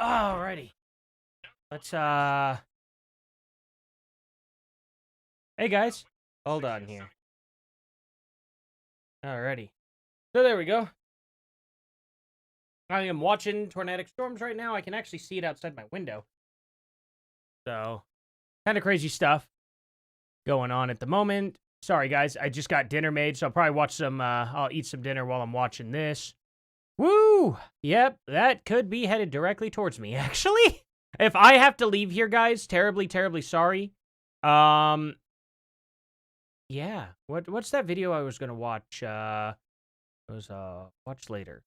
Alrighty. Let's, Hey, guys. Hold on here. Alrighty. So there we go. I am watching tornadic storms right now. I can actually see it outside my window. So, kind of crazy stuff going on at the moment. Sorry, guys. I just got dinner made, so I'll probably watch some, I'll eat some dinner while I'm watching this. Woo! Yep, that could be headed directly towards me, actually. If I have to leave here, guys, terribly, terribly sorry. Yeah. What's that video I was gonna watch? It was, watch later.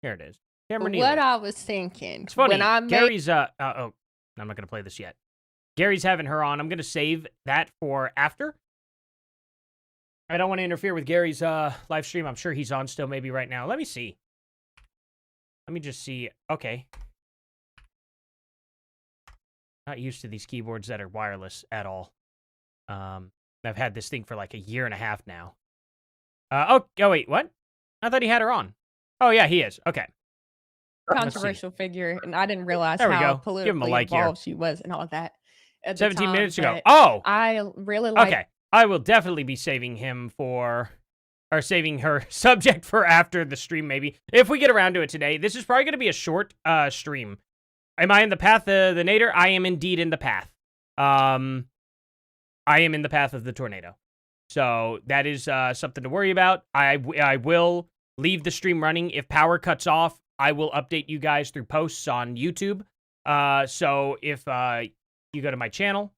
Here it is. Cameron What I was thinking. It's funny. When I Gary's, oh, I'm not gonna play this yet. Gary's having her on. I'm gonna save that for after. I don't want to interfere with Gary's, live stream. I'm sure he's on still maybe right now. Let me see. Let me just see. Okay. Not used to these keyboards that are wireless at all. I've had this thing for like a year and a half now. Oh, wait, what? I thought he had her on. Oh, yeah, he is. Okay. controversial figure, and I didn't realize There we how go. Give him a politically like here. involved she was and all that. At the 17 time, minutes ago. but Oh! I really like. Okay. I will definitely be saving him for, or saving her subject for after the stream, maybe. If we get around to it today. This is probably going to be a short stream. Am I in the path of the nader? I am indeed in the path. I am in the path of the tornado. So that is something to worry about. I will leave the stream running. If power cuts off, I will update you guys through posts on YouTube. So if you go to my channel,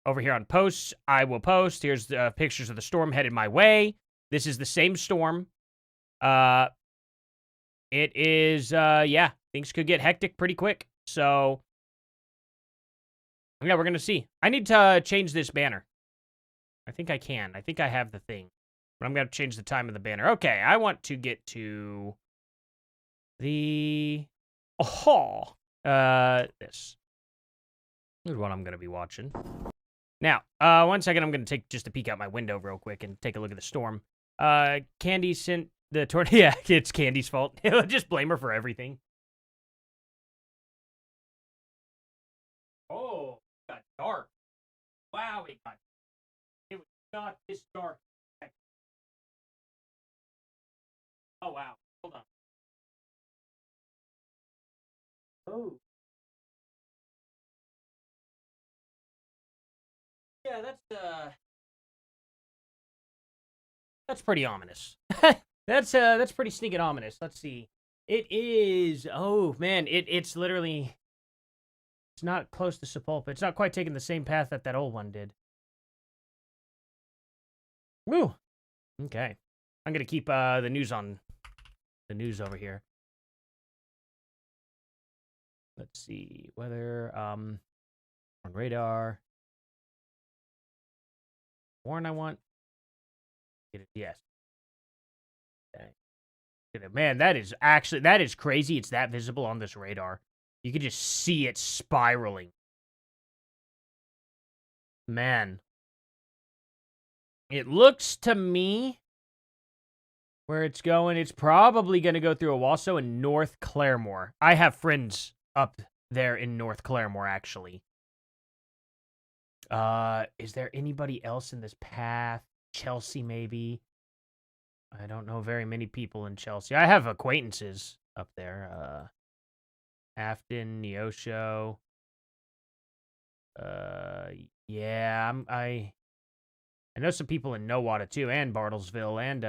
over here on posts, I will post. Here's the pictures of the storm headed my way. This is the same storm. It is, yeah, things could get hectic pretty quick. So, yeah, we're going to see. I need to change this banner. I think I can. I think I have the thing. But I'm going to change the time of the banner. Okay, I want to get to the... this. This is what I'm going to be watching. Now, 1 second, I'm going to take just a peek out my window real quick and take a look at the storm. Candy sent the tornado. Yeah, it's Candy's fault. Just blame her for everything. Oh, it got dark. Wow, it was not this dark. Oh, wow. Hold on. Oh. Yeah, that's pretty ominous. That's pretty sneaking ominous. Let's see. It is, oh man, it's literally, it's not close to Sepulpa. It's not quite taking the same path that old one did. Woo. Okay. I'm gonna keep the news over here. Let's see, weather, on radar. Warren I want. Yes. Okay. Man, that is crazy. It's that visible on this radar. You can just see it spiraling. Man. It looks to me where it's going, it's probably going to go through Owasso and North Claremore. I have friends up there in North Claremore, actually. Is there anybody else in this path? Chelsea, maybe? I don't know very many people in Chelsea. I have acquaintances up there. Afton, Neosho. Yeah, I know some people in Nowata too, and Bartlesville, and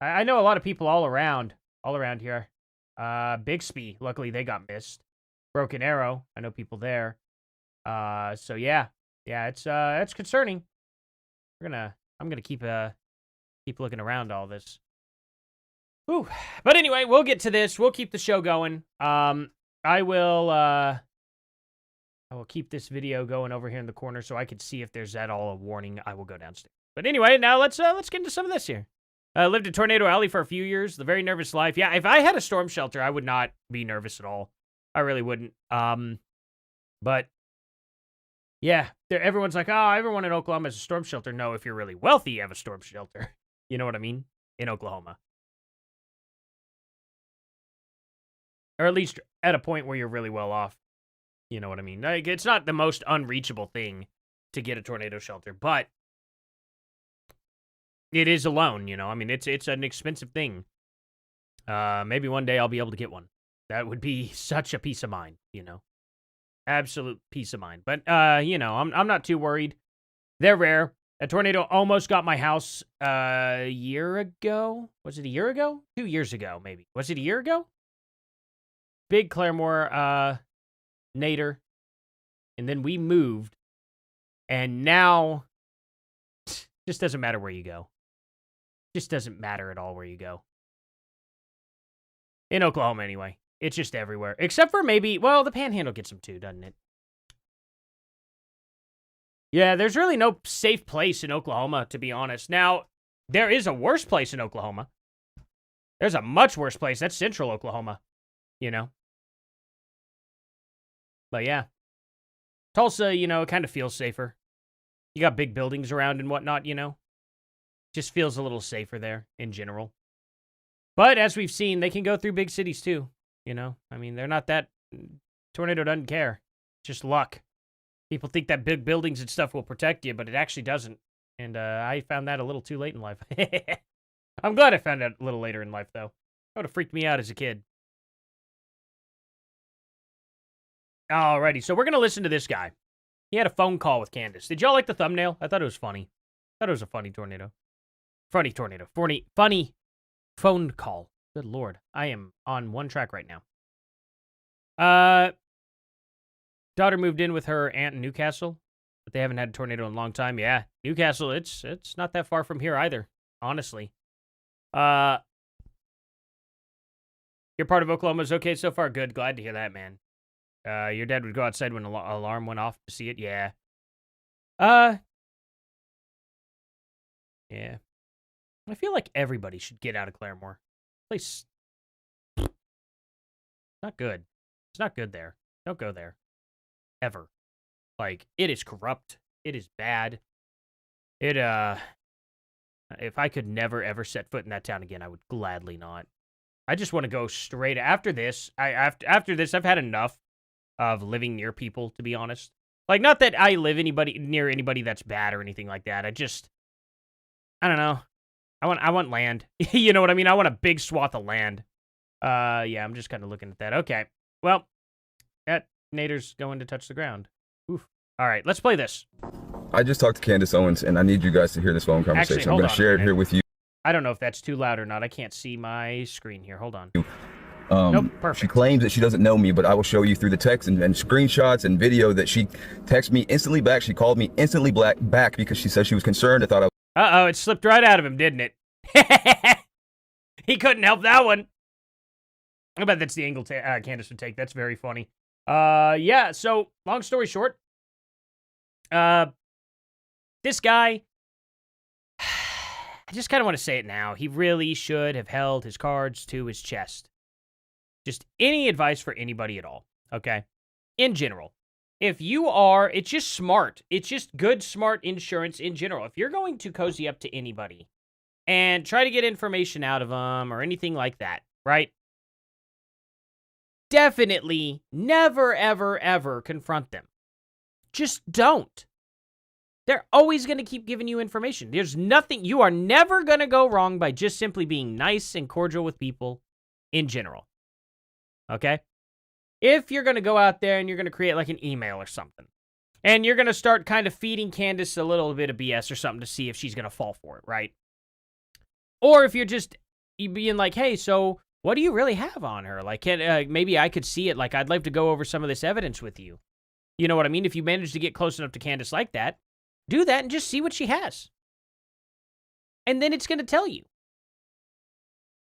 I know a lot of people all around here. Bixby, luckily they got missed. Broken Arrow, I know people there. So yeah, it's concerning. I'm gonna keep looking around all this. Whew. But anyway, we'll get to this. We'll keep the show going. I will keep this video going over here in the corner so I can see if there's at all a warning. I will go downstairs. But anyway, now let's get into some of this here. Lived in Tornado Alley for a few years. The very nervous life. Yeah, if I had a storm shelter, I would not be nervous at all. I really wouldn't. But yeah, everyone's like, oh, everyone in Oklahoma has a storm shelter. No, if you're really wealthy, you have a storm shelter. You know what I mean? In Oklahoma. Or at least at a point where you're really well off. You know what I mean? Like, it's not the most unreachable thing to get a tornado shelter, but it is a loan, you know? I mean, it's an expensive thing. Maybe one day I'll be able to get one. That would be such a peace of mind, you know? Absolute peace of mind. But, you know, I'm not too worried. They're rare. A tornado almost got my house a year ago. Was it a year ago? 2 years ago, maybe. Was it a year ago? Big Claremore, nadir. And then we moved. And now, just doesn't matter where you go. Just doesn't matter at all where you go. In Oklahoma, anyway. It's just everywhere. Except for maybe, well, the Panhandle gets them too, doesn't it? Yeah, there's really no safe place in Oklahoma, to be honest. Now, there is a worse place in Oklahoma. There's a much worse place. That's central Oklahoma, you know? But yeah. Tulsa, you know, it kind of feels safer. You got big buildings around and whatnot, you know? Just feels a little safer there in general. But as we've seen, they can go through big cities too, you know? I mean, they're not that... Tornado doesn't care. Just luck. People think that big buildings and stuff will protect you, but it actually doesn't. And I found that a little too late in life. I'm glad I found that a little later in life, though. That would have freaked me out as a kid. Alrighty, so we're going to listen to this guy. He had a phone call with Candace. Did y'all like the thumbnail? I thought it was funny. I thought it was a funny tornado. Funny tornado. Funny phone call. Good Lord. I am on one track right now. Daughter moved in with her aunt in Newcastle, but they haven't had a tornado in a long time. Yeah, Newcastle, it's not that far from here either, honestly. Your part of Oklahoma is okay so far? Good, glad to hear that, man. Your dad would go outside when an alarm went off to see it? Yeah. Yeah. I feel like everybody should get out of Claremore. Place... not good. It's not good there. Don't go there. Ever. Like, it is corrupt. It is bad. It, if I could never, ever set foot in that town again, I would gladly not. I just want to go straight after this. After this, I've had enough of living near people, to be honest. Like, not that I live near anybody that's bad or anything like that. I don't know. I want land. You know what I mean? I want a big swath of land. Yeah, I'm just kind of looking at that. Okay. Well, that Nader's going to touch the ground. Oof. All right, let's play this. I just talked to Candace Owens, and I need you guys to hear this phone conversation. Actually, I'm going to share it here with you. I don't know if that's too loud or not. I can't see my screen here. Hold on. Nope, perfect. She claims that she doesn't know me, but I will show you through the text and screenshots and video that she texted me instantly back. She called me instantly back because she said she was concerned. I thought I was... Uh-oh, it slipped right out of him, didn't it? He couldn't help that one. I bet that's the angle Candace would take. That's very funny. Yeah, so, long story short, this guy, I just kind of want to say it now. He really should have held his cards to his chest. Just any advice for anybody at all, okay? In general. If you are, it's just smart. It's just good, smart insurance in general. If you're going to cozy up to anybody and try to get information out of them or anything like that, right? Definitely never, ever, ever confront them. Just don't. They're always going to keep giving you information. There's nothing, you are never going to go wrong by just simply being nice and cordial with people in general. Okay? If you're going to go out there and you're going to create like an email or something, and you're going to start kind of feeding Candace a little bit of BS or something to see if she's going to fall for it, right? Or if you're just being like, hey, so what do you really have on her? Like, maybe I could see it. Like, I'd like to go over some of this evidence with you. You know what I mean? If you manage to get close enough to Candace like that, do that and just see what she has. And then it's going to tell you.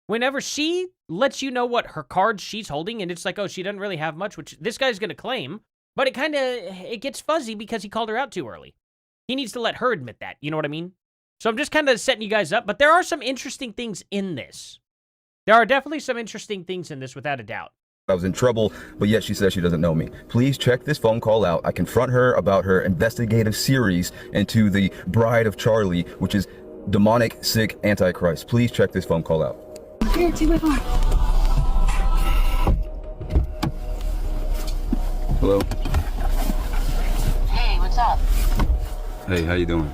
Whenever she lets you know what her cards she's holding, and it's like, oh, she doesn't really have much, which this guy's going to claim, but it gets fuzzy because he called her out too early. He needs to let her admit that. You know what I mean? So I'm just kind of setting you guys up, but there are some interesting things in this. There are definitely some interesting things in this, without a doubt. I was in trouble, but yet she says she doesn't know me. Please check this phone call out. I confront her about her investigative series into the Bride of Charlie, which is demonic, sick, antichrist. Please check this phone call out. Here, take my phone. Hello. Hey, what's up? Hey, how you doing?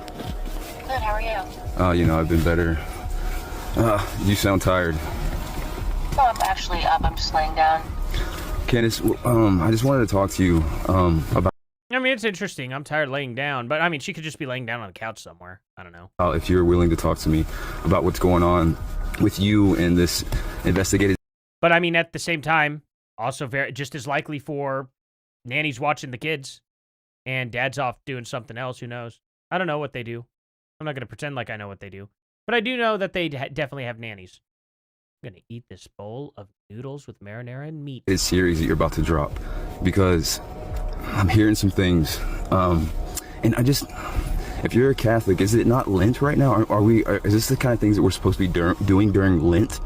Good, how are you? You know, I've been better. You sound tired. No, I'm actually up. I'm just laying down. Candace, I just wanted to talk to you, about I mean, it's interesting. I'm tired laying down, but I mean, she could just be laying down on a couch somewhere. I don't know. if you're willing to talk to me about what's going on with you and this investigative. But I mean, at the same time, also very just as likely for nanny's watching the kids and dad's off doing something else. Who knows? I don't know what they do. I'm not going to pretend like I know what they do. But I do know that they definitely have nannies. I'm going to eat this bowl of noodles with marinara and meat. This series that you're about to drop, because I'm hearing some things, and if you're a Catholic, is it not Lent right now? Is this the kind of things that we're supposed to be doing during Lent?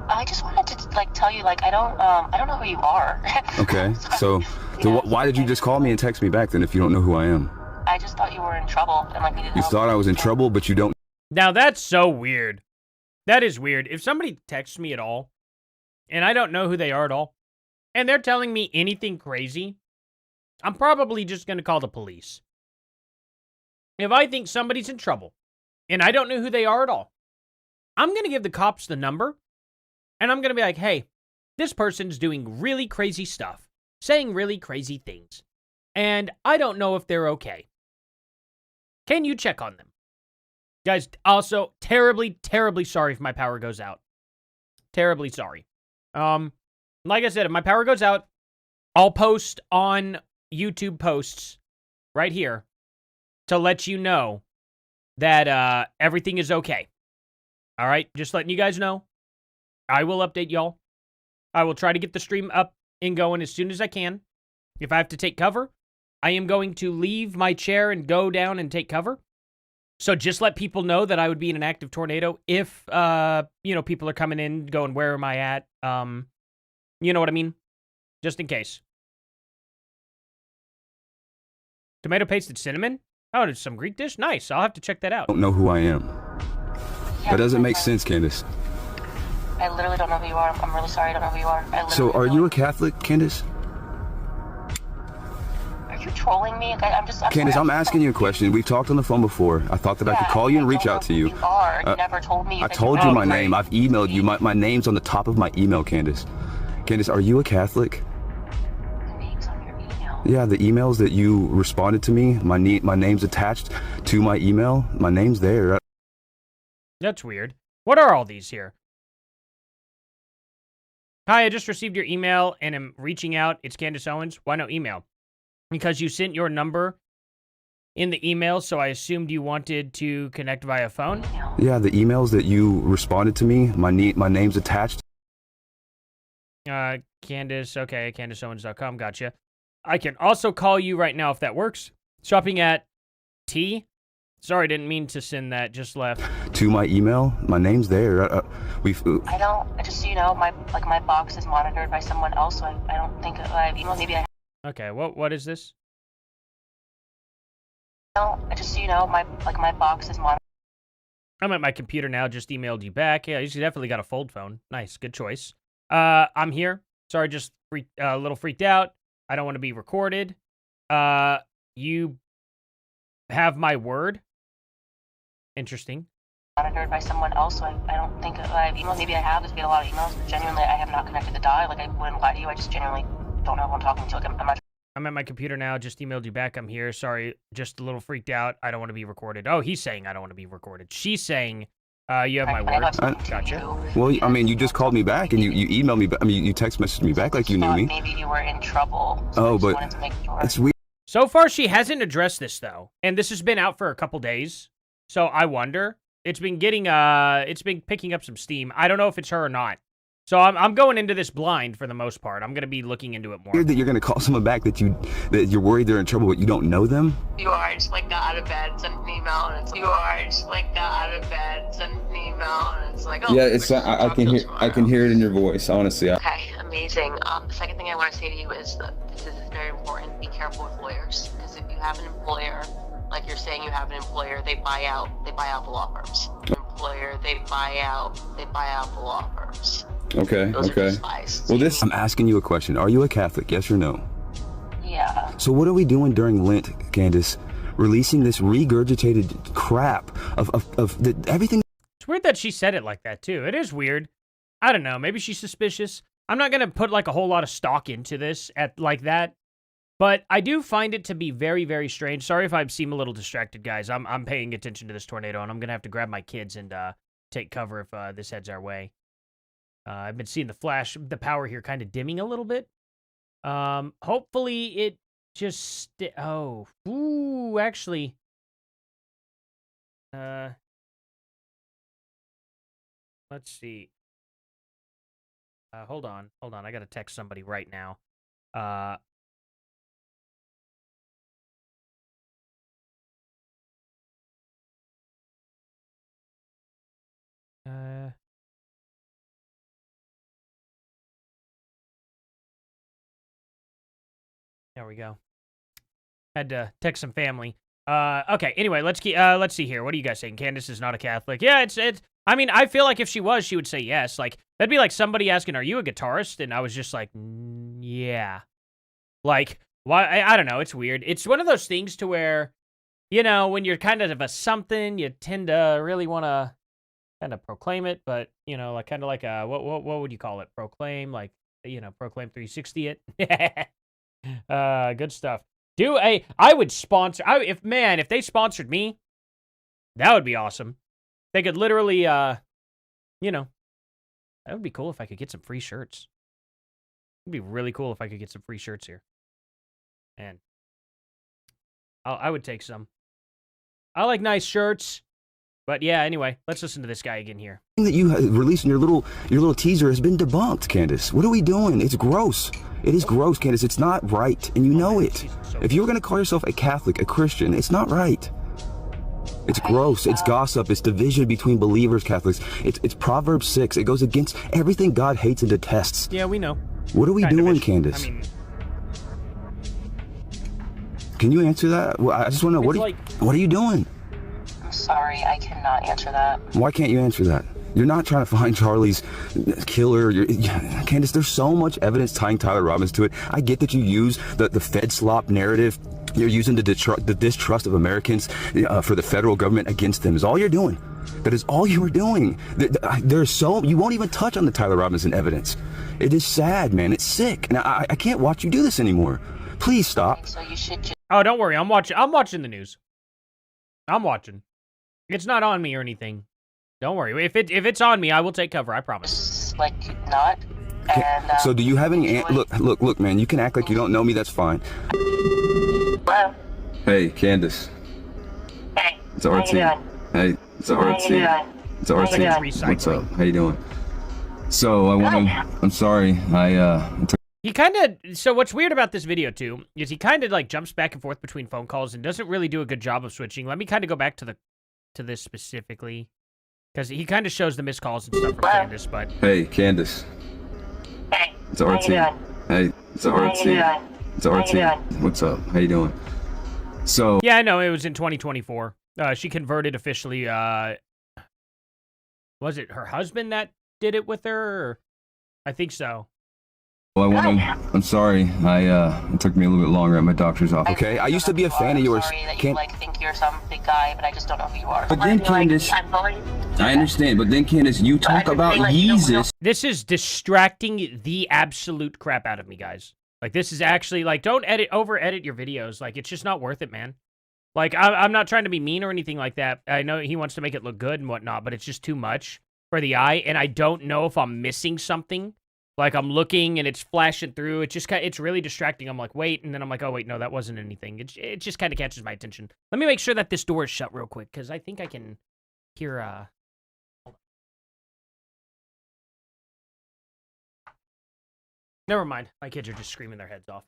I just wanted to tell you I don't know who you are. Okay, so why did you just call me and text me back then if you don't know who I am? I just thought you were in trouble and needed help. You thought I was in trouble, but you don't. Now that's so weird. That is weird. If somebody texts me at all, and I don't know who they are at all, and they're telling me anything crazy, I'm probably just going to call the police. If I think somebody's in trouble, and I don't know who they are at all, I'm going to give the cops the number, and I'm going to be like, hey, this person's doing really crazy stuff, saying really crazy things, and I don't know if they're okay. Can you check on them? Guys, also, terribly, terribly sorry if my power goes out. Terribly sorry. Like I said, if my power goes out, I'll post on YouTube posts right here to let you know that everything is okay. All right? Just letting you guys know. I will update y'all. I will try to get the stream up and going as soon as I can. If I have to take cover, I am going to leave my chair and go down and take cover. So just let people know that I would be in an active tornado if, people are coming in going, where am I at? You know what I mean? Just in case. Tomato pasted cinnamon? Oh, it's some Greek dish? Nice. I'll have to check that out. Don't know who I am. That doesn't make sense, Candace. I literally don't know who you are. I'm really sorry I don't know who you are. So are you a Catholic, Candace? Are you trolling me? Candace, I'm asking you a question. We've talked on the phone before. I thought that I could call you and reach out to you. You are. You never told me. I told you my name. I've emailed you. My name's on the top of my email, Candace. Candace, are you a Catholic? The name's on your email. Yeah, the emails that you responded to me, my name's attached to my email. My name's there. That's weird. What are all these here? Hi, I just received your email and am reaching out. It's Candace Owens. Why no email? Because you sent your number in the email, so I assumed you wanted to connect via phone. Yeah, the emails that you responded to me, my name's attached. Candace, okay, CandaceOwens.com, gotcha. I can also call you right now if that works. Shopping at T. Sorry, didn't mean to send that, just left. To my email, my name's there. Just so you know, my box is monitored by someone else, so I don't think I've emailed. Maybe I. Okay, what is this? Just so you know, my box is monitored. I'm at my computer now, just emailed you back. Yeah, you definitely got a fold phone. Nice, good choice. I'm here. Sorry, just a little freaked out. I don't want to be recorded. You have my word. Interesting. Monitored by someone else, so I don't think I've emailed. Maybe I have. There's been a lot of emails, but genuinely, I have not connected the die. I wouldn't lie to you. I just genuinely don't know who I'm talking to. I'm not. I'm at my computer now. Just emailed you back. I'm here. Sorry, just a little freaked out. I don't want to be recorded. Oh, he's saying I don't want to be recorded. She's saying you have my word. Gotcha. Well, I mean, you just called me back and you emailed me. I mean, you text messaged me back like you knew me. Maybe you were in trouble. So oh, but it's weird. So far, she hasn't addressed this though, and this has been out for a couple days. So I wonder. It's been getting it's been picking up some steam. I don't know if it's her or not. So I'm going into this blind for the most part. I'm gonna be looking into it more. Weird that you're gonna call someone back that you're worried they're in trouble, but you don't know them. You are just got out of bed, send an email, and it's you are just got out of bed, send an email, and it's oh. Yeah, it's I can hear it in your voice, honestly. Okay, amazing. The second thing I want to say to you is that this is very important. Be careful with lawyers, because if you have an employer, like you're saying you have an employer, they buy out the law firms. Employer, they buy out the law firms. Okay, Those are okay. just lies. Well, I'm asking you a question. Are you a Catholic? Yes or no? Yeah. So what are we doing during Lent, Candace? Releasing this regurgitated crap of everything. It's weird that she said it like that, too. It is weird. I don't know. Maybe she's suspicious. I'm not going to put, like, a whole lot of stock into this like that. But I do find it to be very, very strange. Sorry if I seem a little distracted, guys. I'm paying attention to this tornado, and I'm going to have to grab my kids and take cover if this heads our way. I've been seeing the power here kind of dimming a little bit. Hopefully it just... ooh, actually... let's see. Hold on. I gotta text somebody right now. There we go. Had to text some family. Okay. Anyway, let's see here. What are you guys saying? Candace is not a Catholic. Yeah, it's. I mean, I feel like if she was, she would say yes. Like that'd be like somebody asking, "Are you a guitarist?" And I was just like, "Yeah." Like, why? I don't know. It's weird. It's one of those things to where, when you're kind of a something, you tend to really want to kind of proclaim it, but like kind of like a what would you call it? Proclaim, like proclaim 360 it. Good stuff. I would sponsor. If they sponsored me, that would be awesome. They could literally, that would be cool if I could get some free shirts. It'd be really cool if I could get some free shirts here. And I would take some. I like nice shirts. But yeah, anyway, let's listen to this guy again here. That you released in your little teaser has been debunked, Candace. What are we doing? It's gross. It is gross, Candace. It's not right, and you know it. If you were going to call yourself a Catholic, a Christian, it's not right. It's gross. It's gossip. It's division between believers, Catholics. It's Proverbs 6. It goes against everything God hates and detests. Yeah, we know. What are we doing, Candace? I mean, can you answer that? Well, I just want to know, what are you doing? I'm sorry, I cannot answer that. Why can't you answer that? You're not trying to find Charlie's killer. Candace, there's so much evidence tying Tyler Robbins to it. I get that you use the Fed slop narrative. You're using the distrust of Americans for the federal government against them is all you're doing. That is all you are doing. You won't even touch on the Tyler Robinson evidence. It is sad, man. It's sick. And I can't watch you do this anymore. Please stop. Okay, so you should just... Oh, don't worry. I'm watching the news. I'm watching. It's not on me or anything. Don't worry. If it's on me, I will take cover. I promise. Like, not. And, so do you have any... Look, man. You can act like you don't know me. That's fine. Hello? Hey, Candace. Hey. It's RT. Hey, it's RT. It's RT. What's up? How you doing? So, I'm sorry. So what's weird about this video, too, is he kind of, like, jumps back and forth between phone calls and doesn't really do a good job of switching. Let me kind of go back to this specifically. Because he kind of shows the missed calls and stuff from Candace, but... Hey, Candace. Hey. It's RT. Hey, it's RT. It's RT. What's up? How you doing? So... Yeah, I know. It was in 2024. She converted officially. Was it her husband that did it with her? Or... I think so. Well, I'm sorry. It took me a little bit longer at my doctor's office. Okay, I used to be a fan of yours. I'm sorry that you think you're some big guy, but I just don't know who you are. But then, Candace, I understand. But then, Candace, you talk about Jesus. This is distracting the absolute crap out of me, guys. Like, this is actually, like, don't over-edit your videos. Like, it's just not worth it, man. Like, I'm not trying to be mean or anything like that. I know he wants to make it look good and whatnot, but it's just too much for the eye, and I don't know if I'm missing something. Like, I'm looking, and it's flashing through. It's really distracting. I'm like, wait, and then I'm like, oh, wait, no, that wasn't anything. It just kind of catches my attention. Let me make sure that this door is shut real quick, because I think I can hear, hold on. Never mind. My kids are just screaming their heads off.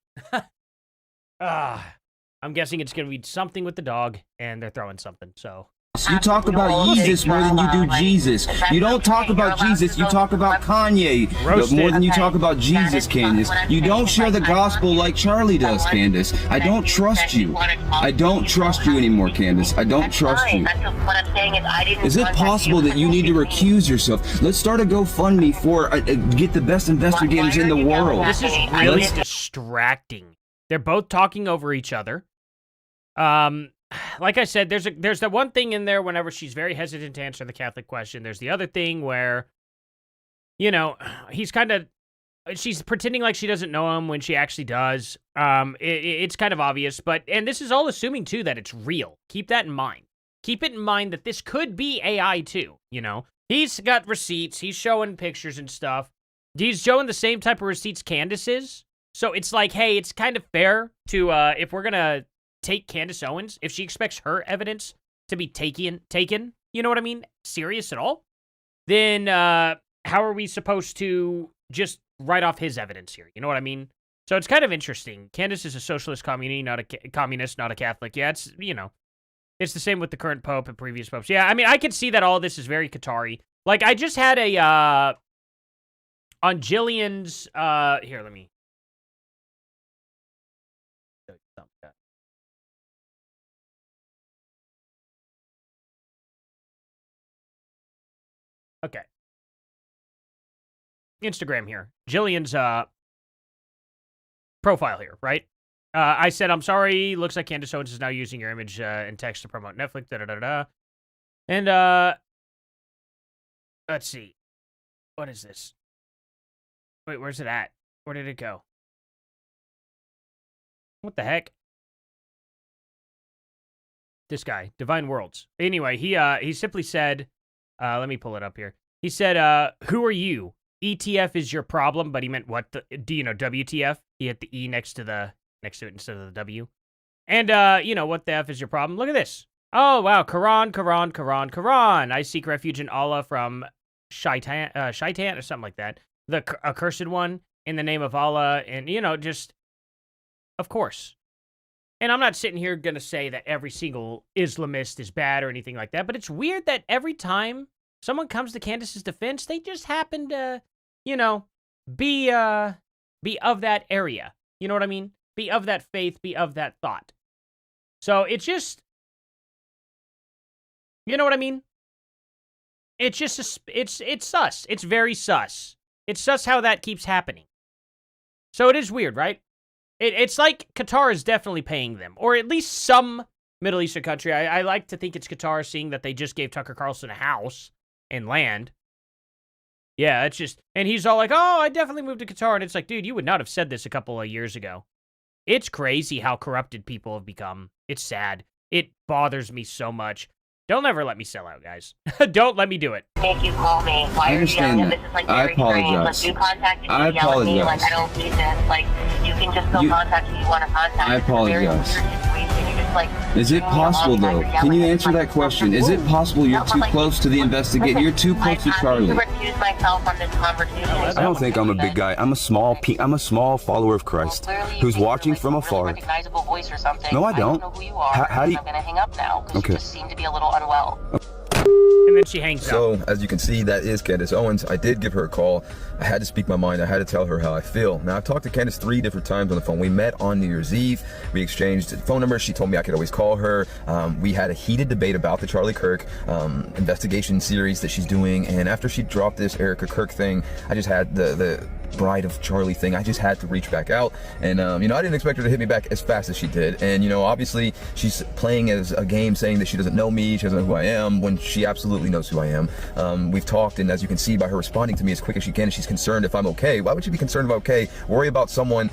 I'm guessing it's going to be something with the dog, and they're throwing something, so You talk about Jesus more than you do Jesus. You don't talk about Jesus, you talk about Kanye more than you talk about Jesus, Candace. You don't share the gospel like Charlie does, Candace. I don't trust you. I don't trust you anymore, Candace. I don't trust you. What I'm saying is I didn't. Is it possible that you need to recuse yourself? Let's start a GoFundMe for get the best investigators in the world. This is really distracting. They're both talking over each other. Like I said, there's the one thing in there whenever she's very hesitant to answer the Catholic question. There's the other thing where, you know, she's pretending like she doesn't know him when she actually does. It's kind of obvious, and this is all assuming too that it's real. Keep that in mind. Keep it in mind that this could be AI too, you know? He's got receipts, he's showing pictures and stuff. He's showing the same type of receipts Candace is. So it's like, hey, it's kind of fair to, if we're gonna take Candace Owens, if she expects her evidence to be taken, you know what I mean, serious at all, then how are we supposed to just write off his evidence here? You know what I mean? So it's kind of interesting. Candace is a socialist communist, not a Catholic. Yeah, it's, you know, it's the same with the current pope and previous popes. Yeah, I mean, I can see that all this is very Qatari. Like, I just had on Jillian's, here, let me show you something. Okay. Instagram here. Jillian's profile here, right? I said, I'm sorry, looks like Candace Owens is now using your image and text to promote Netflix, da-da-da-da. And, let's see. What is this? Wait, where's it at? Where did it go? What the heck? This guy, Divine Worlds. Anyway, he simply said, let me pull it up here. He said, who are you? ETF is your problem, but he meant what? Do you know WTF? He had the E next to it instead of the W. And, you know, what the F is your problem? Look at this. Oh, wow. Quran. I seek refuge in Allah from Shaitan or something like that. The accursed one in the name of Allah. And, you know, just, of course. And I'm not sitting here going to say that every single Islamist is bad or anything like that, but it's weird that every time someone comes to Candace's defense, they just happen to, you know, be of that area. You know what I mean? Be of that faith, be of that thought. So it's just, you know what I mean? It's just, it's sus. It's very sus. It's sus how that keeps happening. So it is weird, right? It's like Qatar is definitely paying them, or at least some Middle Eastern country. I like to think it's Qatar, seeing that they just gave Tucker Carlson a house and land. Yeah, it's just, and he's all like, oh, I definitely moved to Qatar. And it's like, dude, you would not have said this a couple of years ago. It's crazy how corrupted people have become. It's sad. It bothers me so much. Don't ever let me sell out, guys. Don't let me do it. Make you call me. Why I understand that. This is like I very strange. apologize. Like, you contacted me, I yelling at me, apologize. like, I don't need this. Like, you can just go contact who you want to contact. I It's a very apologize. weird situation. You're just like, Is it possible, though? Can you answer that question? Is it possible you're too close to the investigate? You're too close to Charlie. I need to recuse myself from this conversation. I don't think I'm a big guy. I'm a small follower of Christ who's watching from afar. Recognizable voice or something. No, I don't. know who you are. How do you? I'm gonna hang up now because Okay. you just seem to be a little unwell. And then she hangs up. So, as you can see, that is Candace Owens. I did give her a call. I had to speak my mind. I had to tell her how I feel. Now, I've talked to Candace 3 different times on the phone. We met on New Year's Eve. We exchanged phone numbers. She told me I could always call her. We had a heated debate about the Charlie Kirk investigation series that she's doing. And after she dropped this Erica Kirk thing, I just had the Bride of Charlie thing. I just had to reach back out. And, you know, I didn't expect her to hit me back as fast as she did. And, you know, obviously, she's playing as a game saying that she doesn't know me, she doesn't know who I am, when she absolutely knows who I am. We've talked, and as you can see by her responding to me as quick as she can, she's concerned if I'm okay. Why would she be concerned if I'm okay? Worry about someone.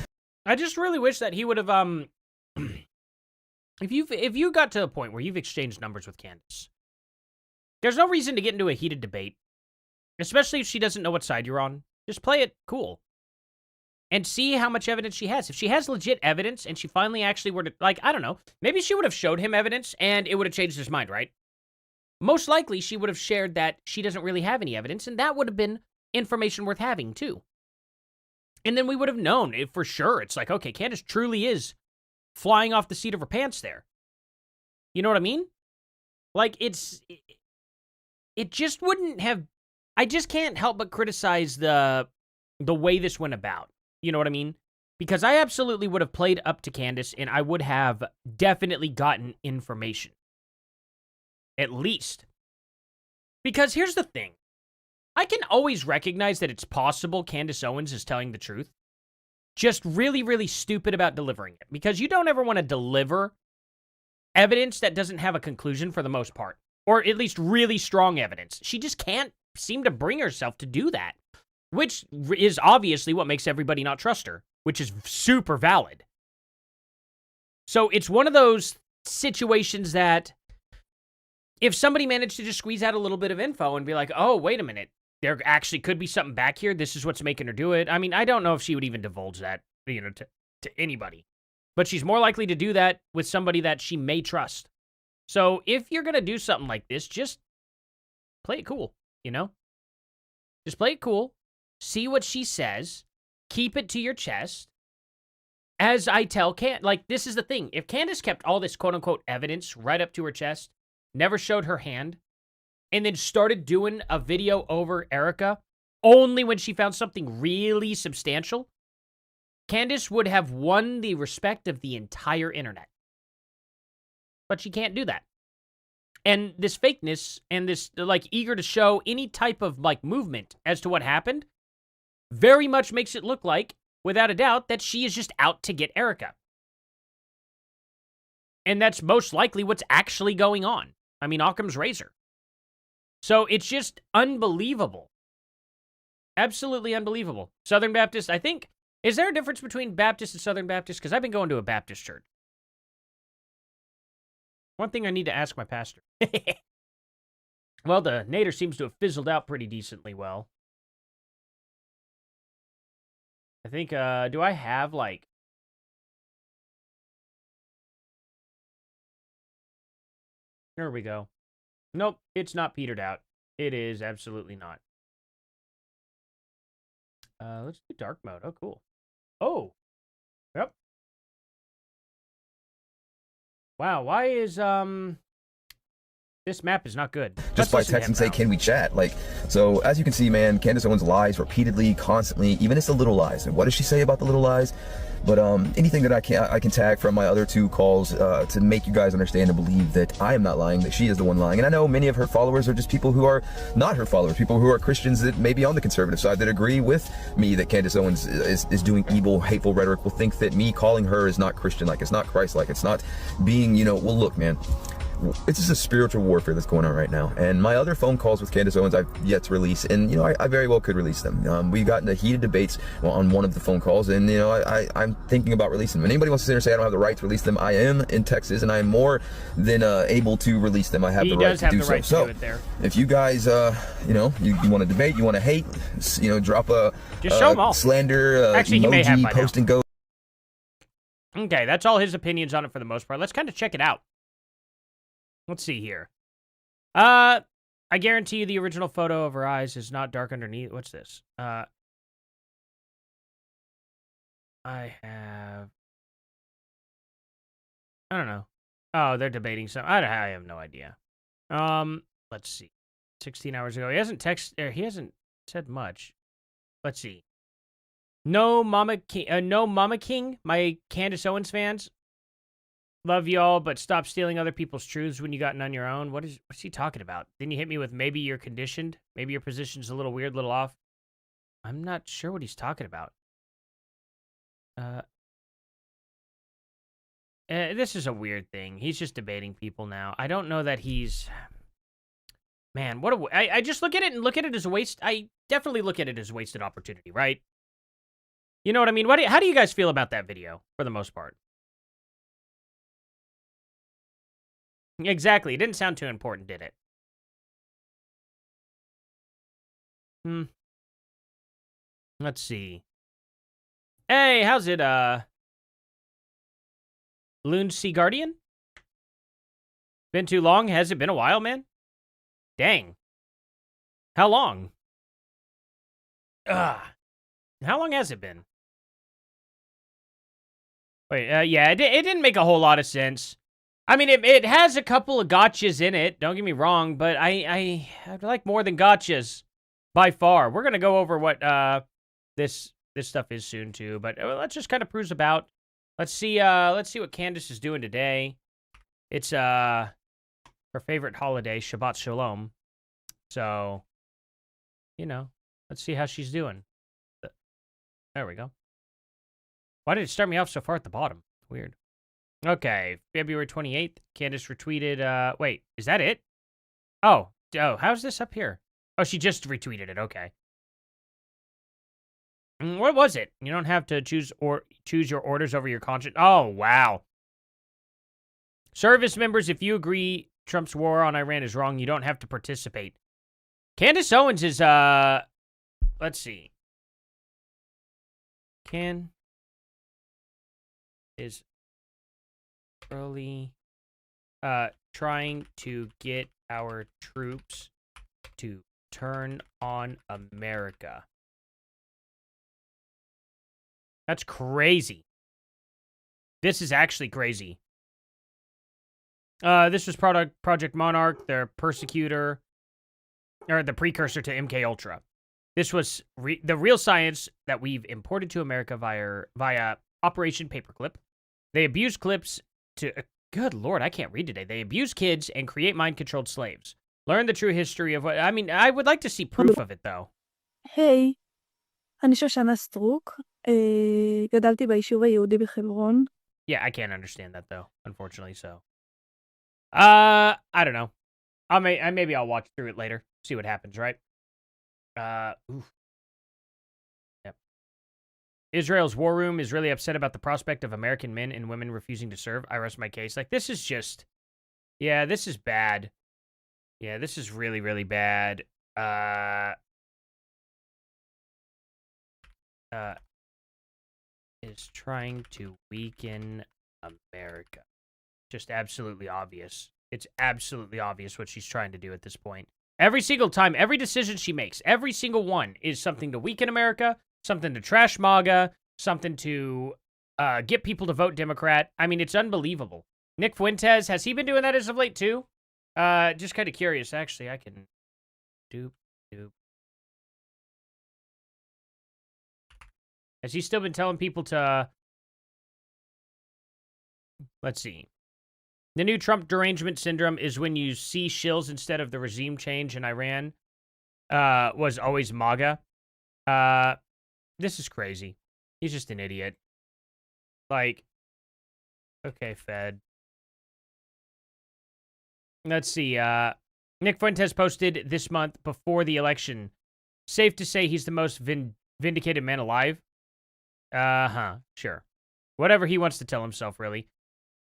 I just really wish that he would have, if you got to a point where you've exchanged numbers with Candace, there's no reason to get into a heated debate, especially if she doesn't know what side you're on. Just play it cool. And see how much evidence she has. If she has legit evidence and she finally actually were to, like, I don't know, maybe she would have showed him evidence and it would have changed his mind, right? Most likely she would have shared that she doesn't really have any evidence, and that would have been information worth having too. And then we would have known if for sure. It's like, okay, Candace truly is flying off the seat of her pants there. You know what I mean? Like, it just wouldn't have... I just can't help but criticize the way this went about. You know what I mean? Because I absolutely would have played up to Candace, and I would have definitely gotten information. At least. Because here's the thing. I can always recognize that it's possible Candace Owens is telling the truth. Just really, really stupid about delivering it. Because you don't ever want to deliver evidence that doesn't have a conclusion for the most part. Or at least really strong evidence. She just can't seem to bring herself to do that. Which is obviously what makes everybody not trust her. Which is super valid. So it's one of those situations that if somebody managed to just squeeze out a little bit of info and be like, oh, wait a minute, there actually could be something back here. This is what's making her do it. I mean, I don't know if she would even divulge that, to anybody. But she's more likely to do that with somebody that she may trust. So if you're going to do something like this, just play it cool, Just play it cool. See what she says. Keep it to your chest. As I tell this is the thing. If Candace kept all this quote-unquote evidence right up to her chest, never showed her hand, and then started doing a video over Erica only when she found something really substantial, Candace would have won the respect of the entire internet. But she can't do that. And this fakeness and this, eager to show any type of, movement as to what happened very much makes it look like, without a doubt, that she is just out to get Erica. And that's most likely what's actually going on. I mean, Occam's razor. So it's just unbelievable. Absolutely unbelievable. Southern Baptist, I think, is there a difference between Baptist and Southern Baptist? Because I've been going to a Baptist church. One thing I need to ask my pastor. Well, the Nader seems to have fizzled out pretty decently well. I think, do I have, There we go. Nope, it's not petered out. It is absolutely not. Let's do dark mode. Oh, cool. Oh. Yep. Wow, why is, this map is not good. Just by text and say, can we chat? So as you can see, man, Candace Owens lies repeatedly, constantly, even it's the little lies. And what does she say about the little lies? But anything that I can tag from my other two calls to make you guys understand and believe that I am not lying, that she is the one lying. And I know many of her followers are just people who are not her followers, people who are Christians that may be on the conservative side that agree with me that Candace Owens is doing evil, hateful rhetoric, will think that me calling her is not Christian-like, it's not Christ-like, it's not being, well, look, man. It's just a spiritual warfare that's going on right now. And my other phone calls with Candace Owens I've yet to release, and I very well could release them. We got into heated debates on one of the phone calls, and I'm thinking about releasing them. And anybody wants to sit there and say I don't have the right to release them, I am in Texas, and I am more than able to release them. I have the right to do so. So if you guys, you want to debate, you want to hate, drop a just show them all. Slander Actually, he may have emoji, by post now. and go. Okay, that's all his opinions on it for the most part. Let's kind of check it out. Let's see here. I guarantee you the original photo of her eyes is not dark underneath. What's this? I don't know. Oh, they're debating something. I have no idea. Let's see. 16 hours ago. He hasn't said much. Let's see. No Mama King, my Candace Owens fans. Love y'all, but stop stealing other people's truths when you got none your own. What's he talking about? Didn't you hit me with maybe you're conditioned? Maybe your position's a little weird, a little off? I'm not sure what he's talking about. This is a weird thing. He's just debating people now. I don't know that he's... Man, I just look at it and look at it as a waste. I definitely look at it as a wasted opportunity, right? You know what I mean? How do you guys feel about that video, for the most part? Exactly. It didn't sound too important, did it? Let's see. Hey, how's it, Loon Sea Guardian? Been too long? Has it been a while, man? Dang. How long? How long has it been? Wait, yeah, it didn't make a whole lot of sense. I mean, it has a couple of gotchas in it. Don't get me wrong, but I'd like more than gotchas by far. We're gonna go over what this stuff is soon too, but let's just kind of cruise about. Let's see what Candace is doing today. It's her favorite holiday, Shabbat Shalom. So, let's see how she's doing. There we go. Why did it start me off so far at the bottom? Weird. Okay, February 28th, Candace retweeted, wait, is that it? Oh, how's this up here? Oh, she just retweeted it, okay. What was it? You don't have to choose your orders over your conscience. Oh, wow. Service members, if you agree Trump's war on Iran is wrong, you don't have to participate. Candace Owens is, let's see. Is early trying to get our troops to turn on America. That's crazy. This is actually crazy. This was Project Monarch, their persecutor, or the precursor to MK Ultra. This was the real science that we've imported to America via Operation Paperclip. They abuse clips to... good lord, I can't read today. They abuse kids and create mind-controlled slaves. Learn the true history of what... I mean, I would like to see proof of it, though. היי, אני שושנה סטרוק, גדלתי ביישוב היהודי בחברון. Yeah, I can't understand that, though, unfortunately, so... I don't know. Maybe I'll watch through it later. See what happens, right? Oof. Yep. Israel's war room is really upset about the prospect of American men and women refusing to serve. I rest my case. Like, this is just... yeah, this is bad. Yeah, this is really, really bad. Is trying to weaken America. Just absolutely obvious. It's absolutely obvious what she's trying to do at this point. Every single time, every decision she makes, every single one is something to weaken America, something to trash MAGA, something to get people to vote Democrat. I mean, it's unbelievable. Nick Fuentes, has he been doing that as of late too? Just kind of curious. Actually, I can do. Has he still been telling people to... let's see. The new Trump derangement syndrome is when you see shills instead of the regime change in Iran was always MAGA. This is crazy. He's just an idiot. Like, okay, Fed. Let's see. Nick Fuentes posted this month before the election. Safe to say he's the most vindicated man alive. Sure. Whatever he wants to tell himself, really.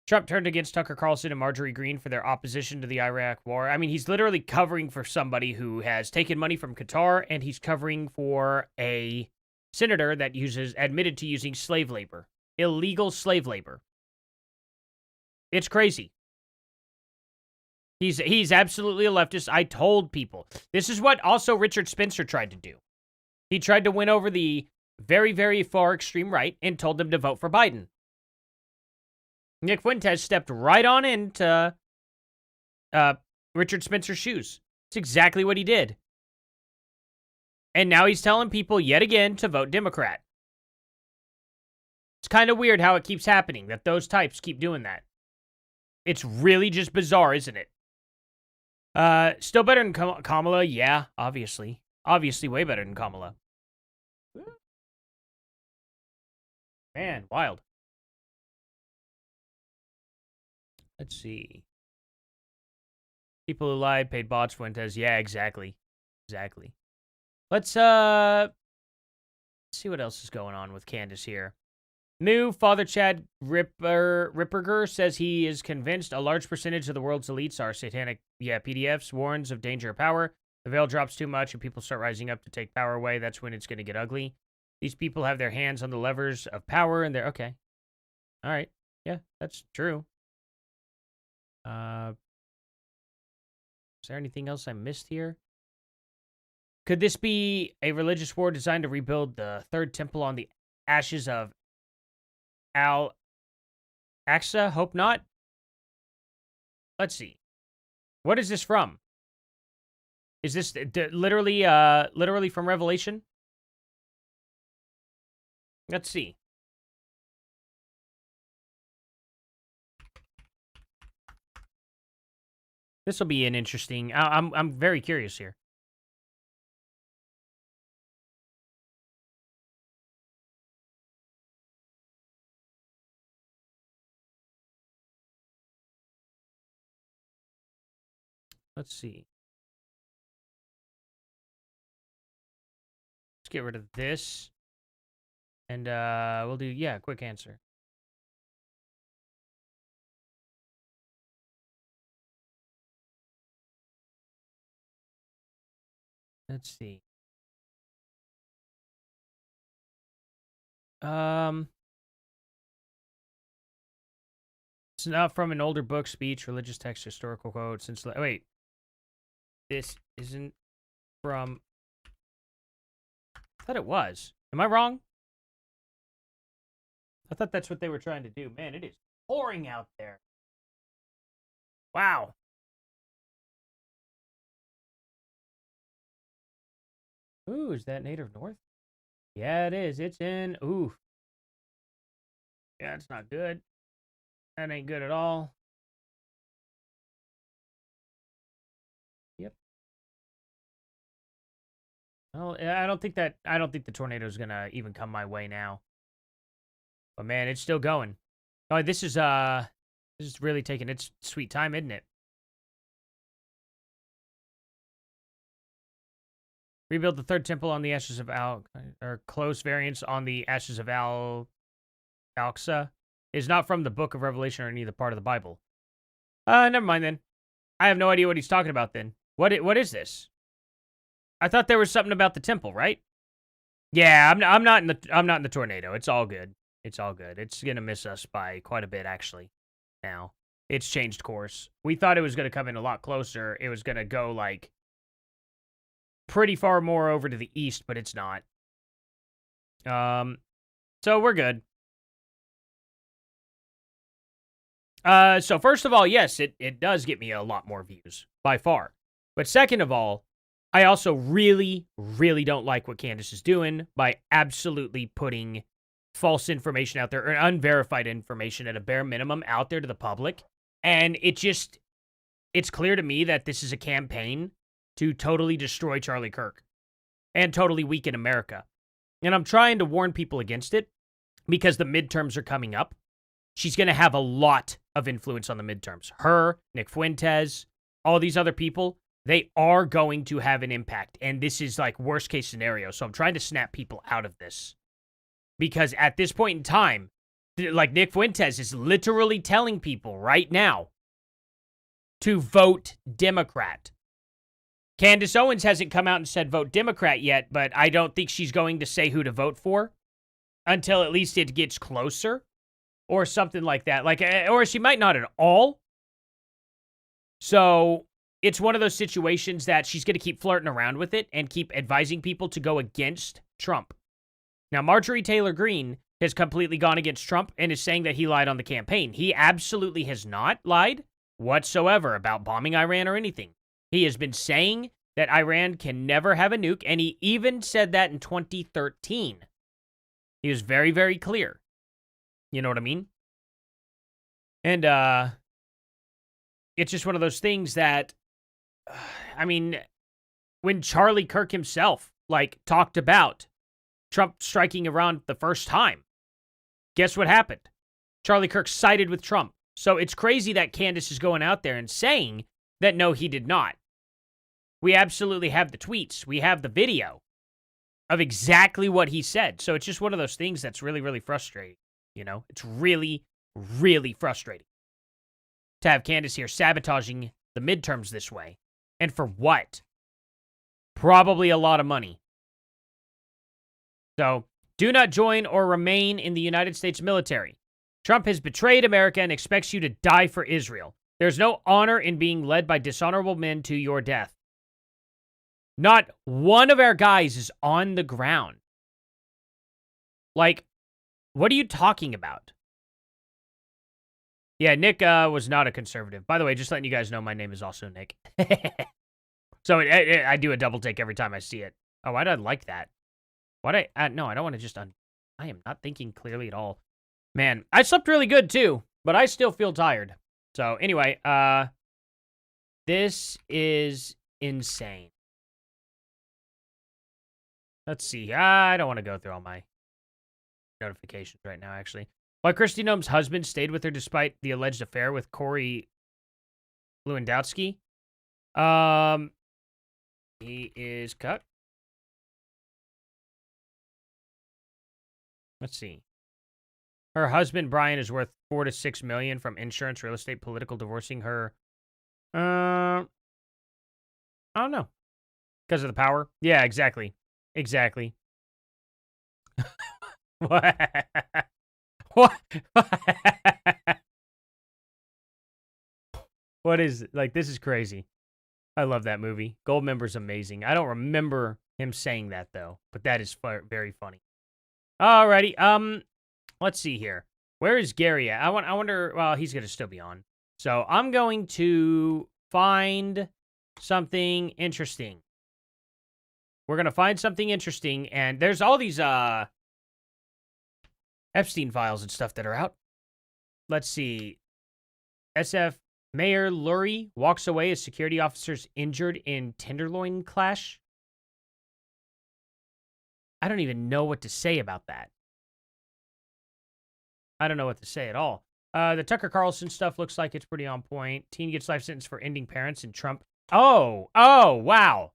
Trump turned against Tucker Carlson and Marjorie Greene for their opposition to the Iraq war. I mean, he's literally covering for somebody who has taken money from Qatar, and he's covering for a senator that admitted to using slave labor. Illegal slave labor. It's crazy. He's absolutely a leftist. I told people. This is what also Richard Spencer tried to do. He tried to win over the very, very far extreme right and told them to vote for Biden. Nick Fuentes stepped right on into Richard Spencer's shoes. It's exactly what he did. And now he's telling people yet again to vote Democrat. It's kind of weird how it keeps happening, that those types keep doing that. It's really just bizarre, isn't it? Still better than Kamala? Yeah, obviously. Obviously way better than Kamala. Man, wild. Let's see. People who lied, paid bots, Fuentes. Yeah, exactly. Exactly. Let's see what else is going on with Candace here. New Father Chad Ripperger says he is convinced a large percentage of the world's elites are satanic, PDFs, warns of danger of power. The veil drops too much and people start rising up to take power away. That's when it's going to get ugly. These people have their hands on the levers of power and they're... okay. All right. Yeah, that's true. Is there anything else I missed here? Could this be a religious war designed to rebuild the third temple on the ashes of Al-Aqsa? Hope not. let's see. What is this from? Is this literally from Revelation? Let's see. This will be an interesting. I'm very curious here. Let's see. Let's get rid of this. And we'll do, yeah, quick answer. Let's see. It's not from an older book, speech, religious text, historical quote. Since wait, this isn't from. I thought it was. Am I wrong? I thought that's what they were trying to do. Man, it is pouring out there. Wow. Ooh, is that Native North? Yeah, it is. It's in. Ooh. Yeah, it's not good. That ain't good at all. Yep. Well, I don't think the tornado's gonna even come my way now. But man, it's still going. Oh, this is really taking its sweet time, isn't it? Rebuild the third temple on the ashes of or close variants on the ashes of Al-Aqsa is not from the book of Revelation or any other part of the Bible. Never mind then. I have no idea what he's talking about then. What is this? I thought there was something about the temple, right? Yeah, I'm not in the tornado. It's all good. It's all good. It's gonna miss us by quite a bit actually. Now it's changed course. We thought it was gonna come in a lot closer. It was gonna go like pretty far more over to the east, but it's not. So we're good. So first of all, yes, it does get me a lot more views, by far. But second of all, I also really, really don't like what Candace is doing by absolutely putting false information out there, or unverified information at a bare minimum out there to the public. And it's clear to me that this is a campaign to totally destroy Charlie Kirk and totally weaken America. And I'm trying to warn people against it because the midterms are coming up. She's going to have a lot of influence on the midterms. Her, Nick Fuentes, all these other people, they are going to have an impact. And this is like worst case scenario. So I'm trying to snap people out of this. Because at this point in time, like Nick Fuentes is literally telling people right now to vote Democrat. Candace Owens hasn't come out and said vote Democrat yet, but I don't think she's going to say who to vote for until at least it gets closer or something like that. Like, or she might not at all. So it's one of those situations that she's going to keep flirting around with it and keep advising people to go against Trump. Now, Marjorie Taylor Greene has completely gone against Trump and is saying that he lied on the campaign. He absolutely has not lied whatsoever about bombing Iran or anything. He has been saying that Iran can never have a nuke, and he even said that in 2013. He was very, very clear. You know what I mean? And it's just one of those things that, I mean, when Charlie Kirk himself, like, talked about Trump striking Iran the first time, guess what happened? Charlie Kirk sided with Trump. So it's crazy that Candace is going out there and saying that no, he did not. We absolutely have the tweets. We have the video of exactly what he said. So it's just one of those things that's really, really frustrating. You know, it's really, really frustrating to have Candace here sabotaging the midterms this way. And for what? Probably a lot of money. So, do not join or remain in the United States military. Trump has betrayed America and expects you to die for Israel. There's no honor in being led by dishonorable men to your death. Not one of our guys is on the ground. Like, what are you talking about? Yeah, Nick was not a conservative. By the way, just letting you guys know, my name is also Nick. So I do a double take every time I see it. Oh, why did I like that? Why no, I don't want to just I am not thinking clearly at all. Man, I slept really good too, but I still feel tired. So anyway, this is insane. Let's see. I don't want to go through all my notifications right now, actually. Why Christy Gnome's husband stayed with her despite the alleged affair with Corey Lewandowski. He is cut. Let's see. Her husband, Brian, is worth $4 to $6 million from insurance, real estate, political, divorcing her. I don't know. Because of the power? Yeah, exactly. Exactly. What? What? What is, like, this is crazy. I love that movie. Goldmember's amazing. I don't remember him saying that, though, but that is very funny. Alrighty, let's see here. Where is Gary at? I wonder, well, he's going to still be on. So I'm going to find something interesting. We're going to find something interesting, and there's all these, Epstein files and stuff that are out. Let's see. SF Mayor Lurie walks away as security officers injured in Tenderloin clash. I don't even know what to say about that. I don't know what to say at all. The Tucker Carlson stuff looks like it's pretty on point. Teen gets life sentence for ending parents and Trump. Oh, wow.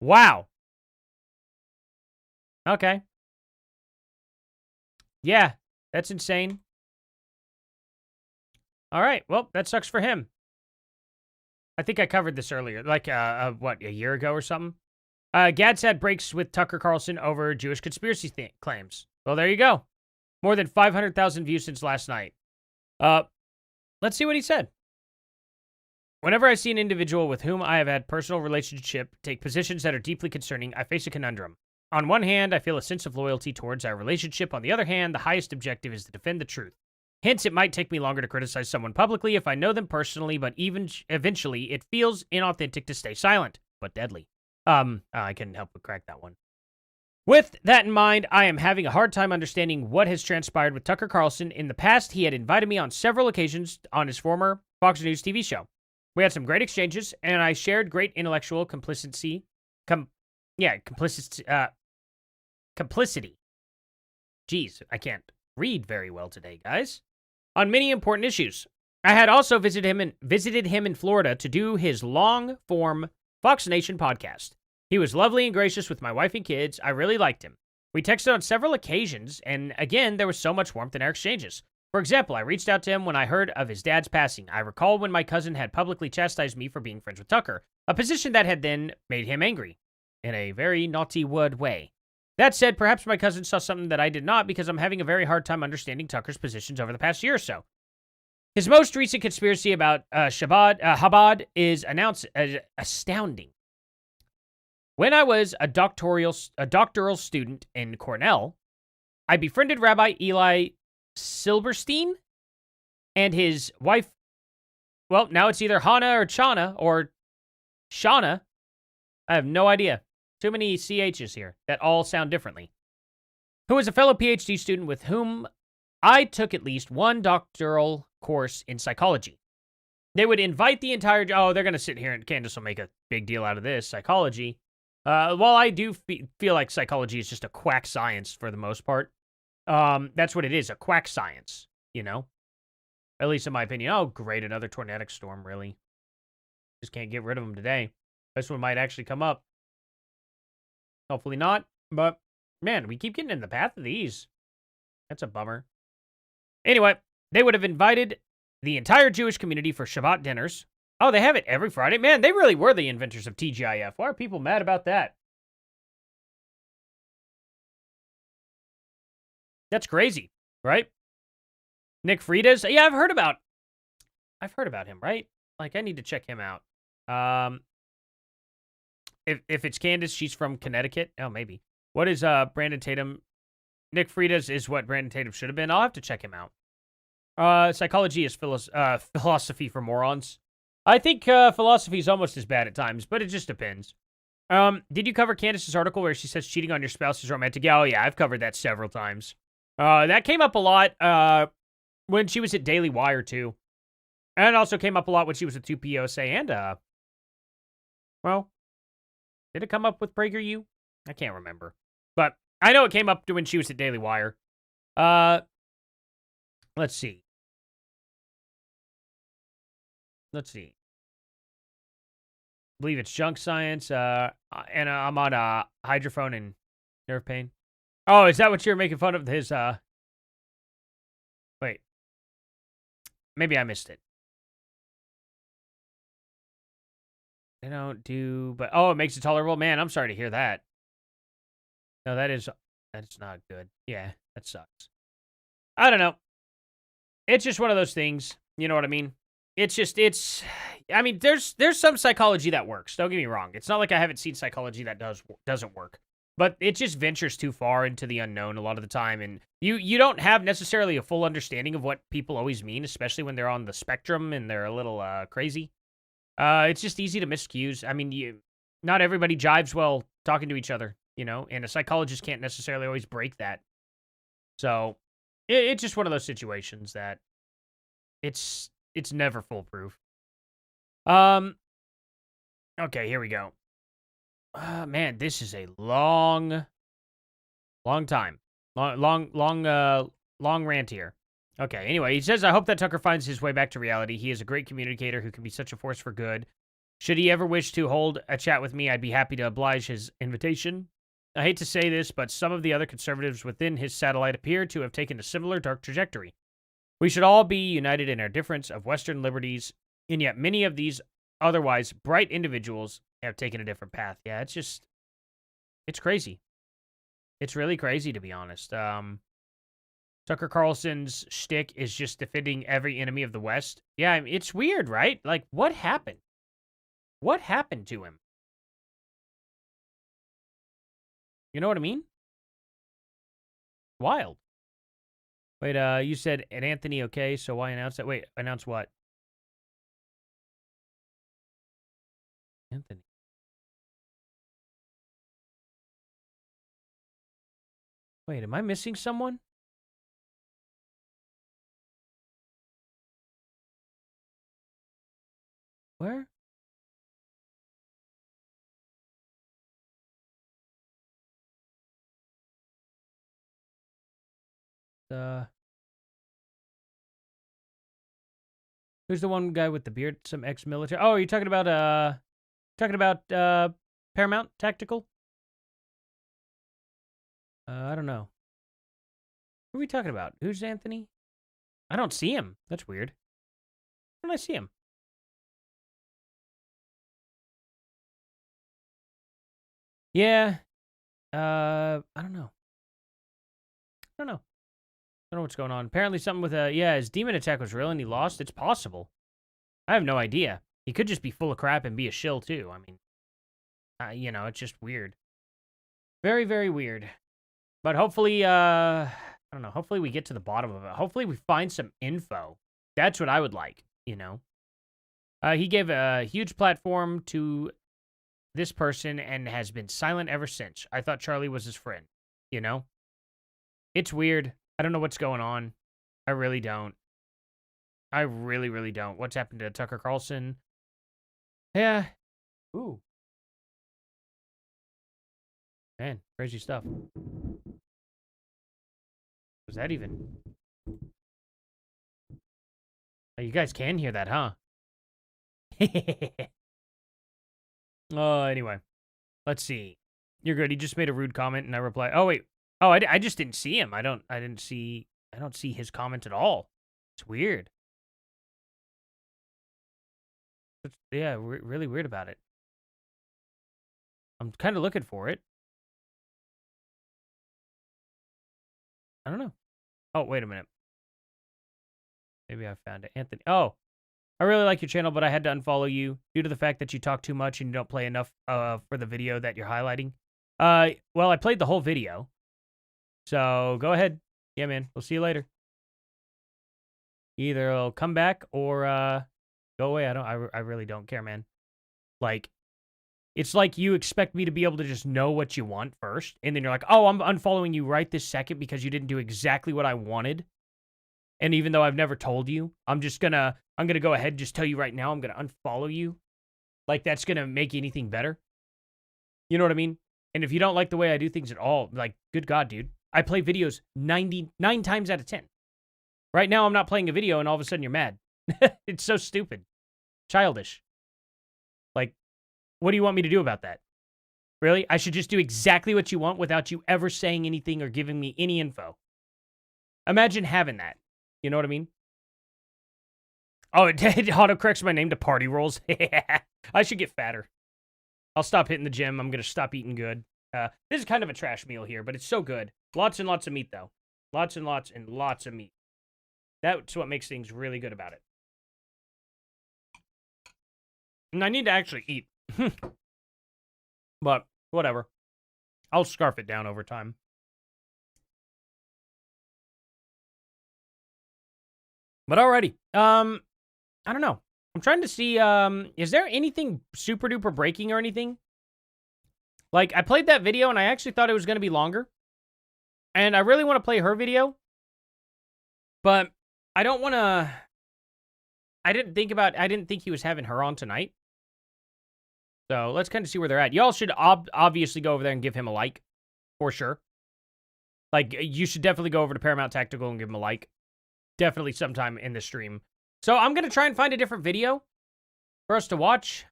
Wow. Okay. Yeah, that's insane. All right, well, that sucks for him. I think I covered this earlier, like, what, a year ago or something? Gadsad breaks with Tucker Carlson over Jewish conspiracy claims. Well, there you go. More than 500,000 views since last night. Let's see what he said. Whenever I see an individual with whom I have had personal relationship take positions that are deeply concerning, I face a conundrum. On one hand, I feel a sense of loyalty towards our relationship. On the other hand, the highest objective is to defend the truth. Hence, it might take me longer to criticize someone publicly if I know them personally, but even eventually, it feels inauthentic to stay silent, but deadly. I couldn't help but crack that one. With that in mind, I am having a hard time understanding what has transpired with Tucker Carlson. In the past, he had invited me on several occasions on his former Fox News TV show. We had some great exchanges, and I shared great intellectual complicity. Complicity. Jeez, I can't read very well today, guys. On many important issues. I had also visited him in Florida to do his long-form Fox Nation podcast. He was lovely and gracious with my wife and kids. I really liked him. We texted on several occasions, and again, there was so much warmth in our exchanges. For example, I reached out to him when I heard of his dad's passing. I recall when my cousin had publicly chastised me for being friends with Tucker, a position that had then made him angry, in a very naughty word way. That said, perhaps my cousin saw something that I did not because I'm having a very hard time understanding Tucker's positions over the past year or so. His most recent conspiracy about Chabad is astounding. When I was a doctoral student in Cornell, I befriended Rabbi Eli Silberstein and his wife. Well, now it's either Hannah or Chana or Shauna. I have no idea. Too many CHs here that all sound differently. Who was a fellow PhD student with whom I took at least one doctoral course in psychology. They would invite the entire... Oh, they're going to sit here and Candace will make a big deal out of this. Psychology. While I do feel like psychology is just a quack science for the most part. That's what it is, a quack science, you know? At least in my opinion. Oh, great, another tornadic storm, really. Just can't get rid of them today. This one might actually come up. Hopefully not, but man, we keep getting in the path of these. That's a bummer. Anyway, they would have invited the entire Jewish community for Shabbat dinners. Oh, they have it every Friday? Man, they really were the inventors of TGIF. Why are people mad about that? That's crazy, right? Nick Fridas? Yeah, I've heard about him, right? Like, I need to check him out. If it's Candace, she's from Connecticut. Oh, maybe. What is Brandon Tatum? Nick Fridas is what Brandon Tatum should have been. I'll have to check him out. Psychology is philosophy for morons. I think philosophy is almost as bad at times, but it just depends. Did you cover Candace's article where she says cheating on your spouse is romantic? Yeah, oh yeah, I've covered that several times. That came up a lot when she was at Daily Wire too. And it also came up a lot when she was at 2POSA and, well, did it come up with PragerU? I can't remember. But I know it came up when she was at Daily Wire. Let's see. I believe it's junk science, and I'm on hydrophone and nerve pain. Oh, is that what you're making fun of his, wait. Maybe I missed it. They don't do, but, oh, it makes it tolerable? Man, I'm sorry to hear that. No, that's not good. Yeah, that sucks. I don't know. It's just one of those things. You know what I mean? I mean, there's some psychology that works. Don't get me wrong. It's not like I haven't seen psychology that doesn't work. But it just ventures too far into the unknown a lot of the time. And you don't have necessarily a full understanding of what people always mean, especially when they're on the spectrum and they're a little crazy. It's just easy to miscues. I mean, not everybody jives well talking to each other, you know? And a psychologist can't necessarily always break that. So, it's just one of those situations that it's never foolproof. Okay, here we go. Man, this is a long time. Long rant here. Okay, anyway, he says, I hope that Tucker finds his way back to reality. He is a great communicator who can be such a force for good. Should he ever wish to hold a chat with me, I'd be happy to oblige his invitation. I hate to say this, but some of the other conservatives within his satellite appear to have taken a similar dark trajectory. We should all be united in our difference of Western liberties, and yet many of these otherwise bright individuals have taken a different path. Yeah, it's crazy. It's really crazy, to be honest. Tucker Carlson's shtick is just defending every enemy of the West. Yeah, I mean, it's weird, right? Like, what happened? What happened to him? You know what I mean? Wild. Wait, you said at Anthony, okay, so why announce that? Wait, announce what? Anthony. Wait, am I missing someone? Where? Who's the one guy with the beard? Some ex-military. Oh, are you talking about Paramount Tactical? I don't know. Who are we talking about? Who's Anthony? I don't see him. That's weird. Where don't I see him? Yeah. I don't know. I don't know what's going on. Apparently something with his demon attack was real and he lost. It's possible. I have no idea. He could just be full of crap and be a shill too. I mean, you know, it's just weird. Very, very weird. But hopefully, I don't know. Hopefully we get to the bottom of it. Hopefully we find some info. That's what I would like, you know. He gave a huge platform to this person and has been silent ever since. I thought Charlie was his friend, you know. It's weird. I don't know what's going on. I really don't. I really, really don't. What's happened to Tucker Carlson? Yeah. Ooh. Man, crazy stuff. Was that even? Oh, you guys can hear that, huh? Oh, anyway. Let's see. You're good. He just made a rude comment and I replied. Oh, wait. Oh, I just didn't see him. I don't see his comment at all. It's weird. It's, yeah, really weird about it. I'm kind of looking for it. I don't know. Oh, wait a minute. Maybe I found it. Anthony. Oh, I really like your channel, but I had to unfollow you due to the fact that you talk too much and you don't play enough for the video that you're highlighting. Well, I played the whole video. So go ahead. Yeah, man. We'll see you later. Either it'll come back or go away. I really don't care, man. Like, it's like you expect me to be able to just know what you want first, and then you're like, oh, I'm unfollowing you right this second because you didn't do exactly what I wanted. And even though I've never told you, I'm gonna go ahead and just tell you right now, I'm gonna unfollow you. Like, that's gonna make anything better. You know what I mean? And if you don't like the way I do things at all, like, good God, dude. I play videos 99 times out of 10. Right now, I'm not playing a video, and all of a sudden you're mad. It's so stupid. Childish. Like, what do you want me to do about that? Really? I should just do exactly what you want without you ever saying anything or giving me any info. Imagine having that. You know what I mean? Oh, it autocorrects my name to Party Rolls. I should get fatter. I'll stop hitting the gym. I'm going to stop eating good. This is kind of a trash meal here, but it's so good. Lots and lots of meat, though. Lots and lots and lots of meat. That's what makes things really good about it. And I need to actually eat. But, whatever. I'll scarf it down over time. But alrighty. I don't know. I'm trying to see, is there anything super duper breaking or anything? Like, I played that video and I actually thought it was going to be longer. And I really want to play her video. But I don't want to... I didn't think he was having her on tonight. So let's kind of see where they're at. Y'all should obviously go over there and give him a like. For sure. Like, you should definitely go over to Paramount Tactical and give him a like. Definitely sometime in the stream. So I'm going to try and find a different video for us to watch.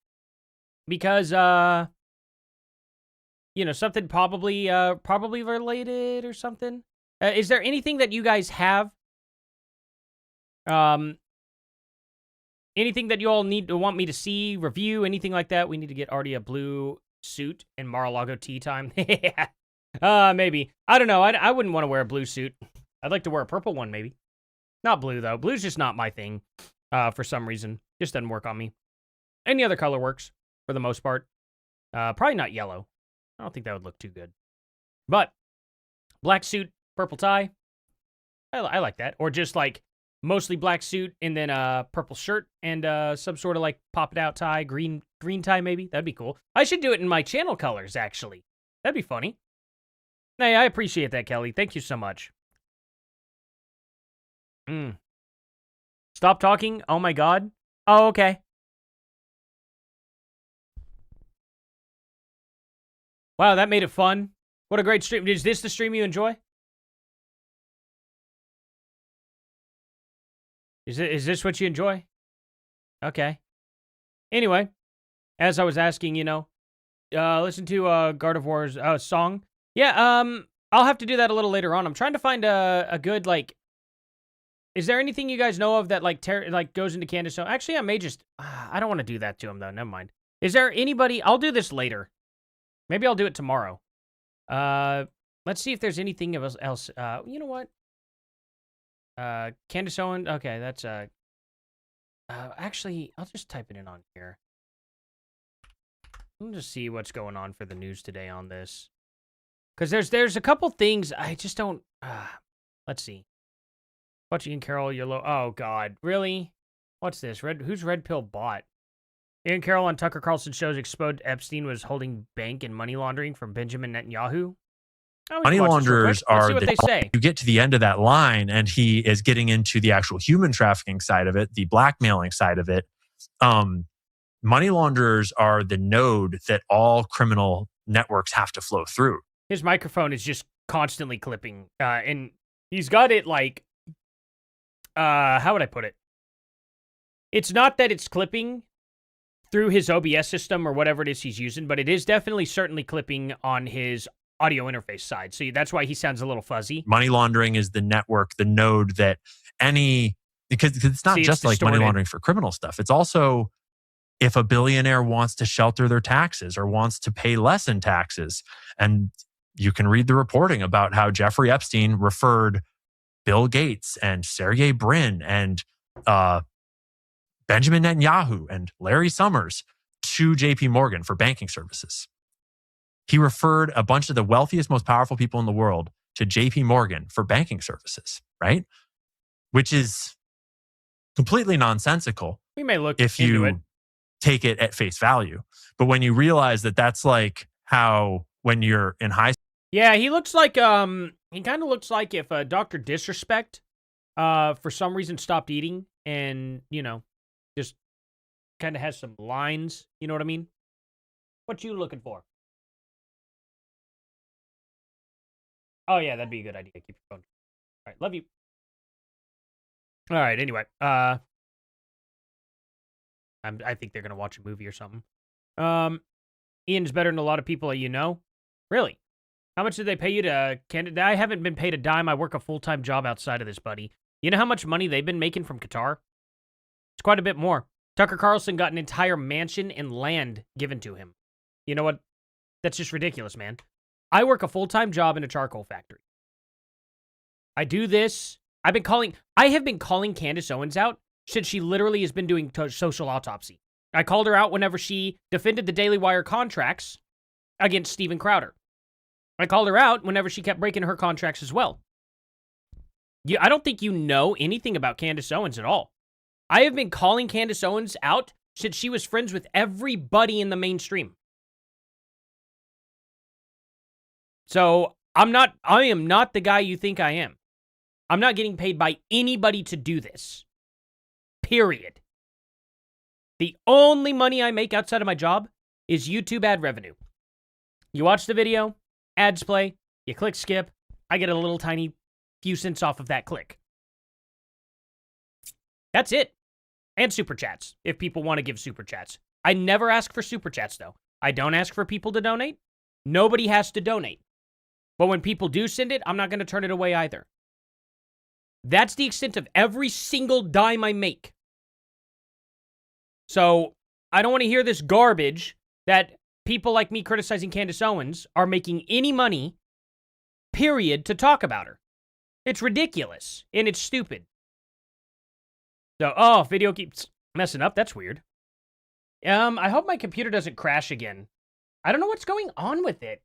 Because, you know, something probably related or something. Is there anything that you guys have? Anything that you all want me to see, review, anything like that? We need to get Artie a blue suit in Mar-a-Lago tea time. Maybe. I don't know. I wouldn't want to wear a blue suit. I'd like to wear a purple one, maybe. Not blue, though. Blue's just not my thing for some reason. Just doesn't work on me. Any other color works, for the most part. Probably not yellow. I don't think that would look too good. But, black suit, purple tie. I like that. Or just, like, mostly black suit and then a purple shirt and some sort of, like, pop-it-out tie. Green tie, maybe. That'd be cool. I should do it in my channel colors, actually. That'd be funny. Hey, I appreciate that, Kelly. Thank you so much. Stop talking? Oh my god. Oh, okay. Wow, that made it fun. What a great stream. Is this the stream you enjoy? Is this what you enjoy? Okay. Anyway, as I was asking, you know, listen to Gardevoir's song. Yeah, I'll have to do that a little later on. I'm trying to find a good, like, is there anything you guys know of that, like, goes into Candace Owens? Actually, I may just... I don't want to do that to him, though. Never mind. Is there anybody... I'll do this later. Maybe I'll do it tomorrow. Let's see if there's anything else. You know what? Candace Owens... Okay, that's... actually, I'll just type it in on here. Let me just see what's going on for the news today on this. Because there's a couple things I just don't... let's see. Watch Ian Carroll, you're low. Oh, God. Really? What's this? Who's Red Pill Bot? Ian Carroll on Tucker Carlson shows exposed Epstein was holding bank and money laundering from Benjamin Netanyahu. Money launderers are what they say. You get to the end of that line and he is getting into the actual human trafficking side of it, the blackmailing side of it. Money launderers are the node that all criminal networks have to flow through. His microphone is just constantly clipping. And he's got it like... how would I put it? It's not that it's clipping through his OBS system or whatever it is he's using, but it is certainly clipping on his audio interface side. So that's why he sounds a little fuzzy. Money laundering is the network, the node that because it's not just like money laundering for criminal stuff. It's also if a billionaire wants to shelter their taxes or wants to pay less in taxes. And you can read the reporting about how Jeffrey Epstein referred Bill Gates and Sergey Brin and Benjamin Netanyahu and Larry Summers to JP Morgan for banking services. He referred a bunch of the wealthiest, most powerful people in the world to JP Morgan for banking services, right? Which is completely nonsensical We may look if into you it. take it at face value. But when you realize that that's like how when you're in high school. Yeah, he looks like he kind of looks like if Dr. Disrespect for some reason stopped eating and, just kind of has some lines, you know what I mean? What you looking for? Oh yeah, that'd be a good idea. Keep your phone. All right, love you. All right, anyway, I think they're gonna watch a movie or something. Ian's better than a lot of people that you know. Really? How much did they pay you to Canada? I haven't been paid a dime. I work a full-time job outside of this, buddy. You know how much money they've been making from Qatar? It's quite a bit more. Tucker Carlson got an entire mansion and land given to him. You know what? That's just ridiculous, man. I work a full-time job in a charcoal factory. I do this. I have been calling Candace Owens out since she literally has been doing social autopsy. I called her out whenever she defended the Daily Wire contracts against Steven Crowder. I called her out whenever she kept breaking her contracts as well. I don't think you know anything about Candace Owens at all. I have been calling Candace Owens out since she was friends with everybody in the mainstream. So I am not the guy you think I am. I'm not getting paid by anybody to do this. Period. The only money I make outside of my job is YouTube ad revenue. You watch the video, ads play, you click skip, I get a little tiny few cents off of that click. That's it. And super chats, if people want to give super chats. I never ask for super chats, though. I don't ask for people to donate. Nobody has to donate. But when people do send it, I'm not going to turn it away either. That's the extent of every single dime I make. So I don't want to hear this garbage that people like me criticizing Candace Owens are making any money, period, to talk about her. It's ridiculous, and it's stupid. So, video keeps messing up. That's weird. I hope my computer doesn't crash again. I don't know what's going on with it.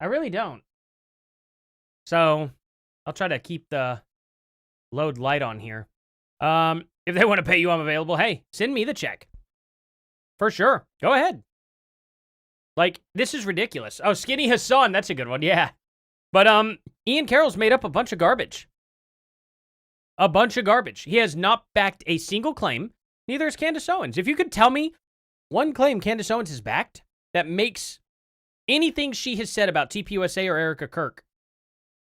I really don't. So, I'll try to keep the load light on here. If they want to pay you, I'm available. Hey, send me the check. For sure. Go ahead. Like, this is ridiculous. Oh, Skinny Hassan. That's a good one. Yeah. But, Ian Carroll's made up a bunch of garbage. A bunch of garbage. He has not backed a single claim. Neither has Candace Owens. If you could tell me one claim Candace Owens has backed that makes anything she has said about TPUSA or Erica Kirk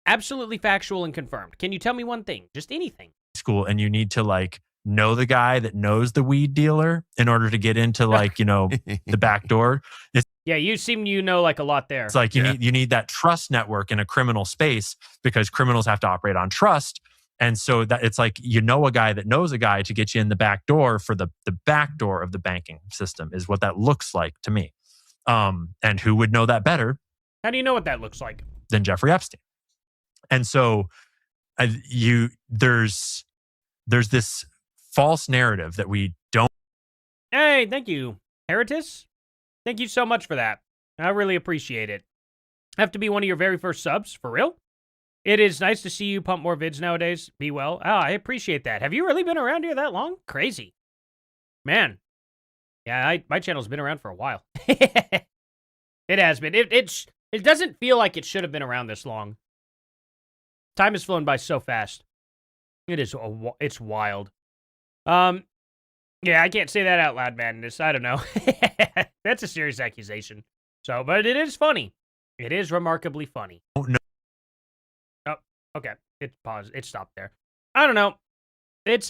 absolutely factual and confirmed. Can you tell me one thing? Just anything. School, and you need to like know the guy that knows the weed dealer in order to get into like, the back door. Yeah, you seem like a lot there. It's like you need that trust network in a criminal space because criminals have to operate on trust. And so that it's like, a guy that knows a guy to get you in the back door for the back door of the banking system is what that looks like to me. And who would know that better? How do you know what that looks like? Than Jeffrey Epstein. And so there's this false narrative that we don't. Hey, thank you, Heritus. Thank you so much for that. I really appreciate it. Have to be one of your very first subs, for real? It is nice to see you pump more vids nowadays. Be well. Oh, I appreciate that. Have you really been around here that long? Crazy. Man. Yeah, my channel's been around for a while. It has been. It doesn't feel like it should have been around this long. Time has flown by so fast. It's wild. Yeah, I can't say that out loud, Madness. I don't know. That's a serious accusation. So, but it is funny. It is remarkably funny. Oh, no. Oh, okay. It paused. It stopped there. I don't know. It's,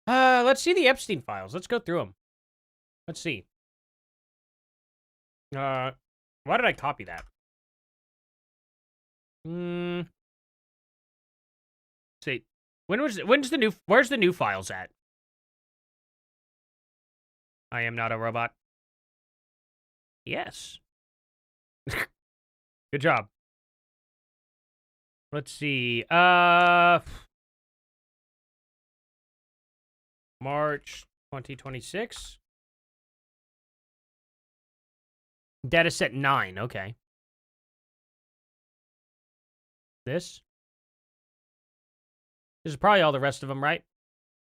let's see the Epstein files. Let's go through them. Let's see. Why did I copy that? See. Where's the new files at? I am not a robot. Yes. Good job. Let's see. March 2026. Data set 9. Okay. This. This is probably all the rest of them, right?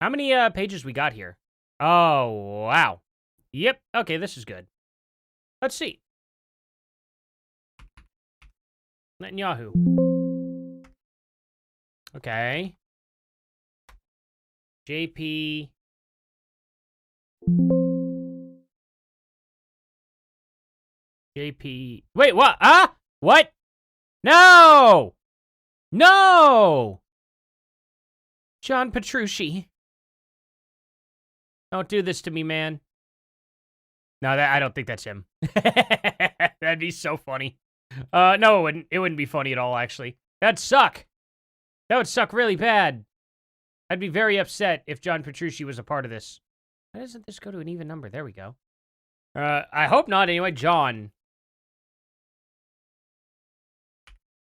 How many pages we got here? Oh, wow. Yep. Okay, this is good. Let's see. Netanyahu. Okay. JP. JP. Wait, what? What? No! No! John Petrucci. Don't do this to me, man. No, I don't think that's him. That'd be so funny. No, it wouldn't. It wouldn't be funny at all, actually. That'd suck. That would suck really bad. I'd be very upset if John Petrucci was a part of this. Why doesn't this go to an even number? There we go. I hope not, anyway. John.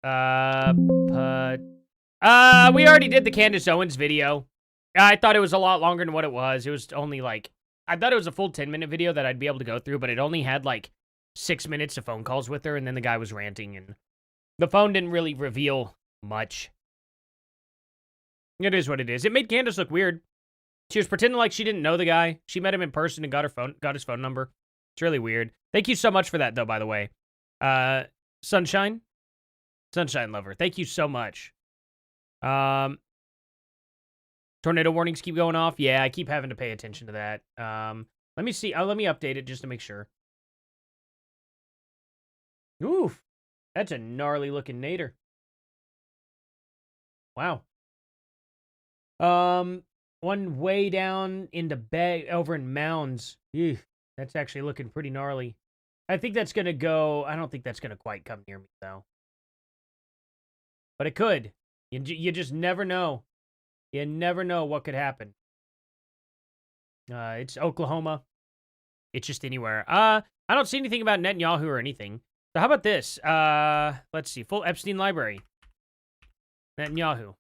We already did the Candace Owens video. I thought it was a lot longer than what it was. It was only like, I thought it was a full 10-minute video that I'd be able to go through, but it only had like 6 minutes of phone calls with her, and then the guy was ranting, and the phone didn't really reveal much. It is what it is. It made Candace look weird. She was pretending like she didn't know the guy. She met him in person and got his phone number. It's really weird. Thank you so much for that, though, by the way. Sunshine Lover, thank you so much. Tornado warnings keep going off. Yeah, I keep having to pay attention to that. Let me see. Let me update it just to make sure. Oof. That's a gnarly looking nader. Wow. One way down into over in Mounds. Ew, that's actually looking pretty gnarly. I think that's going to go... I don't think that's going to quite come near me, though. But it could. You just never know. You never know what could happen. It's Oklahoma. It's just anywhere. I don't see anything about Netanyahu or anything. So how about this? Let's see. Full Epstein library. Netanyahu.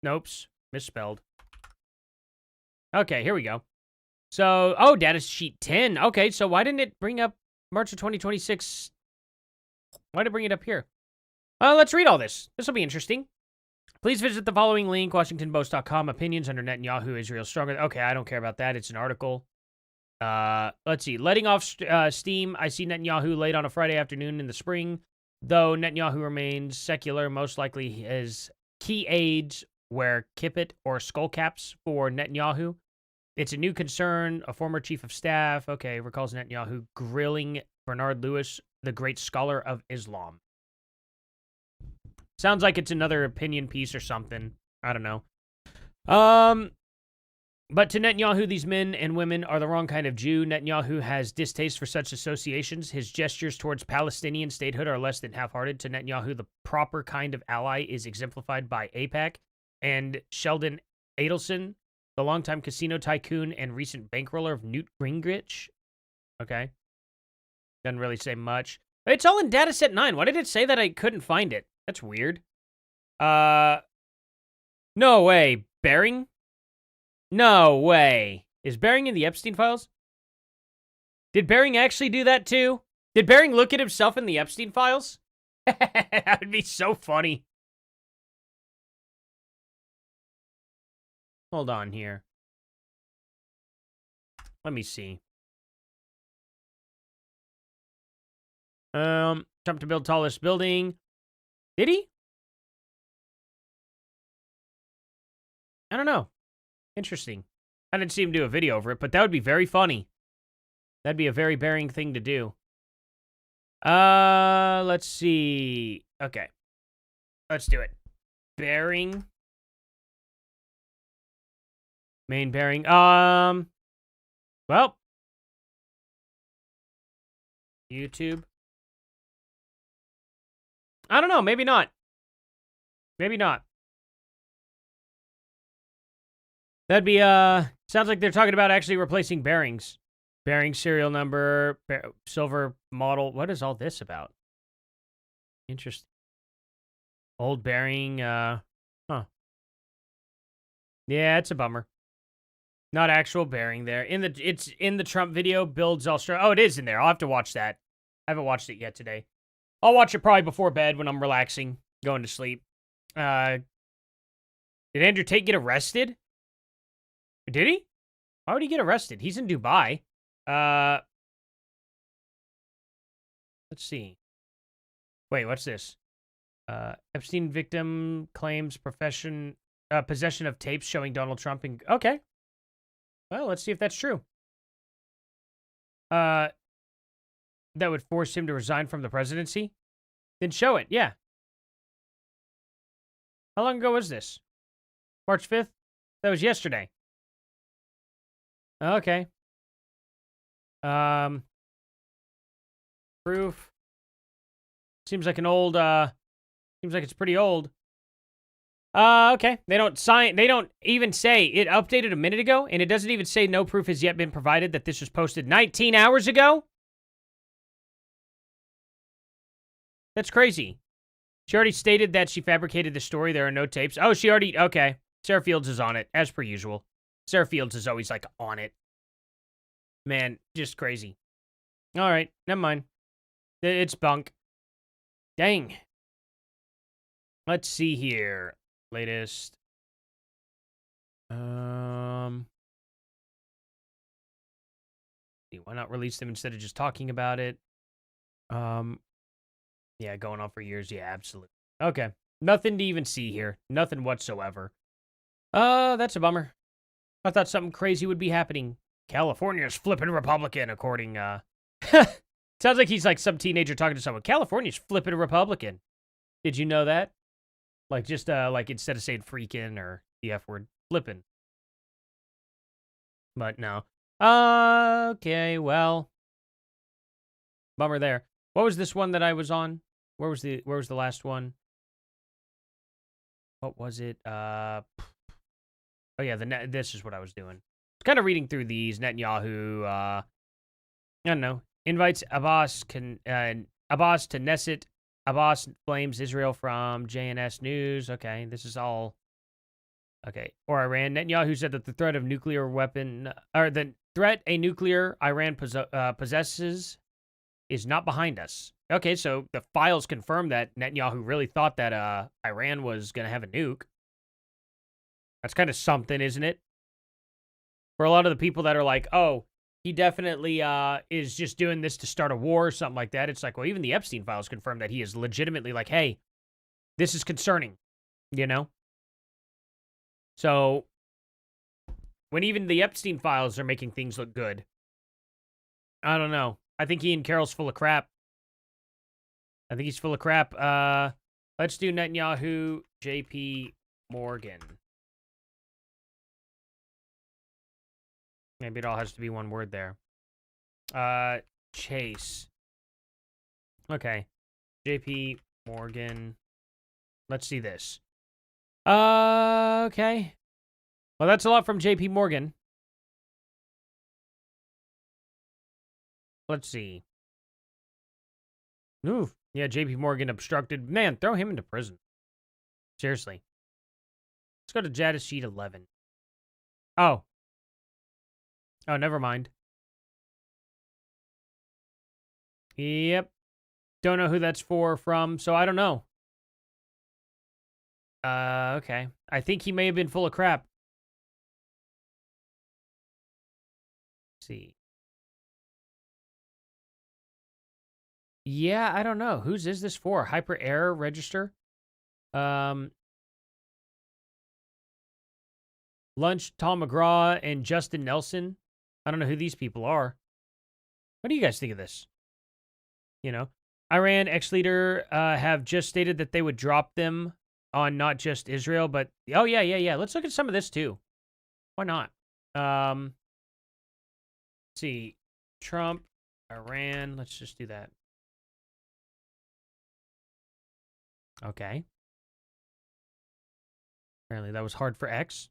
Nopes. Misspelled. Okay, here we go. So, oh, data sheet 10. Okay, so why didn't it bring up March of 2026? Why did it bring it up here? Let's read all this. This will be interesting. Please visit the following link, WashingtonPost.com. Opinions under Netanyahu, Israel stronger. Okay, I don't care about that. It's an article. Let's see. Letting off steam. I see Netanyahu late on a Friday afternoon in the spring. Though Netanyahu remains secular, most likely his key aides wear kippet or skull caps for Netanyahu. It's a new concern. A former chief of staff, okay, recalls Netanyahu grilling Bernard Lewis, the great scholar of Islam. Sounds like it's another opinion piece or something. I don't know. But to Netanyahu, these men and women are the wrong kind of Jew. Netanyahu has distaste for such associations. His gestures towards Palestinian statehood are less than half-hearted. To Netanyahu, the proper kind of ally is exemplified by AIPAC and Sheldon Adelson, the longtime casino tycoon and recent bankroller of Newt Gingrich. Okay. Doesn't really say much. It's all in dataset 9. Why did it say that I couldn't find it? That's weird. No way. Bering? No way. Is Bering in the Epstein files? Did Bering actually do that too? Did Bering look at himself in the Epstein files? That would be so funny. Hold on here. Let me see. Trump to build tallest building. Did he? I don't know. Interesting. I didn't see him do a video over it, but that would be very funny. That'd be a very Bering thing to do. Let's see. Okay. Let's do it. Bering. Main Bering. Well. YouTube. I don't know. Maybe not. Maybe not. That'd be, sounds like they're talking about actually replacing bearings. Bearing serial number, silver model. What is all this about? Interesting. Old bearing, huh. Yeah, it's a bummer. Not actual bearing there. It's in the Trump video, builds Australia. Oh, it is in there. I'll have to watch that. I haven't watched it yet today. I'll watch it probably before bed when I'm relaxing, going to sleep. It Did Andrew Tate get arrested? Did he? Why would he get arrested? He's in Dubai. Let's see. Wait, what's this? Epstein victim claims possession of tapes showing Donald Trump. Okay. Well, let's see if that's true. That would force him to resign from the presidency? Then show it, yeah. How long ago was this? March 5th? That was yesterday. Okay. Proof. Seems like an old, seems like it's pretty old. Okay. They don't even say, it updated a minute ago, and it doesn't even say no proof has yet been provided that this was posted 19 hours ago? That's crazy. She already stated that she fabricated the story. There are no tapes. Oh, she already, okay. Sarah Fields is on it, as per usual. Sarah Fields is always, like, on it. Man, just crazy. All right, never mind. It's bunk. Dang. Let's see here. Latest. Why not release them instead of just talking about it? Yeah, going on for years. Yeah, absolutely. Okay. Nothing to even see here. Nothing whatsoever. That's a bummer. I thought something crazy would be happening. California's flipping Republican, according, sounds like he's like some teenager talking to someone. California's flipping Republican. Did you know that? Like, just, like, instead of saying freaking or the F word, flipping. But no. Okay, well. Bummer there. What was this one that I was on? Where was the last one? What was it? Oh yeah, this is what I was doing. Kind of reading through these. Netanyahu, I don't know, invites Abbas to Knesset. Abbas blames Israel from JNS News. Okay, this is all. Okay, or Iran. Netanyahu said that the threat of nuclear weapon, or the threat a nuclear Iran possesses, is not behind us. Okay, so the files confirm that Netanyahu really thought that Iran was going to have a nuke. That's kind of something, isn't it? For a lot of the people that are like, oh, he definitely is just doing this to start a war or something like that. It's like, well, even the Epstein files confirm that he is legitimately like, hey, this is concerning, you know? So, when even the Epstein files are making things look good, I don't know. I think Ian Carroll's full of crap. I think he's full of crap. Let's do Netanyahu, JP Morgan. Maybe it all has to be one word there. Chase. Okay. JP Morgan. Let's see this. Okay. Well, that's a lot from JP Morgan. Let's see. Ooh. Yeah, JP Morgan obstructed. Man, throw him into prison. Seriously. Let's go to Jadis Sheet 11. Oh. Oh, never mind. Yep. Don't know who that's from, so I don't know. Okay. I think he may have been full of crap. Let's see. Yeah, I don't know. Whose is this for? Hyper Error Register? Lunch, Tom McGraw, and Justin Nelson. I don't know who these people are. What do you guys think of this? You know, Iran ex-leader have just stated that they would drop them on not just Israel, but... Oh, yeah. Let's look at some of this, too. Why not? Let's see. Trump, Iran. Let's just do that. Okay. Apparently that was hard for X.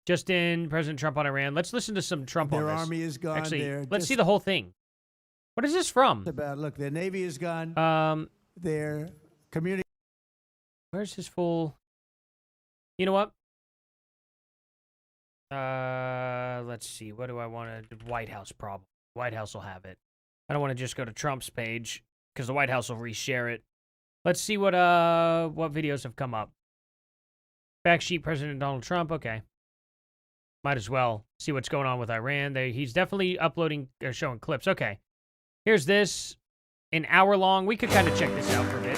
Justin, President Trump on Iran. Let's listen to some Trump on this. Their army is gone. Actually, let's see the whole thing. What is this from? About, look, their navy is gone. Their community. Where's his full... You know what? Let's see. What do I want to... White House problem. White House will have it. I don't want to just go to Trump's page because the White House will reshare it. Let's see what videos have come up. Fact sheet President Donald Trump. Okay. Might as well see what's going on with Iran. He's definitely uploading or showing clips. Okay. Here's this. An hour long. We could kind of check this out for a bit.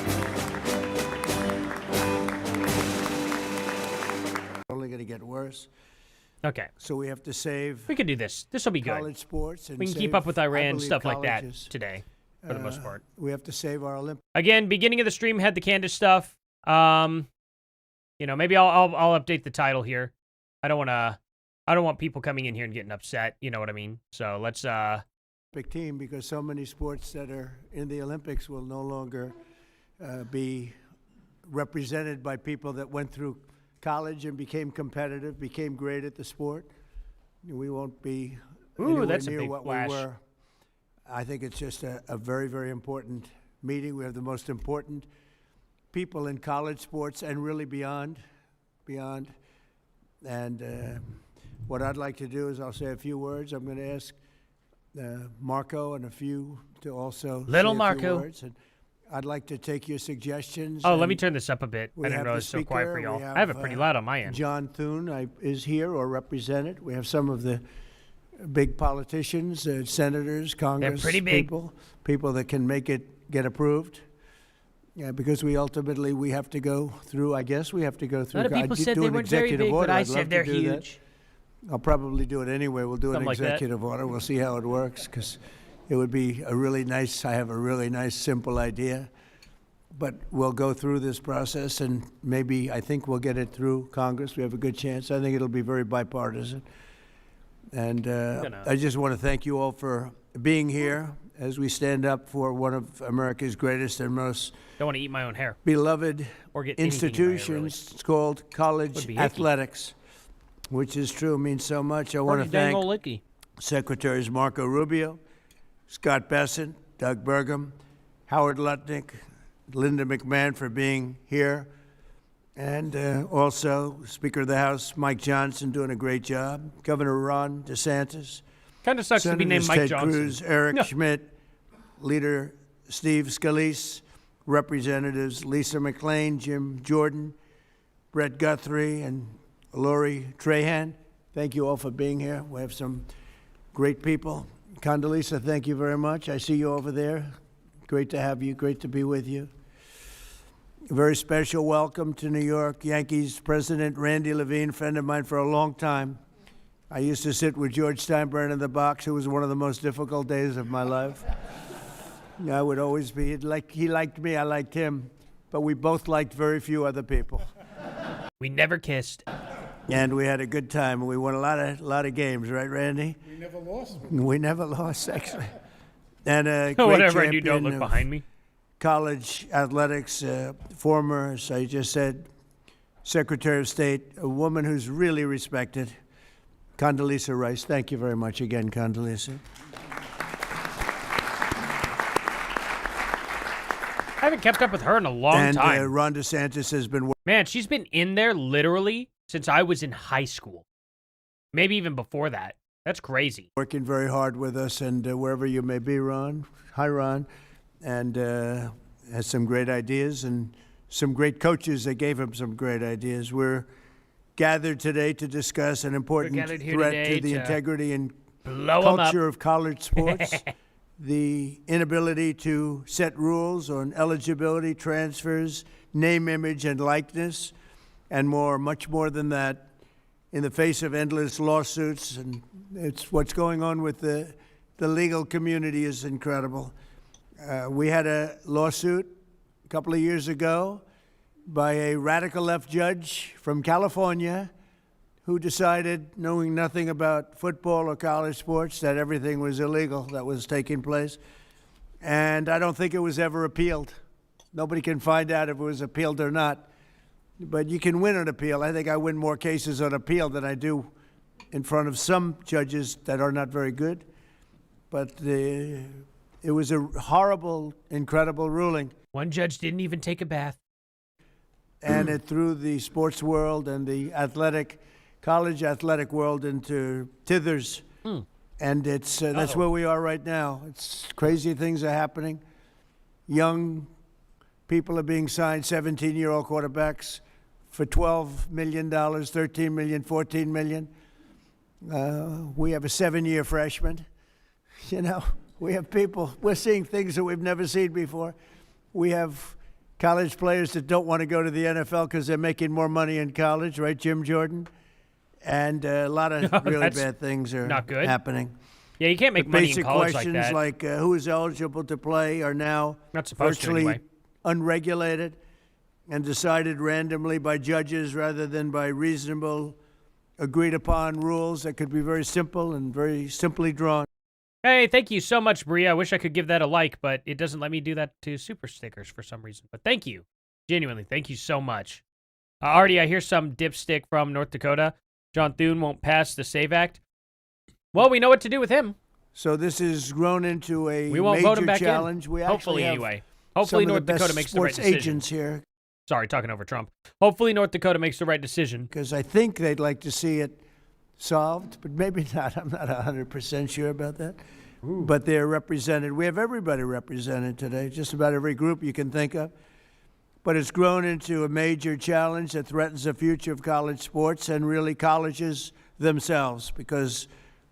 Only going to get worse. Okay. So we have to save. We could do this. This will be good. College sports. And we can keep up with Iran, stuff like that today, for the most part. We have to save our Olympics. Again, beginning of the stream had the Candace stuff. Maybe I'll update the title here. I don't want people coming in here and getting upset. You know what I mean? So let's Big team, because so many sports that are in the Olympics will no longer be represented by people that went through college and became competitive, became great at the sport. We won't be anywhere near what we were. I think it's just a very, very important meeting. We have the most important people in college sports and really beyond. And what I'd like to do is I'll say a few words. I'm going to ask Marco and a few to also Little say Marco. a few words. And I'd like to take your suggestions. Oh, let me turn this up a bit. I didn't know it was so speaker. quiet for y'all. I have it pretty loud on my end. John Thune is here or represented. We have some of the big politicians, senators, Congress pretty big. people that can make it get approved. Yeah, because we have to go through. I guess we have to go through. A lot of people said they weren't very big, but I said they're huge. I'll probably do it anyway. We'll do an Something like that. executive order. We'll see how it works, because it would be a really nice. I have a really nice, simple idea, but we'll go through this process, and maybe I think we'll get it through Congress. We have a good chance. I think it'll be very bipartisan. And I just want to thank you all for being here as we stand up for one of America's greatest and most Don't want to eat my own hair. beloved Or get anything in my hair, institutions. really. It's called college Would be icky. athletics, which is true, means so much. I want to Pretty dang thank old licky. Secretaries Marco Rubio, Scott Bessent, Doug Burgum, Howard Lutnick, Linda McMahon for being here, and also Speaker of the House Mike Johnson doing a great job, Governor Ron DeSantis, Kind of sucks to be named Senators Mike Ted Johnson. Cruz, Eric Schmidt, Leader Steve Scalise, Representatives Lisa McClain, Jim Jordan, Brett Guthrie, and Lori Trahan. Thank you all for being here. We have some great people. Condoleezza, thank you very much. I see you over there. Great to have you. Great to be with you. A very special welcome to New York Yankees President Randy Levine, friend of mine for a long time. I used to sit with George Steinbrenner in the box. It was one of the most difficult days of my life. I would always be, he liked me, I liked him, but we both liked very few other people. We never kissed. And we had a good time. We won a lot of games, right, Randy? We never lost. We never lost, actually. And a great Whatever I do, don't champion look of behind me. college athletics, former, as I just said, Secretary of State, a woman who's really respected, Condoleezza Rice. Thank you very much again, Condoleezza. I haven't kept up with her in a long time. And Ron DeSantis has been Man, she's been in there literally since I was in high school. Maybe even before that. That's crazy. working very hard with us, and wherever you may be, Ron. Hi, Ron. And has some great ideas and some great coaches that gave him some great ideas. We're gathered today to discuss an important gathered here threat today to the to integrity and blow 'em up. culture of college sports. The inability to set rules on eligibility, transfers, name, image, and likeness, and more, much more than that, in the face of endless lawsuits. And it's what's going on with the legal community is incredible. We had a lawsuit a couple of years ago by a radical left judge from California who decided, knowing nothing about football or college sports, that everything was illegal that was taking place. And I don't think it was ever appealed. Nobody can find out if it was appealed or not. But you can win an appeal. I think I win more cases on appeal than I do in front of some judges that are not very good. But it was a horrible, incredible ruling. One judge didn't even take a bath. And it threw the sports world and the college athletic world into tithers. And that's where we are right now. It's crazy things are happening. Young people are being signed, 17-year-old quarterbacks, for $12 million, $13 million, $14 million. We have a 7-year freshman. You know, we have people, we're seeing things that we've never seen before. We have college players that don't want to go to the NFL because they're making more money in college, right, Jim Jordan? And a lot of really bad things are not good. happening. Yeah, you can't make But money in basic college like questions that. like who is eligible to play are now Not supposed to, virtually anyway. unregulated and decided randomly by judges rather than by reasonable, agreed-upon rules that could be very simple and very simply drawn. Hey, thank you so much, Bria. I wish I could give that a like, but it doesn't let me do that to super stickers for some reason. But thank you. Genuinely, thank you so much. Artie, I hear some dipstick from North Dakota. John Thune won't pass the SAVE Act. Well, we know what to do with him. So this has grown into a We won't vote him back challenge. in. We Hopefully, have anyway. Hopefully, some of North the best Dakota makes the right sports decision. agents here, Sorry, talking over Trump. Hopefully, North Dakota makes the right decision. because I think they'd like to see it solved, but maybe not. I'm not 100% sure about that. But they're represented. We have everybody represented today, just about every group you can think of. But it's grown into a major challenge that threatens the future of college sports and really colleges themselves, because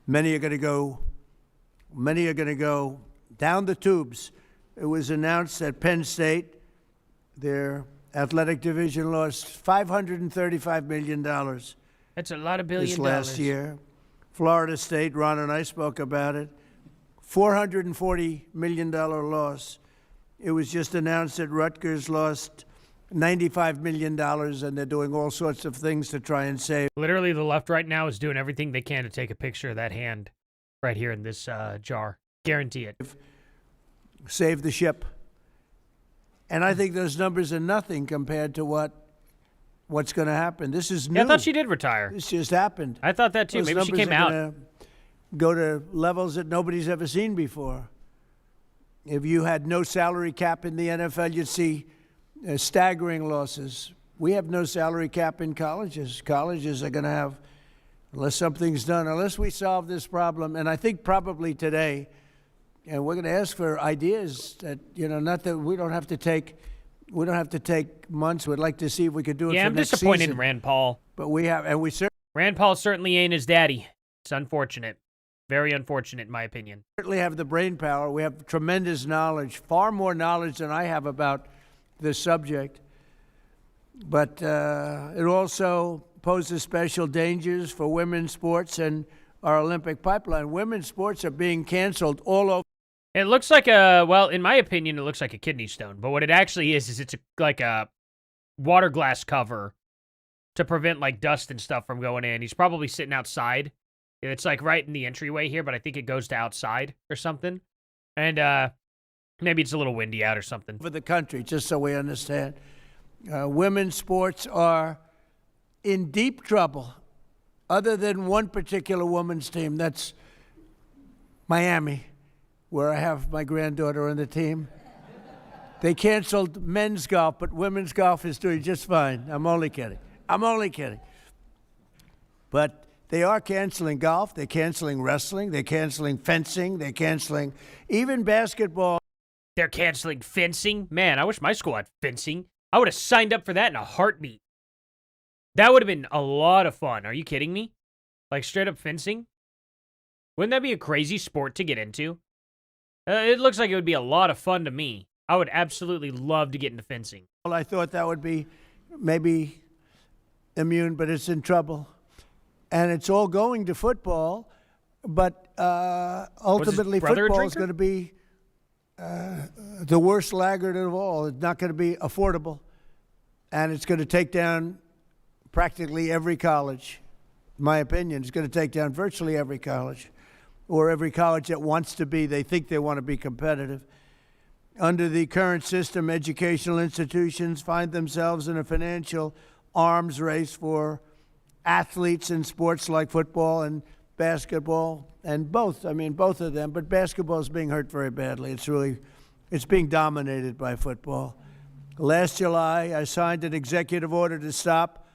many are going to go down the tubes. It was announced that Penn State, their athletic division, lost $535 million That's a lot of billion this dollars. last year. Florida State, Ron and I spoke about it, $440 million loss. It was just announced that Rutgers lost $95 million, and they're doing all sorts of things to try and save. Literally, the left right now is doing everything they can to take a picture of that hand right here in this jar. Guarantee it. Save the ship. And I think those numbers are nothing compared to what's going to happen. This is new. Yeah, I thought she did retire. This just happened. I thought that too. Those Maybe she numbers came are out. gonna go to levels that nobody's ever seen before. If you had no salary cap in the NFL, you'd see staggering losses. We have no salary cap in colleges. Colleges are going to have, unless something's done, unless we solve this problem. And I think probably today, and we're going to ask for ideas that, you know, not that we don't have to take months. We'd like to see if we could do it Yeah, for I'm next disappointed season. in Rand Paul. But we have, and we Rand Paul certainly ain't his daddy. It's unfortunate. Very unfortunate, in my opinion. certainly have the brain power. We have tremendous knowledge, far more knowledge than I have about this subject. But it also poses special dangers for women's sports and our Olympic pipeline. Women's sports are being canceled all over. It looks like well, in my opinion, it looks like a kidney stone. But what it actually is it's like a water glass cover to prevent like dust and stuff from going in. He's probably sitting outside. It's like right in the entryway here, but I think it goes to outside or something. And maybe it's a little windy out or something. For the country, just so we understand. Women's sports are in deep trouble, other than one particular women's team. That's Miami, where I have my granddaughter on the team. They canceled men's golf, but women's golf is doing just fine. I'm only kidding. But they are canceling golf. They're canceling wrestling. They're canceling fencing. They're canceling even basketball. They're canceling fencing. Man, I wish my school had fencing. I would have signed up for that in a heartbeat. That would have been a lot of fun. Are you kidding me? Like straight up fencing? Wouldn't that be a crazy sport to get into? It looks like it would be a lot of fun to me. I would absolutely love to get into fencing. Well, I thought that would be maybe immune, but it's in trouble. And it's all going to football, but ultimately brother a football is drinker? going to be the worst laggard of all. It's not going to be affordable, and it's going to take down practically every college. In my opinion, it's going to take down virtually every college, or every college that wants to be, they think they want to be competitive. Under the current system, educational institutions find themselves in a financial arms race for athletes in sports like football and basketball, and both of them, but basketball is being hurt very badly. It's being dominated by football. Last July, I signed an executive order to stop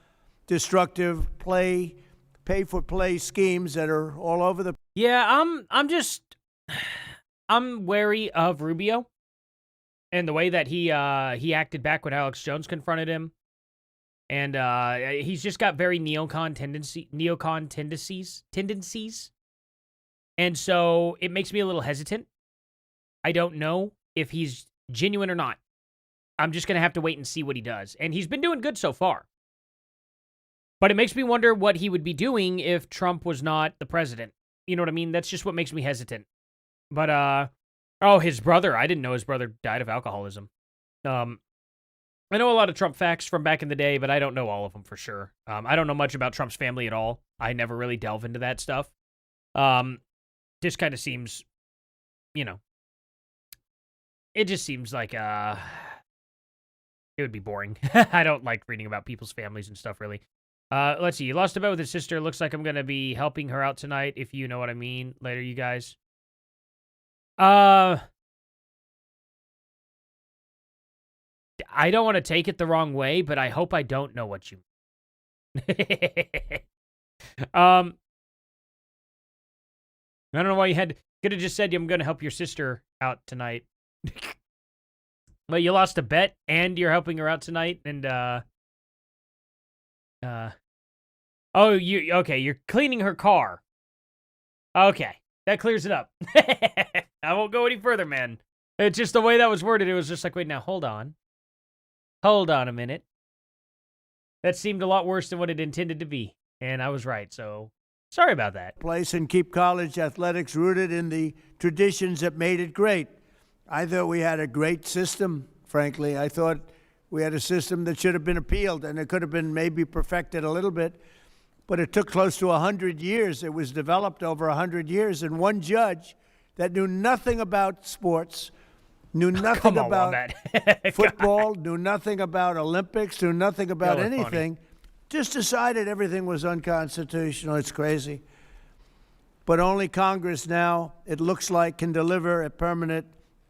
destructive pay-for-play schemes that are all over the. Yeah, I'm wary of Rubio and the way that he acted back when Alex Jones confronted him. And he's just got very neocon tendencies. And so it makes me a little hesitant. I don't know if he's genuine or not. I'm just going to have to wait and see what he does. And he's been doing good so far. But it makes me wonder what he would be doing if Trump was not the president. You know what I mean? That's just what makes me hesitant. But, oh, his brother. I didn't know his brother died of alcoholism. I know a lot of Trump facts from back in the day, but I don't know all of them for sure. I don't know much about Trump's family at all. I never really delve into that stuff. Just kind of seems, you know, it just seems like, it would be boring. I don't like reading about people's families and stuff, really. Let's see. He lost a bet with his sister. Looks like I'm going to be helping her out tonight, if you know what I mean. Later, you guys. I don't want to take it the wrong way, but I hope I don't know what you mean. I don't know why you could have just said I'm going to help your sister out tonight. But you lost a bet and you're helping her out tonight, and oh, you're cleaning her car. Okay, that clears it up. I won't go any further, man. It's just the way that was worded. It was just like, wait, now hold on. Hold on a minute. That seemed a lot worse than what it intended to be, and I was right, so sorry about that. Place and keep college athletics rooted in the traditions that made it great. I thought we had a great system, frankly. I thought we had a system that should have been appealed, and it could have been maybe perfected a little bit. But it took close to 100 years. It was developed over 100 years. And one judge that knew nothing about sports, knew nothing about football, knew nothing about Olympics, knew nothing about anything, just decided everything was unconstitutional. It's crazy. But only Congress now, it looks like, can deliver a permanent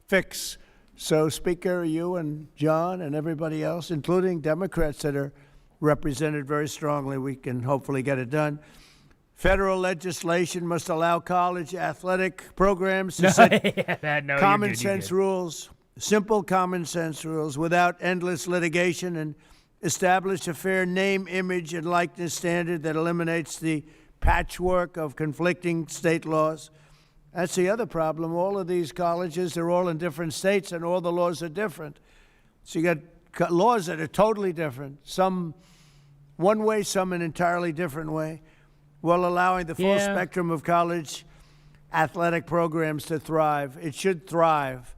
fix. So, Speaker, you and John and everybody else, including Democrats that are represented very strongly, we can hopefully get it done. Federal legislation must allow college athletic programs to set common sense rules, simple common sense rules, without endless litigation, and establish a fair name, image, and likeness standard that eliminates the patchwork of conflicting state laws. That's the other problem. All of these colleges, they're all in different states, and all the laws are different. So you got laws that are totally different, some one way, some an entirely different way, while allowing the full spectrum of college athletic programs to thrive. It should thrive.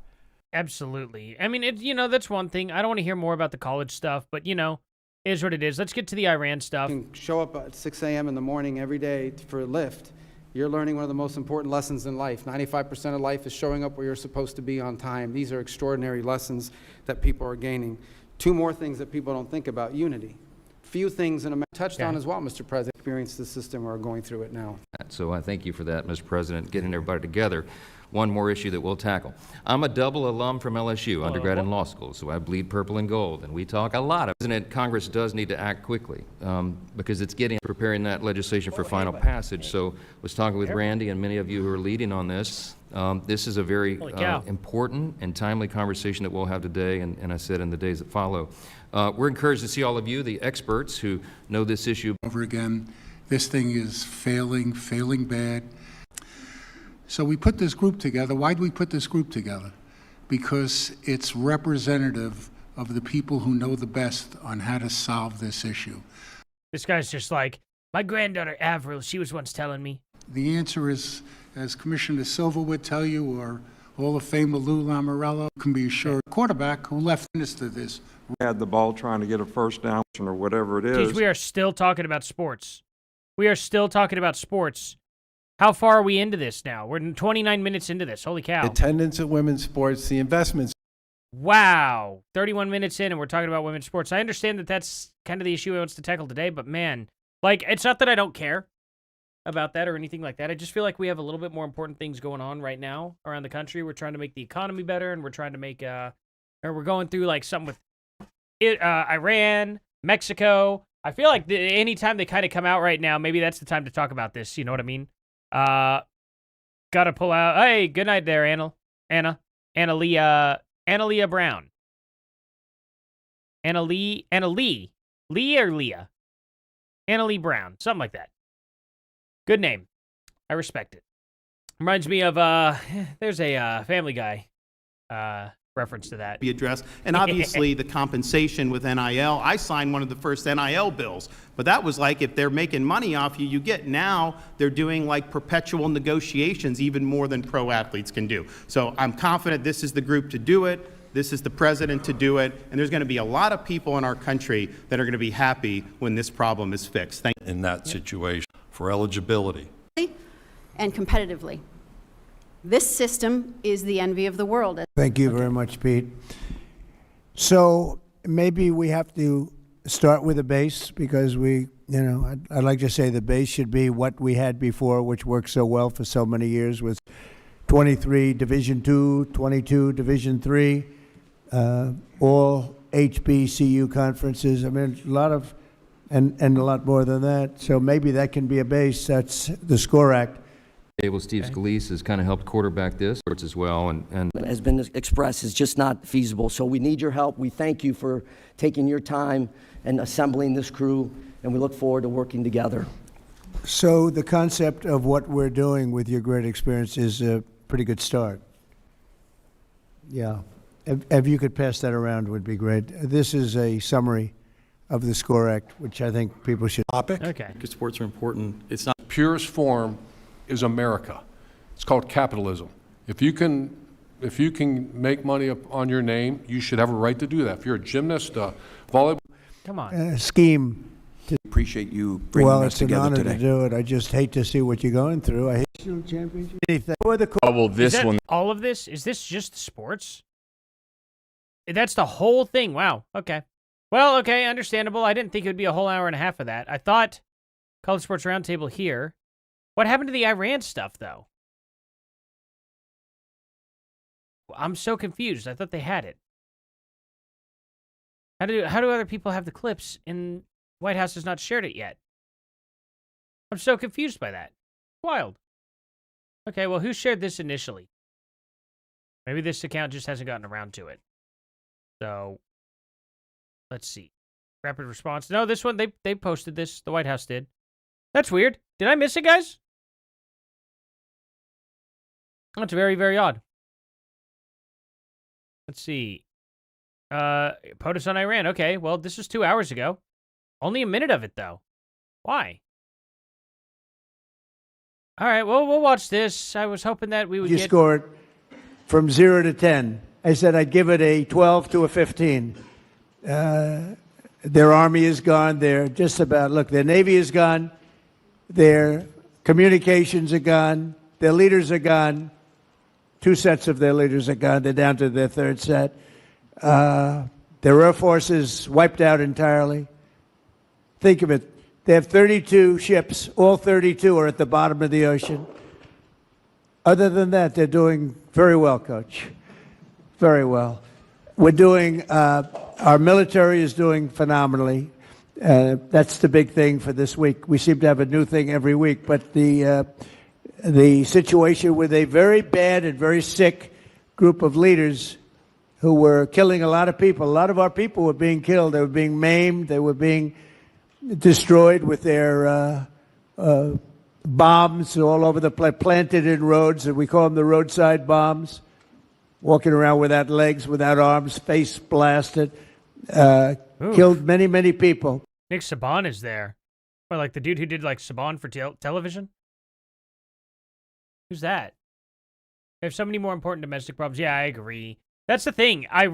Absolutely. I mean, that's one thing. I don't want to hear more about the college stuff, but, it is what it is. Let's get to the Iran stuff. You can show up at 6 a.m. in the morning every day for a lift. You're learning one of the most important lessons in life. 95% of life is showing up where you're supposed to be on time. These are extraordinary lessons that people are gaining. Two more things that people don't think about: unity. Few things in a touchdown as well, Mr. President. Experience the system or are going through it now. So I thank you for that, Mr. President, getting everybody together. One more issue that we'll tackle. I'm a double alum from LSU, undergrad and law school, so I bleed purple and gold, and we talk a lot of it. Congress does need to act quickly because it's preparing that legislation for final passage. So I was talking with Randy and many of you who are leading on this. This is a very important and timely conversation that we'll have today, and I said in the days that follow. We're encouraged to see all of you, the experts who know this issue. Over again, this thing is failing bad. So we put this group together. Why do we put this group together? Because it's representative of the people who know the best on how to solve this issue. This guy's just like, my granddaughter Avril, she was once telling me. The answer is, as Commissioner Silva would tell you, or Hall of Famer Lou Lamoriello can be assured, quarterback who left us to this. Had the ball trying to get a first down or whatever it is. Jeez, we are still talking about sports. We are still talking about sports. How far are we into this now? We're 29 minutes into this. Holy cow. Attendance at women's sports, the investments. Wow. 31 minutes in and we're talking about women's sports. I understand that that's kind of the issue he wants to tackle today, but man, it's not that I don't care about that or anything like that. I just feel like we have a little bit more important things going on right now around the country. We're trying to make the economy better, and we're trying to make, or we're going through something with Iran, Mexico. I feel like anytime they kind of come out right now, maybe that's the time to talk about this. You know what I mean? Gotta pull out. Hey, good night there, Annalia Brown. Annalie Lee or Leah? Anna Lee Brown. Something like that. Good name. I respect it. Reminds me of, there's a Family Guy reference to that. Be addressed. And obviously the compensation with NIL, I signed one of the first NIL bills, but that was like if they're making money off you, you get. Now they're doing like perpetual negotiations, even more than pro athletes can do. So I'm confident this is the group to do it. This is the president to do it. And there's going to be a lot of people in our country that are going to be happy when this problem is fixed. Thank you. In that situation for eligibility. And competitively. This system is the envy of the world. Thank you very much, Pete. So maybe we have to start with a base because I'd like to say the base should be what we had before, which worked so well for so many years with 23 Division II, 22 Division III, all HBCU conferences. I mean, a lot of, and a lot more than that. So maybe that can be a base. That's the SCORE Act. Well, Steve Scalise has kind of helped quarterback this as well, and has been expressed is just not feasible. So we need your help. We thank you for taking your time and assembling this crew, and we look forward to working together. So the concept of what we're doing with your great experience is a pretty good start. Yeah. If you could pass that around would be great. This is a summary of the SCORE Act, which I think people should. Topic. Okay. Because sports are important. It's not. Purest form is America. It's called capitalism. If you can make money on your name, you should have a right to do that. If you're a gymnast, volleyball. Come on. Scheme. Appreciate you bringing us together today. Well, it's an honor today. to do it. I just hate to see what you're going through. I hate championship. Anything. Well, this one. All of this? Is this just sports? That's the whole thing. Wow. Okay. Well, okay, understandable. I didn't think it would be a whole hour and a half of that. I thought College Sports Roundtable here. What happened to the Iran stuff, though? I'm so confused. I thought they had it. How do other people have the clips and White House has not shared it yet? I'm so confused by that. Wild. Okay, well, who shared this initially? Maybe this account just hasn't gotten around to it. So, let's see. Rapid response. No, this one, they posted this. The White House did. That's weird. Did I miss it, guys? That's very, very odd. Let's see. POTUS on Iran. Okay, well, this was 2 hours ago. Only a minute of it, though. Why? All right, well, we'll watch this. I was hoping that we would You scored from 0 to 10. I said I'd give it a 12 to a 15. Their army is gone. They're just about, look, their Navy is gone. Their communications are gone. Their leaders are gone. 2 sets of their leaders are gone. They're down to their 3rd set. Their Air Force is wiped out entirely. Think of it. They have 32 ships. All 32 are at the bottom of the ocean. Other than that, they're doing very well, Coach. Very well. We're doing, our military is doing phenomenally. That's the big thing for this week. We seem to have a new thing every week, but the situation with a very bad and very sick group of leaders who were killing a lot of people. A lot of our people were being killed. They were being maimed. They were being destroyed with their bombs all over the place, planted in roads, and we call them the roadside bombs, walking around without legs, without arms, face blasted, killed many, many people. Nick Saban is there. Or like the dude who did like Saban for television? Who's that? We have so many more important domestic problems. Yeah, I agree. That's the thing. I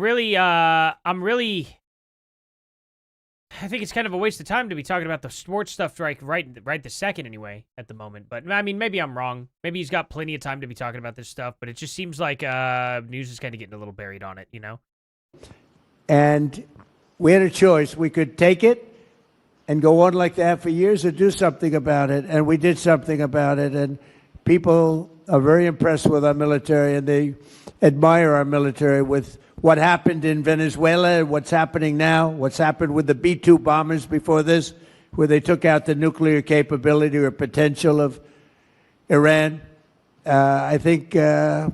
think it's kind of a waste of time to be talking about the sports stuff right this second anyway, at the moment. But, I mean, maybe I'm wrong. Maybe he's got plenty of time to be talking about this stuff, but it just seems like news is kind of getting a little buried on it, you know? And we had a choice. We could take it and go on like that for years or do something about it, and we did something about it, and people are very impressed with our military, and they admire our military with what happened in Venezuela, what's happening now, what's happened with the B-2 bombers before this, where they took out the nuclear capability or potential of Iran. I think we're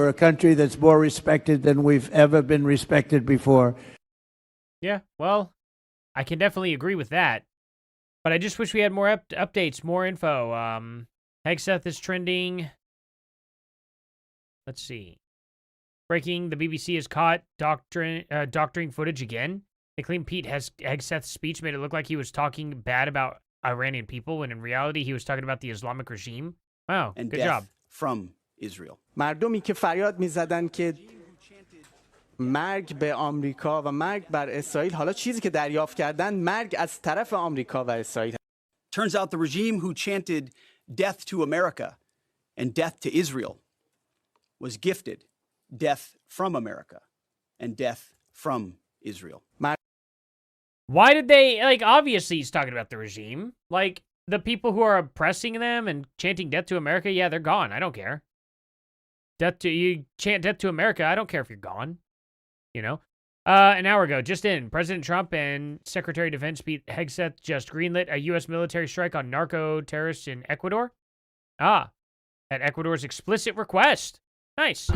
a country that's more respected than we've ever been respected before. Yeah, well, I can definitely agree with that. But I just wish we had more updates, more info. Hegseth is trending. Let's see. Breaking, the BBC has caught doctoring footage again. They claim Pete Hegseth's speech made it look like he was talking bad about Iranian people, when in reality he was talking about the Islamic regime. Wow, and good death job. From Israel. مردمی که فریاد میزدن که مرگ به آمریکا و مرگ بر اسرائیل، حالا چیزی که دریافت کردن مرگ از طرف آمریکا و اسرائیل. Turns out the regime who chanted death to America and death to Israel was gifted death from America and death from Israel. Why did they, like, obviously he's talking about the regime. Like, the people who are oppressing them and chanting death to America, yeah, they're gone. I don't care. You chant death to America, I don't care if you're gone. You know? An hour ago, just in, President Trump and Secretary of Defense Pete Hegseth just greenlit a U.S. military strike on narco-terrorists in Ecuador. At Ecuador's explicit request. Nice.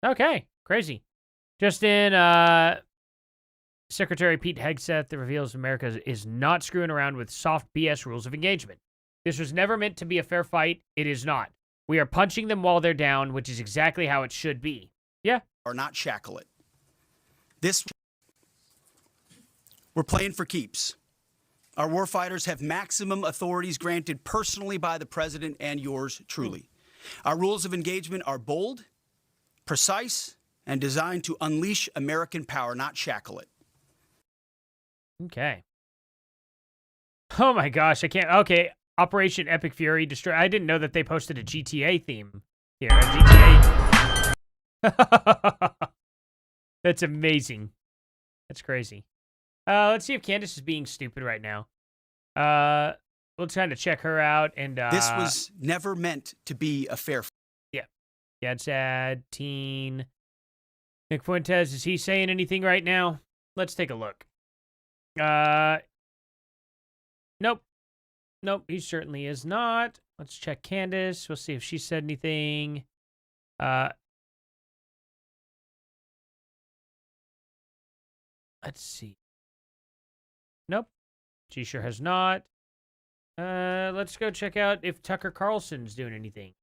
Okay, crazy. Just in, Secretary Pete Hegseth reveals America is not screwing around with soft BS rules of engagement. This was never meant to be a fair fight. It is not. We are punching them while they're down, which is exactly how it should be. Yeah. Or not shackle it. We're playing for keeps. Our warfighters have maximum authorities granted personally by the president and yours truly. Our rules of engagement are bold, precise, and designed to unleash American power, not shackle it. Okay. Oh my gosh, I can't. Okay, Operation Epic Fury destroy. I didn't know that they posted a GTA theme here. A GTA. That's amazing. That's crazy. Let's see if Candace is being stupid right now. We'll try to check her out. And this was never meant to be a fair fight. Yeah. Dad sad, teen. Nick Fuentes, is he saying anything right now? Let's take a look. Nope. Nope, he certainly is not. Let's check Candace. We'll see if she said anything. Let's see. Nope. She sure has not. Let's go check out if Tucker Carlson's doing anything.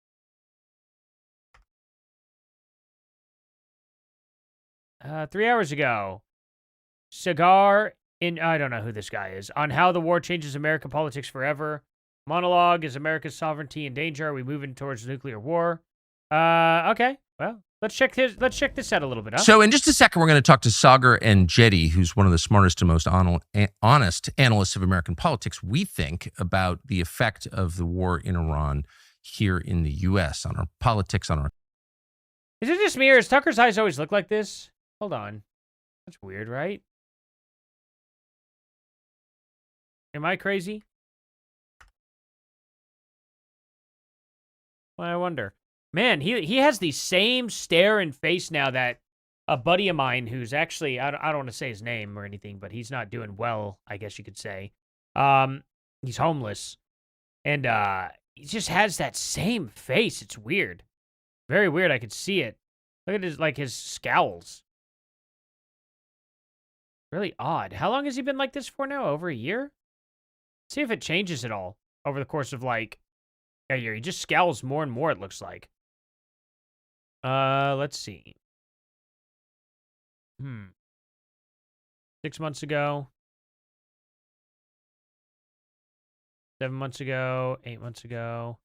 Three hours ago, Cigar I don't know who this guy is, on how the war changes American politics forever. Monologue, is America's sovereignty in danger? Are we moving towards nuclear war? Okay. Well, let's check this out a little bit, huh? So in just a second, we're going to talk to Sagar Enjeti, who's one of the smartest and most honest analysts of American politics, we think, about the effect of the war in Iran here in the U.S. on our politics, on our... Is it just me, or does Tucker's eyes always look like this? Hold on. That's weird, right? Am I crazy? Well, I wonder. Man, he has the same stare and face now that a buddy of mine who's actually, I don't want to say his name or anything, but he's not doing well, I guess you could say. He's homeless. And he just has that same face. It's weird. Very weird. I could see it. Look at his scowls. Really odd. How long has he been like this for now? Over a year? See if it changes at all over the course of a year. He just scowls more and more, it looks like. Let's see. 6 months ago. 7 months ago. 8 months ago.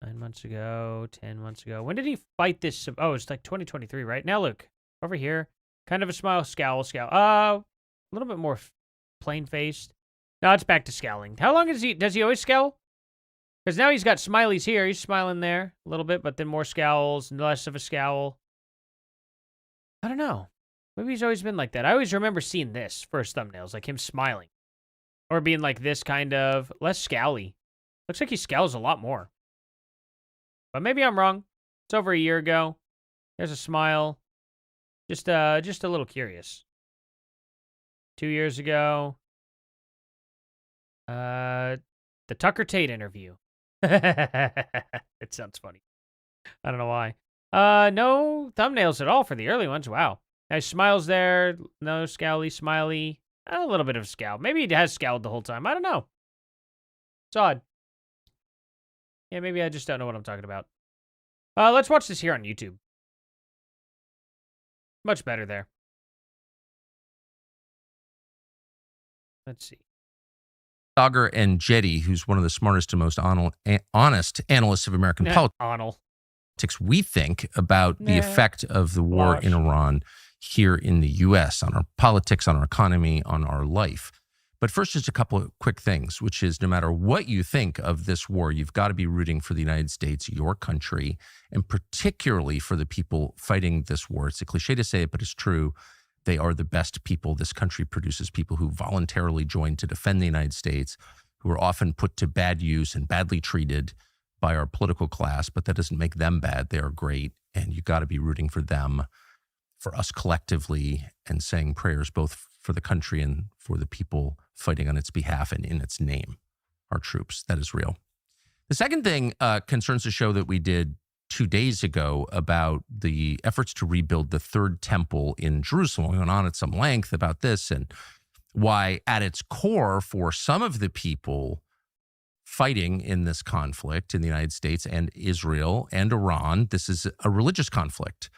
9 months ago. 10 months ago. When did he fight this? Oh, it's like 2023, right? Now look. Over here. Kind of a smile, scowl. A little bit more plain-faced. No, it's back to scowling. How long does he always scowl? Because now he's got smileys here. He's smiling there a little bit, but then more scowls, less of a scowl. I don't know. Maybe he's always been like that. I always remember seeing this for his thumbnails, like him smiling. Or being like this kind of, less scowly. Looks like he scowls a lot more. But maybe I'm wrong. It's over a year ago. There's a smile. Just a little curious. 2 years ago. The Tucker Tate interview. It sounds funny. I don't know why. No thumbnails at all for the early ones. Wow. Nice smiles there. No scowly, smiley. A little bit of scowl. Maybe it has scowled the whole time. I don't know. It's odd. Yeah, maybe I just don't know what I'm talking about. Let's watch this here on YouTube. Much better there. Let's see. Sagar and Jetty, who's one of the smartest and most honest analysts of American politics, we think, about the effect of the war in Iran here in the U.S., on our politics, on our economy, on our life. But first, just a couple of quick things, which is no matter what you think of this war, you've got to be rooting for the United States, your country, and particularly for the people fighting this war. It's a cliche to say it, but it's true. They are the best people. This country produces people who voluntarily join to defend the United States, who are often put to bad use and badly treated by our political class, but that doesn't make them bad. They are great, and you got to be rooting for them, for us collectively, and saying prayers both for the country and for the people fighting on its behalf and in its name, our troops. That is real. The second thing concerns a show that we did 2 days ago about the efforts to rebuild the third temple in Jerusalem. We went on at some length about this and why, at its core, for some of the people fighting in this conflict in the United States and Israel and Iran, this is a religious conflict,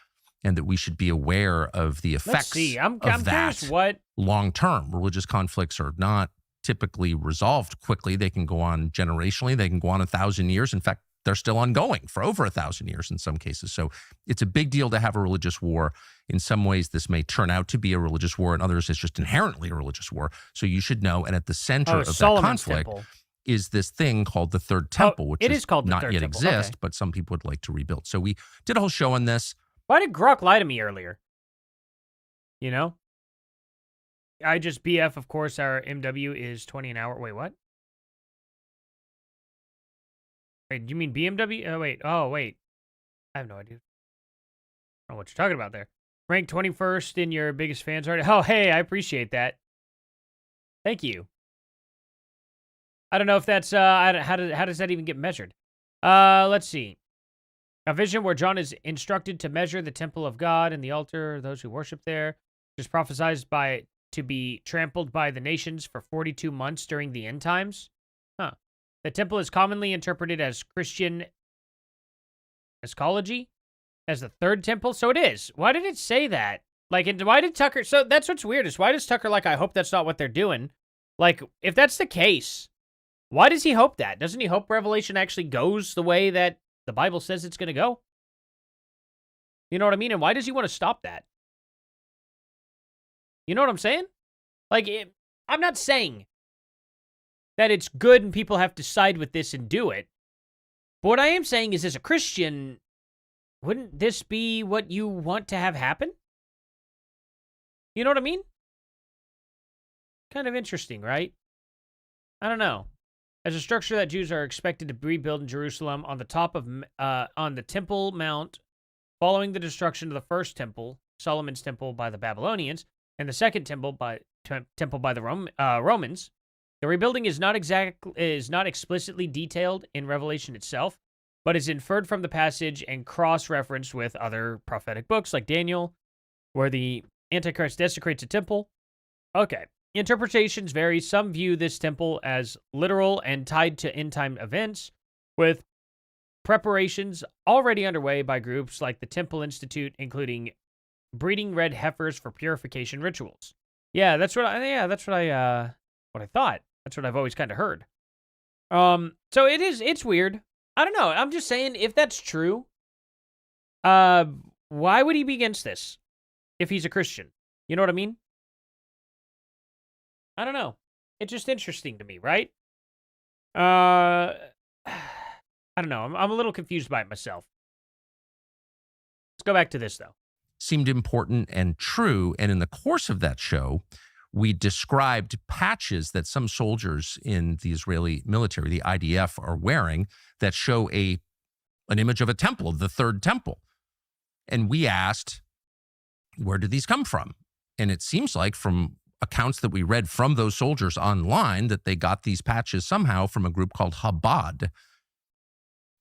and that we should be aware of the effects I'm of that curious what long-term. Religious conflicts are not typically resolved quickly. They can go on generationally. They can go on 1,000 years. In fact, they're still ongoing for over 1,000 years in some cases. So it's a big deal to have a religious war. In some ways, this may turn out to be a religious war. In others, it's just inherently a religious war. So you should know. And at the center of that conflict is this thing called the Third Temple, which is called not yet exist, but some people would like to rebuild. So we did a whole show on this. Why did Grok lie to me earlier? You know? I just BF, of course, our MW is 20 an hour. Wait, what? Wait, do you mean BMW? Oh, wait. I have no idea. I don't know what you're talking about there. Ranked 21st in your biggest fans already. Oh, hey, I appreciate that. Thank you. I don't know if that's, how does that even get measured? Let's see. A vision where John is instructed to measure the temple of God and the altar, those who worship there, which is prophesied to be trampled by the nations for 42 months during the end times. Huh. The temple is commonly interpreted as Christian eschatology, as the third temple. So it is. Why did it say that? Like, why did Tucker... So that's what's weird is why does Tucker, like, I hope that's not what they're doing? Like, if that's the case, why does he hope that? Doesn't he hope Revelation actually goes the way that the Bible says it's going to go? You know what I mean? And why does he want to stop that? You know what I'm saying? Like, I'm not saying that it's good and people have to side with this and do it. But what I am saying is, as a Christian, wouldn't this be what you want to have happen? You know what I mean? Kind of interesting, right? I don't know. As a structure that Jews are expected to rebuild in Jerusalem on the top of on the Temple Mount, following the destruction of the first temple, Solomon's temple, by the Babylonians, and the second temple by the Romans, the rebuilding is not explicitly detailed in Revelation itself, but is inferred from the passage and cross-referenced with other prophetic books like Daniel, where the Antichrist desecrates a temple. Okay. Interpretations vary. Some view this temple as literal and tied to end-time events, with preparations already underway by groups like the Temple Institute, including breeding red heifers for purification rituals. Yeah, that's what I thought. That's what I've always kind of heard. So it's weird. I don't know. I'm just saying, if that's true, why would he be against this if he's a Christian? You know what I mean? I don't know. It's just interesting to me, right? I don't know. I'm a little confused by it myself. Let's go back to this, though. Seemed important and true. And in the course of that show, we described patches that some soldiers in the Israeli military, the IDF, are wearing that show an image of a temple, of the third temple. And we asked, where did these come from? And it seems like from accounts that we read from those soldiers online that they got these patches somehow from a group called Chabad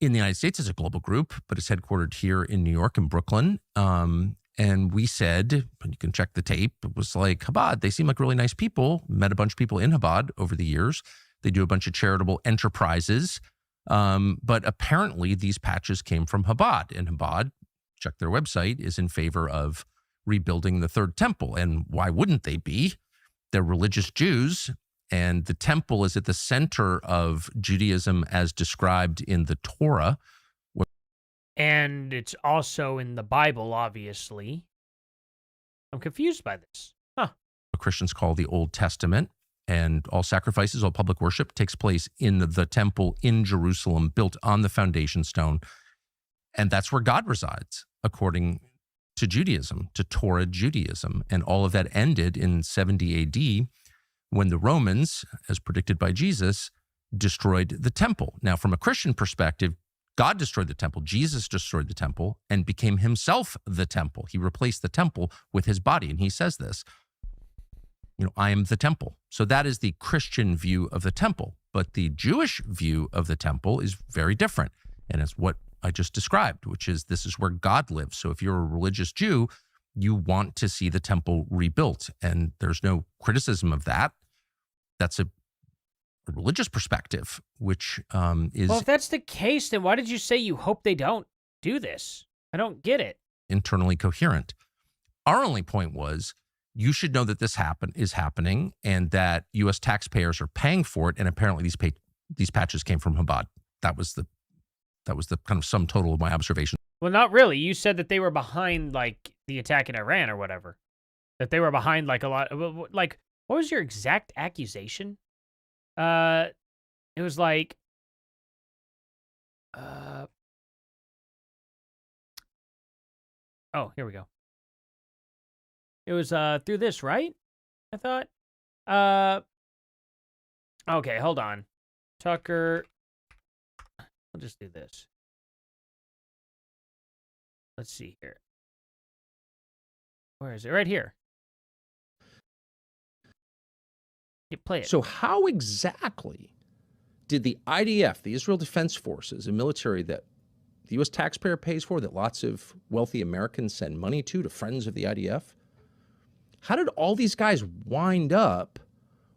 in the United States as a global group, but it's headquartered here in New York and Brooklyn. And we said, and you can check the tape, it was like, Chabad, they seem like really nice people. Met a bunch of people in Chabad over the years. They do a bunch of charitable enterprises. But apparently these patches came from Chabad. And Chabad, check their website, is in favor of rebuilding the third temple. And why wouldn't they be? They're religious Jews. And the temple is at the center of Judaism as described in the Torah. And it's also in the Bible, obviously. I'm confused by this. Huh. What Christians call the Old Testament. And all sacrifices, all public worship takes place in the temple in Jerusalem, built on the foundation stone. And that's where God resides, according to Judaism, to Torah Judaism. And all of that ended in 70 AD when the Romans, as predicted by Jesus, destroyed the temple. Now, from a Christian perspective, God destroyed the temple, Jesus destroyed the temple, and became himself the temple. He replaced the temple with his body. And he says this, I am the temple. So that is the Christian view of the temple. But the Jewish view of the temple is very different. And it's what I just described, which is this is where God lives. So if you're a religious Jew, you want to see the temple rebuilt. And there's no criticism of that. That's a religious perspective, which is... Well, if that's the case, then why did you say you hope they don't do this? I don't get it. Internally coherent. Our only point was, you should know that this is happening and that U.S. taxpayers are paying for it. And apparently these patches came from Chabad. That was the kind of sum total of my observation. Well, not really. You said that they were behind, like, the attack in Iran or whatever. That they were behind, like, a lot. Like, what was your exact accusation? It was like, oh, here we go. It was through this, right? I thought. Okay, hold on. Tucker. I'll just do this. Let's see here. Where is it? Right here. You play it. So how exactly did the IDF, the Israel Defense Forces, a military that the U.S. taxpayer pays for, that lots of wealthy Americans send money to friends of the IDF, how did all these guys wind up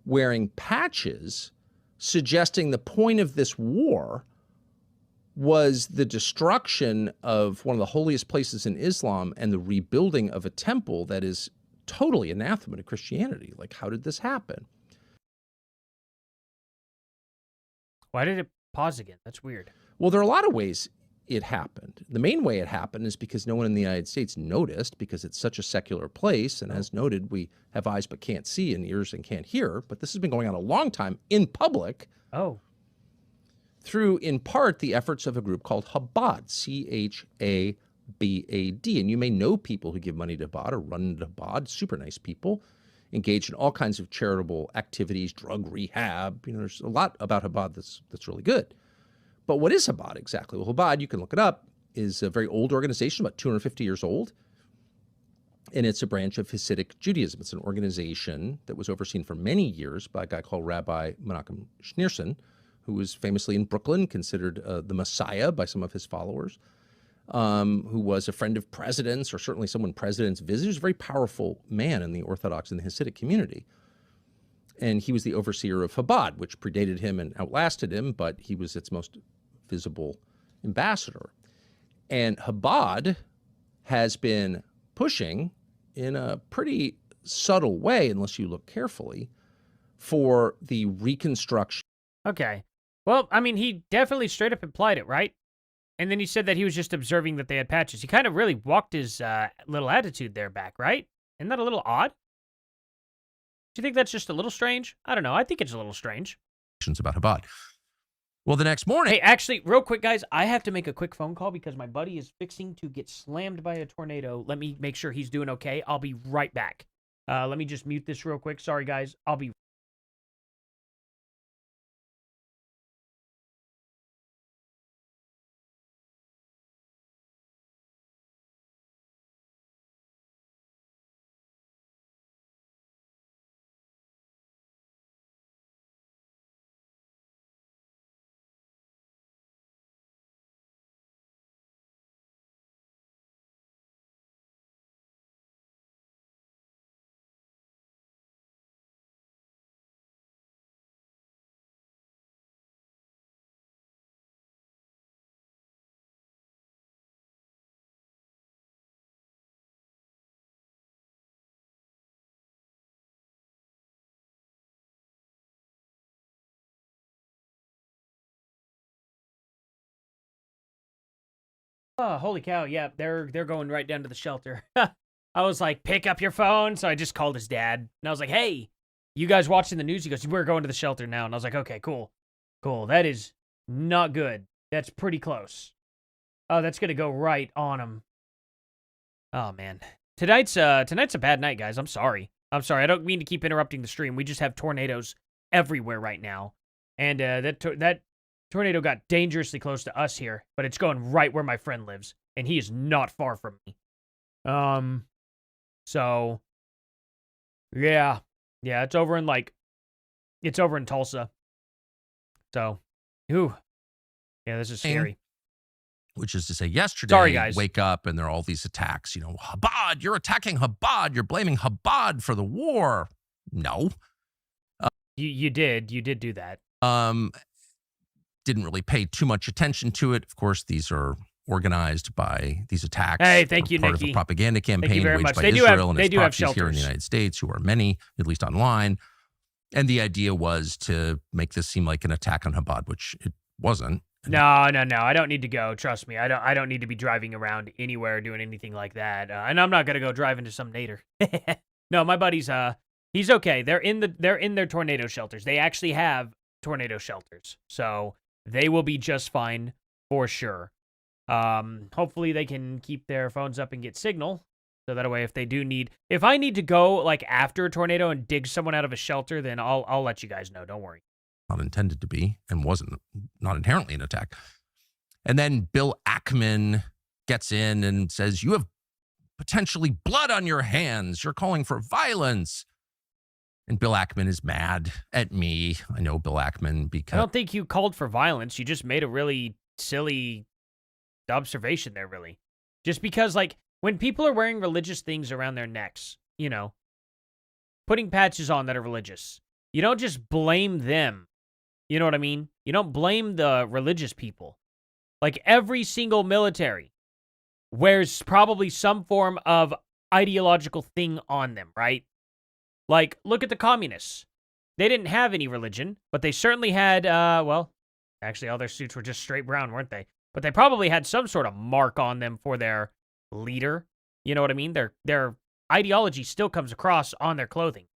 wearing patches suggesting the point of this war was the destruction of one of the holiest places in Islam and the rebuilding of a temple that is totally anathema to Christianity? Like, how did this happen? Why did it pause again? That's weird. Well, there are a lot of ways it happened. The main way it happened is because no one in the United States noticed, because it's such a secular place. And as noted, we have eyes but can't see and ears and can't hear. But this has been going on a long time in public. Oh. Through, in part, the efforts of a group called Chabad, Chabad. And you may know people who give money to Chabad or run into Chabad, super nice people, engaged in all kinds of charitable activities, drug rehab. There's a lot about Chabad that's really good. But what is Chabad exactly? Well, Chabad, you can look it up, is a very old organization, about 250 years old. And it's a branch of Hasidic Judaism. It's an organization that was overseen for many years by a guy called Rabbi Menachem Schneerson, who was famously in Brooklyn, considered the Messiah by some of his followers, who was a friend of presidents, or certainly someone presidents visited. He was a very powerful man in the Orthodox and the Hasidic community. And he was the overseer of Chabad, which predated him and outlasted him, but he was its most visible ambassador. And Chabad has been pushing in a pretty subtle way, unless you look carefully, for the reconstruction. Okay. Well, I mean, he definitely straight up implied it, right? And then he said that he was just observing that they had patches. He kind of really walked his little attitude there back, right? Isn't that a little odd? Do you think that's just a little strange? I don't know. I think it's a little strange. About Chabad. Well, the next morning... Hey, actually, real quick, guys, I have to make a quick phone call because my buddy is fixing to get slammed by a tornado. Let me make sure he's doing okay. I'll be right back. Let me just mute this real quick. Sorry, guys. I'll be Oh, holy cow. Yeah, they're going right down to the shelter. I was like, pick up your phone. So I just called his dad. And I was like, hey, you guys watching the news? He goes, we're going to the shelter now. And I was like, okay, cool. Cool. That is not good. That's pretty close. Oh, that's going to go right on him. Oh, man. Tonight's a bad night, guys. I'm sorry. I don't mean to keep interrupting the stream. We just have tornadoes everywhere right now. And that tornado got dangerously close to us here, but it's going right where my friend lives, and he is not far from me. So yeah, it's over in Tulsa. So, yeah, this is scary. Which is to say, yesterday, sorry, guys. Wake up and there are all these attacks. You know, Chabad, you're attacking Chabad. You're blaming Chabad for the war. No. You did do that. Didn't really pay too much attention to it. Of course, these are organized by these attacks. Hey, thank you, part Nikki. of a propaganda campaign very waged much. by They do Israel have- and they its do have proxies here in the shelters. United States, who are many, at least online. And the idea was to make this seem like an attack on Chabad, which it wasn't. No. I don't need to go. Trust me. I don't need to be driving around anywhere doing anything like that. And I'm not gonna go drive into some nader. No, my buddy's he's okay. They're in their tornado shelters. They actually have tornado shelters, so they will be just fine for sure. Hopefully they can keep their phones up and get signal, so that way if I need to go like after a tornado and dig someone out of a shelter, then I'll let you guys know. Don't worry. Not intended to be, and wasn't, not inherently an attack. And then Bill Ackman gets in and says, you have potentially blood on your hands. You're calling for violence. And Bill Ackman is mad at me. I know Bill Ackman because... I don't think you called for violence. You just made a really silly observation there, really. Just because, like, when people are wearing religious things around their necks, you know, putting patches on that are religious, you don't just blame them. You know what I mean? You don't blame the religious people. Like, every single military wears probably some form of ideological thing on them, right? Like, look at the communists. They didn't have any religion, but they certainly had, well, actually all their suits were just straight brown, weren't they? But they probably had some sort of mark on them for their leader. You know what I mean? Their ideology still comes across on their clothing.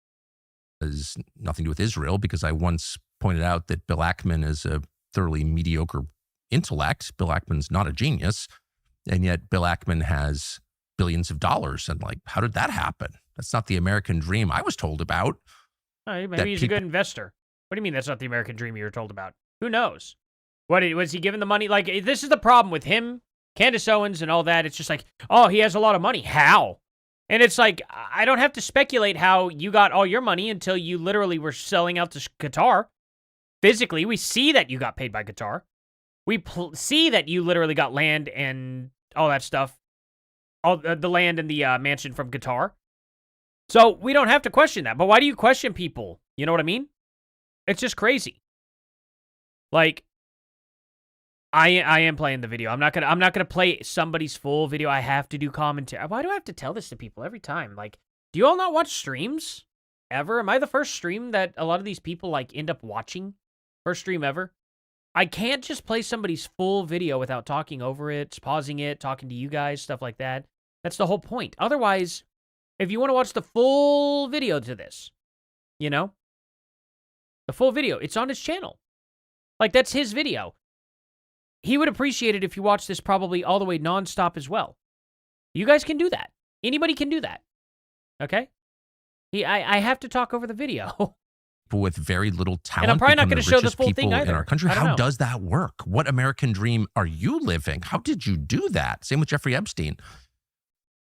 Has nothing to do with Israel, because I once pointed out that Bill Ackman is a thoroughly mediocre intellect. Bill Ackman's not a genius, and yet Bill Ackman has billions of dollars. And like, how did that happen? That's not the American dream I was told about. Maybe he's a good investor. What do you mean that's not the American dream you were told about? Who knows? What was he given the money? Like, this is the problem with him, Candace Owens, and all that. It's just like, oh, he has a lot of money. How? And it's like, I don't have to speculate how you got all your money until you literally were selling out to Qatar. Physically, we see that you got paid by Qatar. We see that you literally got land and all that stuff. All the land and the mansion from Qatar. So we don't have to question that. But why do you question people? You know what I mean? It's just crazy. Like, I am playing the video. I'm not gonna play somebody's full video. I have to do commentary. Why do I have to tell this to people every time? Like, do you all not watch streams ever? Am I the first stream that a lot of these people like end up watching? First stream ever? I can't just play somebody's full video without talking over it, pausing it, talking to you guys, stuff like that. That's the whole point. Otherwise, if you want to watch the full video to this, you know, the full video, it's on his channel. Like, that's his video. He would appreciate it if you watched this probably all the way nonstop as well. You guys can do that. Anybody can do that. Okay? I have to talk over the video. People with very little talent, and I'm probably not going to show the full thing either. In our country. I don't How know. does that work? What American dream are you living? How did you do that? Same with Jeffrey Epstein.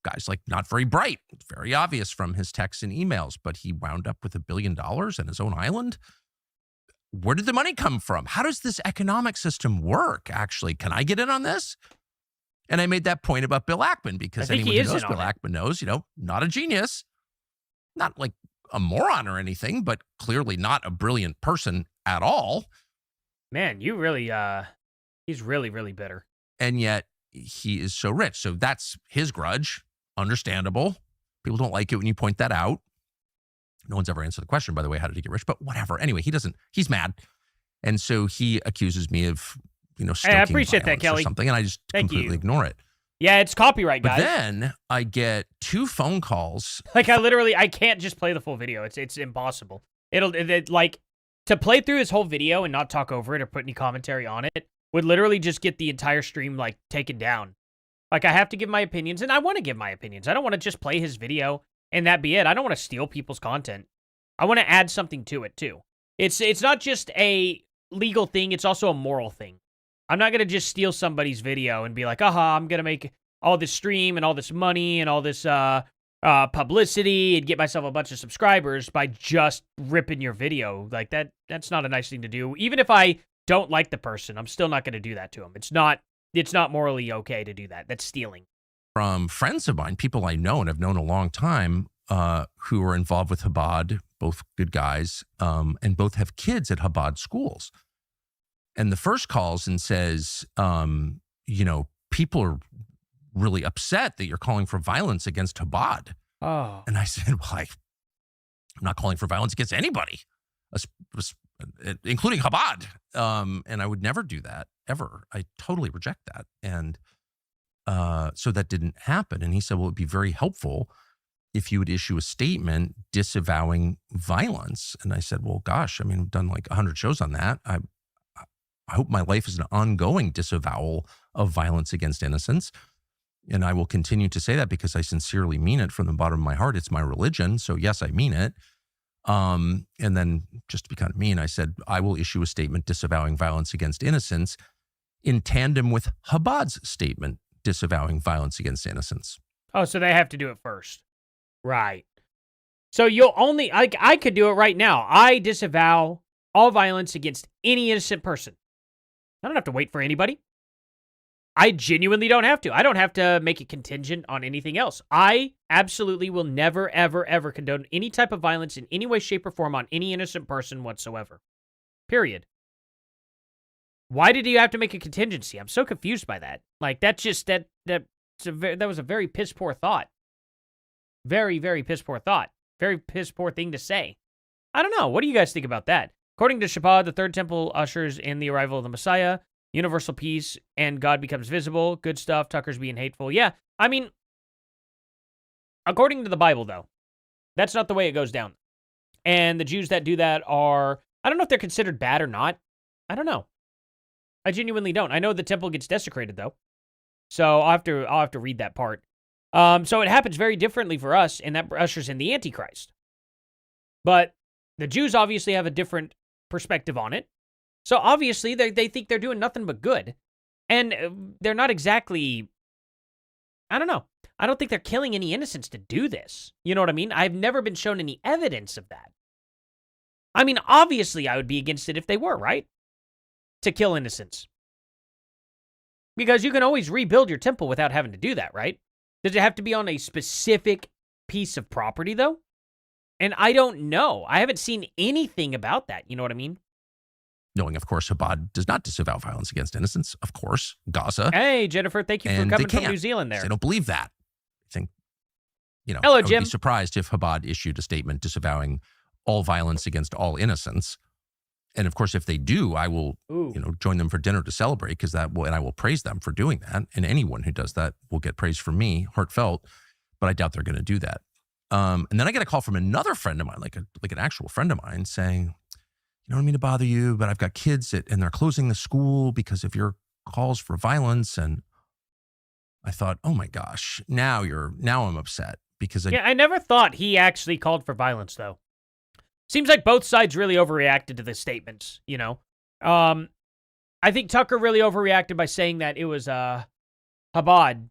Guy's like not very bright. It's very obvious from his texts and emails, but he wound up with $1 billion and his own island. Where did the money come from? How does this economic system work, actually? Can I get in on this? And I made that point about Bill Ackman because anyone who knows Bill Ackman knows, you know, not a genius, not like a moron or anything, but clearly not a brilliant person at all. Man, you really, he's really, really bitter. And yet he is so rich. So that's his grudge. Understandable. People don't like it when you point that out. No one's ever answered the question, by the way, how did he get rich? But whatever. Anyway, he's mad. And so he accuses me of stoking I appreciate that, violence Kelly. or something, and I just completely ignore it. Yeah, it's copyright, But guys. then I get 2 phone calls. Like, I can't just play the full video. It's impossible. Like, to play through his whole video and not talk over it or put any commentary on it would literally just get the entire stream, like, taken down. Like, I have to give my opinions, and I want to give my opinions. I don't want to just play his video and that be it. I don't want to steal people's content. I want to add something to it, too. It's not just a legal thing. It's also a moral thing. I'm not going to just steal somebody's video and be like, I'm going to make all this stream and all this money and all this publicity and get myself a bunch of subscribers by just ripping your video. Like, that's not a nice thing to do. Even if I don't like the person, I'm still not going to do that to them. It's not morally okay to do that. That's stealing. From friends of mine, people I know and have known a long time, who are involved with Chabad, both good guys, and both have kids at Chabad schools. And the first calls and says, people are really upset that you're calling for violence against Chabad. Oh. And I said, well, I'm not calling for violence against anybody, including Chabad. And I would never do that, ever. I totally reject that. And so that didn't happen. And he said, well, it'd be very helpful if you would issue a statement disavowing violence. And I said, well, gosh, I mean, I've done like 100 shows on that. I hope my life is an ongoing disavowal of violence against innocents. And I will continue to say that because I sincerely mean it from the bottom of my heart. It's my religion. So yes, I mean it. And then just to be kind of mean, I said, I will issue a statement disavowing violence against innocents in tandem with Chabad's statement disavowing violence against innocents. Oh, so they have to do it first. Right. So you'll only, I could do it right now. I disavow all violence against any innocent person. I don't have to wait for anybody. I genuinely don't have to. I don't have to make it contingent on anything else. I absolutely will never, ever, ever condone any type of violence in any way, shape, or form on any innocent person whatsoever. Period. Why did you have to make a contingency? I'm so confused by that. Like, that was a very piss poor thought. Very, very piss poor thought. Very piss poor thing to say. I don't know. What do you guys think about that? According to Chabad, the third temple ushers in the arrival of the Messiah, universal peace, and God becomes visible. Good stuff. Tucker's being hateful. Yeah, I mean, according to the Bible, though, that's not the way it goes down. And the Jews that do that are, I don't know if they're considered bad or not. I don't know. I genuinely don't. I know the temple gets desecrated, though. So I'll have to read that part. So it happens very differently for us, and that ushers in the Antichrist. But the Jews obviously have a different perspective on it. So obviously they think they're doing nothing but good. And they're not exactly, I don't know. I don't think they're killing any innocents to do this. You know what I mean? I've never been shown any evidence of that. I mean, obviously I would be against it if they were, right? To kill innocents. Because you can always rebuild your temple without having to do that, right? Does it have to be on a specific piece of property, though? And I don't know. I haven't seen anything about that. You know what I mean? Knowing, of course, Chabad does not disavow violence against innocents. Of course, Gaza. Hey, Jennifer, thank you for coming from New Zealand there. They don't believe that. I think, Hello, I would Jim. be surprised if Chabad issued a statement disavowing all violence against all innocents. And of course, if they do, I will, join them for dinner to celebrate because and I will praise them for doing that. And anyone who does that will get praise from me, heartfelt. But I doubt they're going to do that. And then I get a call from another friend of mine, like an actual friend of mine, saying, I don't mean to bother you, but I've got kids and they're closing the school because of your calls for violence. And I thought, oh my gosh, now I'm upset because I never thought he actually called for violence, though. Seems like both sides really overreacted to the statements, I think Tucker really overreacted by saying that it was Chabad,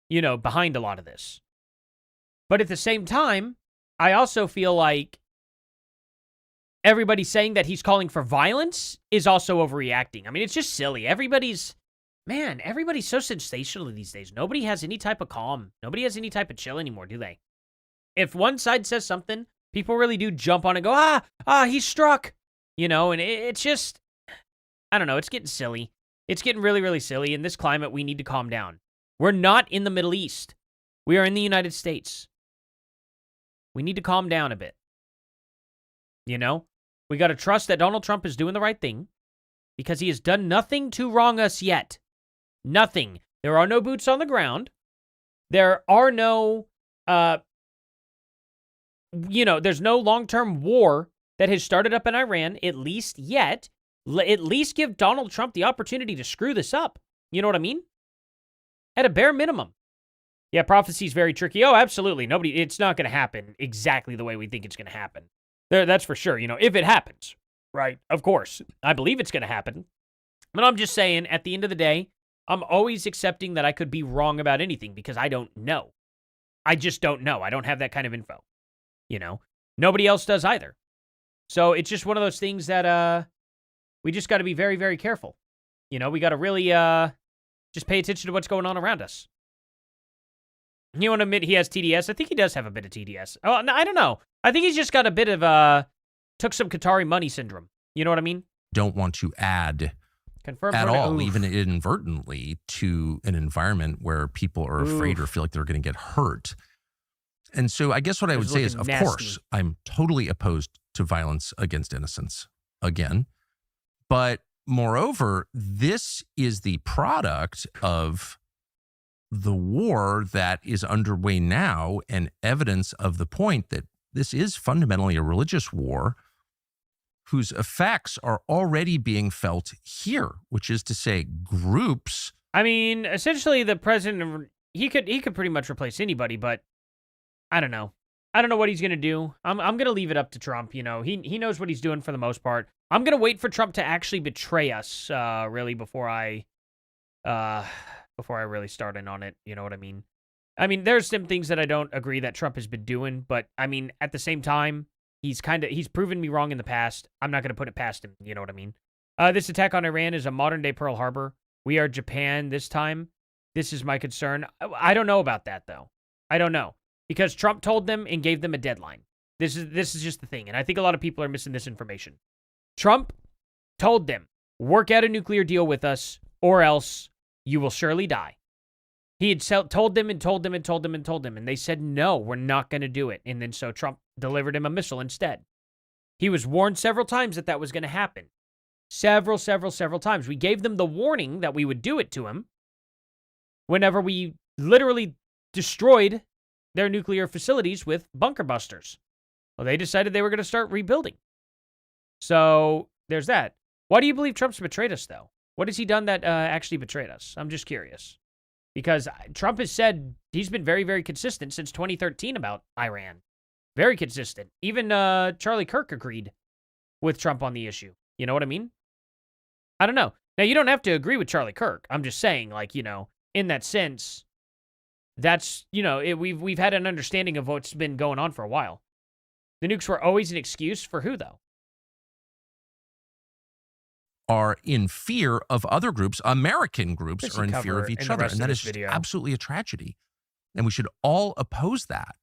behind a lot of this. But at the same time, I also feel like everybody saying that he's calling for violence is also overreacting. I mean, it's just silly. Everybody's so sensational these days. Nobody has any type of calm. Nobody has any type of chill anymore, do they? If one side says something, people really do jump on and go, he's struck, and it's just, I don't know, it's getting silly. It's getting really, really silly. In this climate, we need to calm down. We're not in the Middle East. We are in the United States. We need to calm down a bit. We got to trust that Donald Trump is doing the right thing. because he has done nothing to wrong us yet. Nothing. There are no boots on the ground. There are no, there's no long-term war that has started up in Iran, at least yet. At least give Donald Trump the opportunity to screw this up. You know what I mean? At a bare minimum. Yeah, prophecy is very tricky. Oh, absolutely. It's not going to happen exactly the way we think it's going to happen. That's for sure. If it happens, right? Of course. I believe it's going to happen. But I'm just saying, at the end of the day, I'm always accepting that I could be wrong about anything because I don't know. I just don't know. I don't have that kind of info. Nobody else does either. So it's just one of those things that we just got to be very, very careful. We got to really just pay attention to what's going on around us. You want to admit he has TDS? I think he does have a bit of TDS. Oh, no, I don't know. I think he's just got a bit of took some Qatari money syndrome. You know what I mean? Don't want to add Confirm at all, oof. even inadvertently, to an environment where people are afraid or feel like they're going to get hurt. And so I guess what I would say is, of course, I'm totally opposed to violence against innocents again. But moreover, this is the product of the war that is underway now and evidence of the point that this is fundamentally a religious war whose effects are already being felt here, which is to say groups. I mean, essentially the president, he could pretty much replace anybody, but I don't know. I don't know what he's going to do. I'm going to leave it up to Trump. He knows what he's doing for the most part. I'm going to wait for Trump to actually betray us, really, before I really start in on it. You know what I mean? I mean, there's some things that I don't agree that Trump has been doing, but I mean, at the same time, he's proven me wrong in the past. I'm not going to put it past him. You know what I mean? This attack on Iran is a modern-day Pearl Harbor. We are Japan this time. This is my concern. I don't know about that, though. I don't know. Because Trump told them and gave them a deadline. This is just the thing, and I think a lot of people are missing this information. Trump told them, work out a nuclear deal with us, or else you will surely die. He had told them and told them and told them and told them, and they said, no, we're not going to do it. And then so Trump delivered him a missile instead. He was warned several times that was going to happen. Several times. We gave them the warning that we would do it to him whenever we literally destroyed their nuclear facilities with bunker busters. Well, they decided they were going to start rebuilding. So there's that. Why do you believe Trump's betrayed us, though? What has he done that actually betrayed us? I'm just curious. Because Trump has said he's been very, very consistent since 2013 about Iran. Very consistent. Even Charlie Kirk agreed with Trump on the issue. You know what I mean? I don't know. Now, you don't have to agree with Charlie Kirk. I'm just saying, in that sense, that's, we've had an understanding of what's been going on for a while. The nukes were always an excuse for who, though? Are in fear of other groups. American groups are in fear of each other. And that is absolutely a tragedy. And we should all oppose that.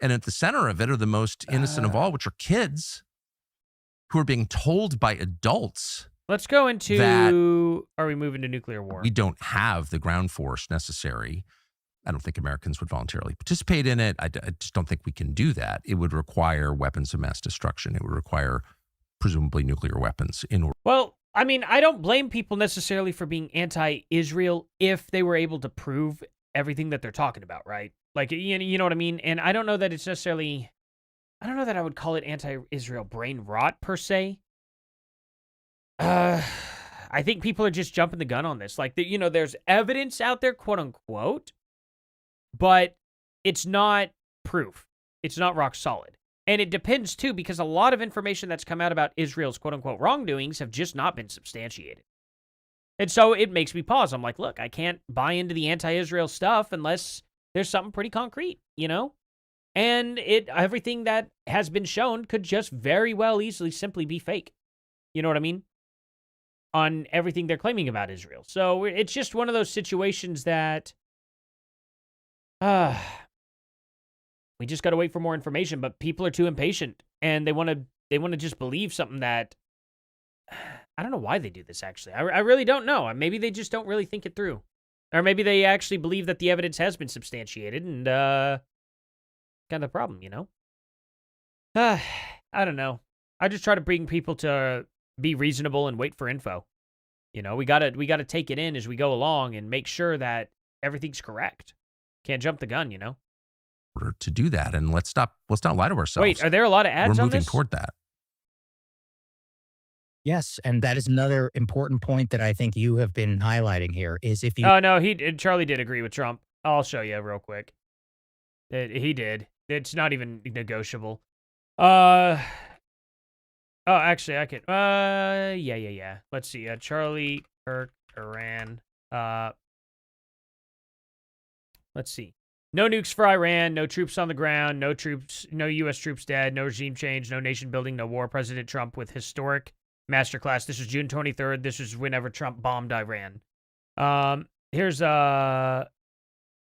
And at the center of it are the most innocent of all, which are kids who are being told by adults. Let's go into, are we moving to nuclear war? We don't have the ground force necessary. I don't think Americans would voluntarily participate in it. I just don't think we can do that. It would require weapons of mass destruction. It would require presumably nuclear weapons in order. Well, I mean, I don't blame people necessarily for being anti-Israel if they were able to prove everything that they're talking about, right? You know what I mean? And I don't know that it's necessarily, I don't know that I would call it anti-Israel brain rot per se. I think people are just jumping the gun on this. There's evidence out there, quote unquote, but it's not proof. It's not rock solid. And it depends, too, because a lot of information that's come out about Israel's quote-unquote wrongdoings have just not been substantiated. And so it makes me pause. I'm like, look, I can't buy into the anti-Israel stuff unless there's something pretty concrete, And everything that has been shown could just very well easily simply be fake. You know what I mean? On everything they're claiming about Israel. So it's just one of those situations that we just got to wait for more information, but people are too impatient and they want to just believe something that I don't know why they do this. Actually, I really don't know. Maybe they just don't really think it through, or maybe they actually believe that the evidence has been substantiated and kind of the problem, I don't know. I just try to bring people to be reasonable and wait for info. You know, we gotta take it in as we go along and make sure that everything's correct. Can't jump the gun, you know. To do that, and let's not lie to ourselves. Wait, are there a lot of ads We're on moving this? toward that. Yes, and that is another important point that I think you have been highlighting here is if you. Oh no, Charlie did agree with Trump. I'll show you real quick. He did. It's not even negotiable. Oh, actually, I could. Yeah. Let's see. Charlie, Kirk, Iran. Let's see. No nukes for Iran. No troops on the ground. No U.S. troops dead. No regime change. No nation building. No war. President Trump with historic masterclass. This was June 23rd. This was whenever Trump bombed Iran.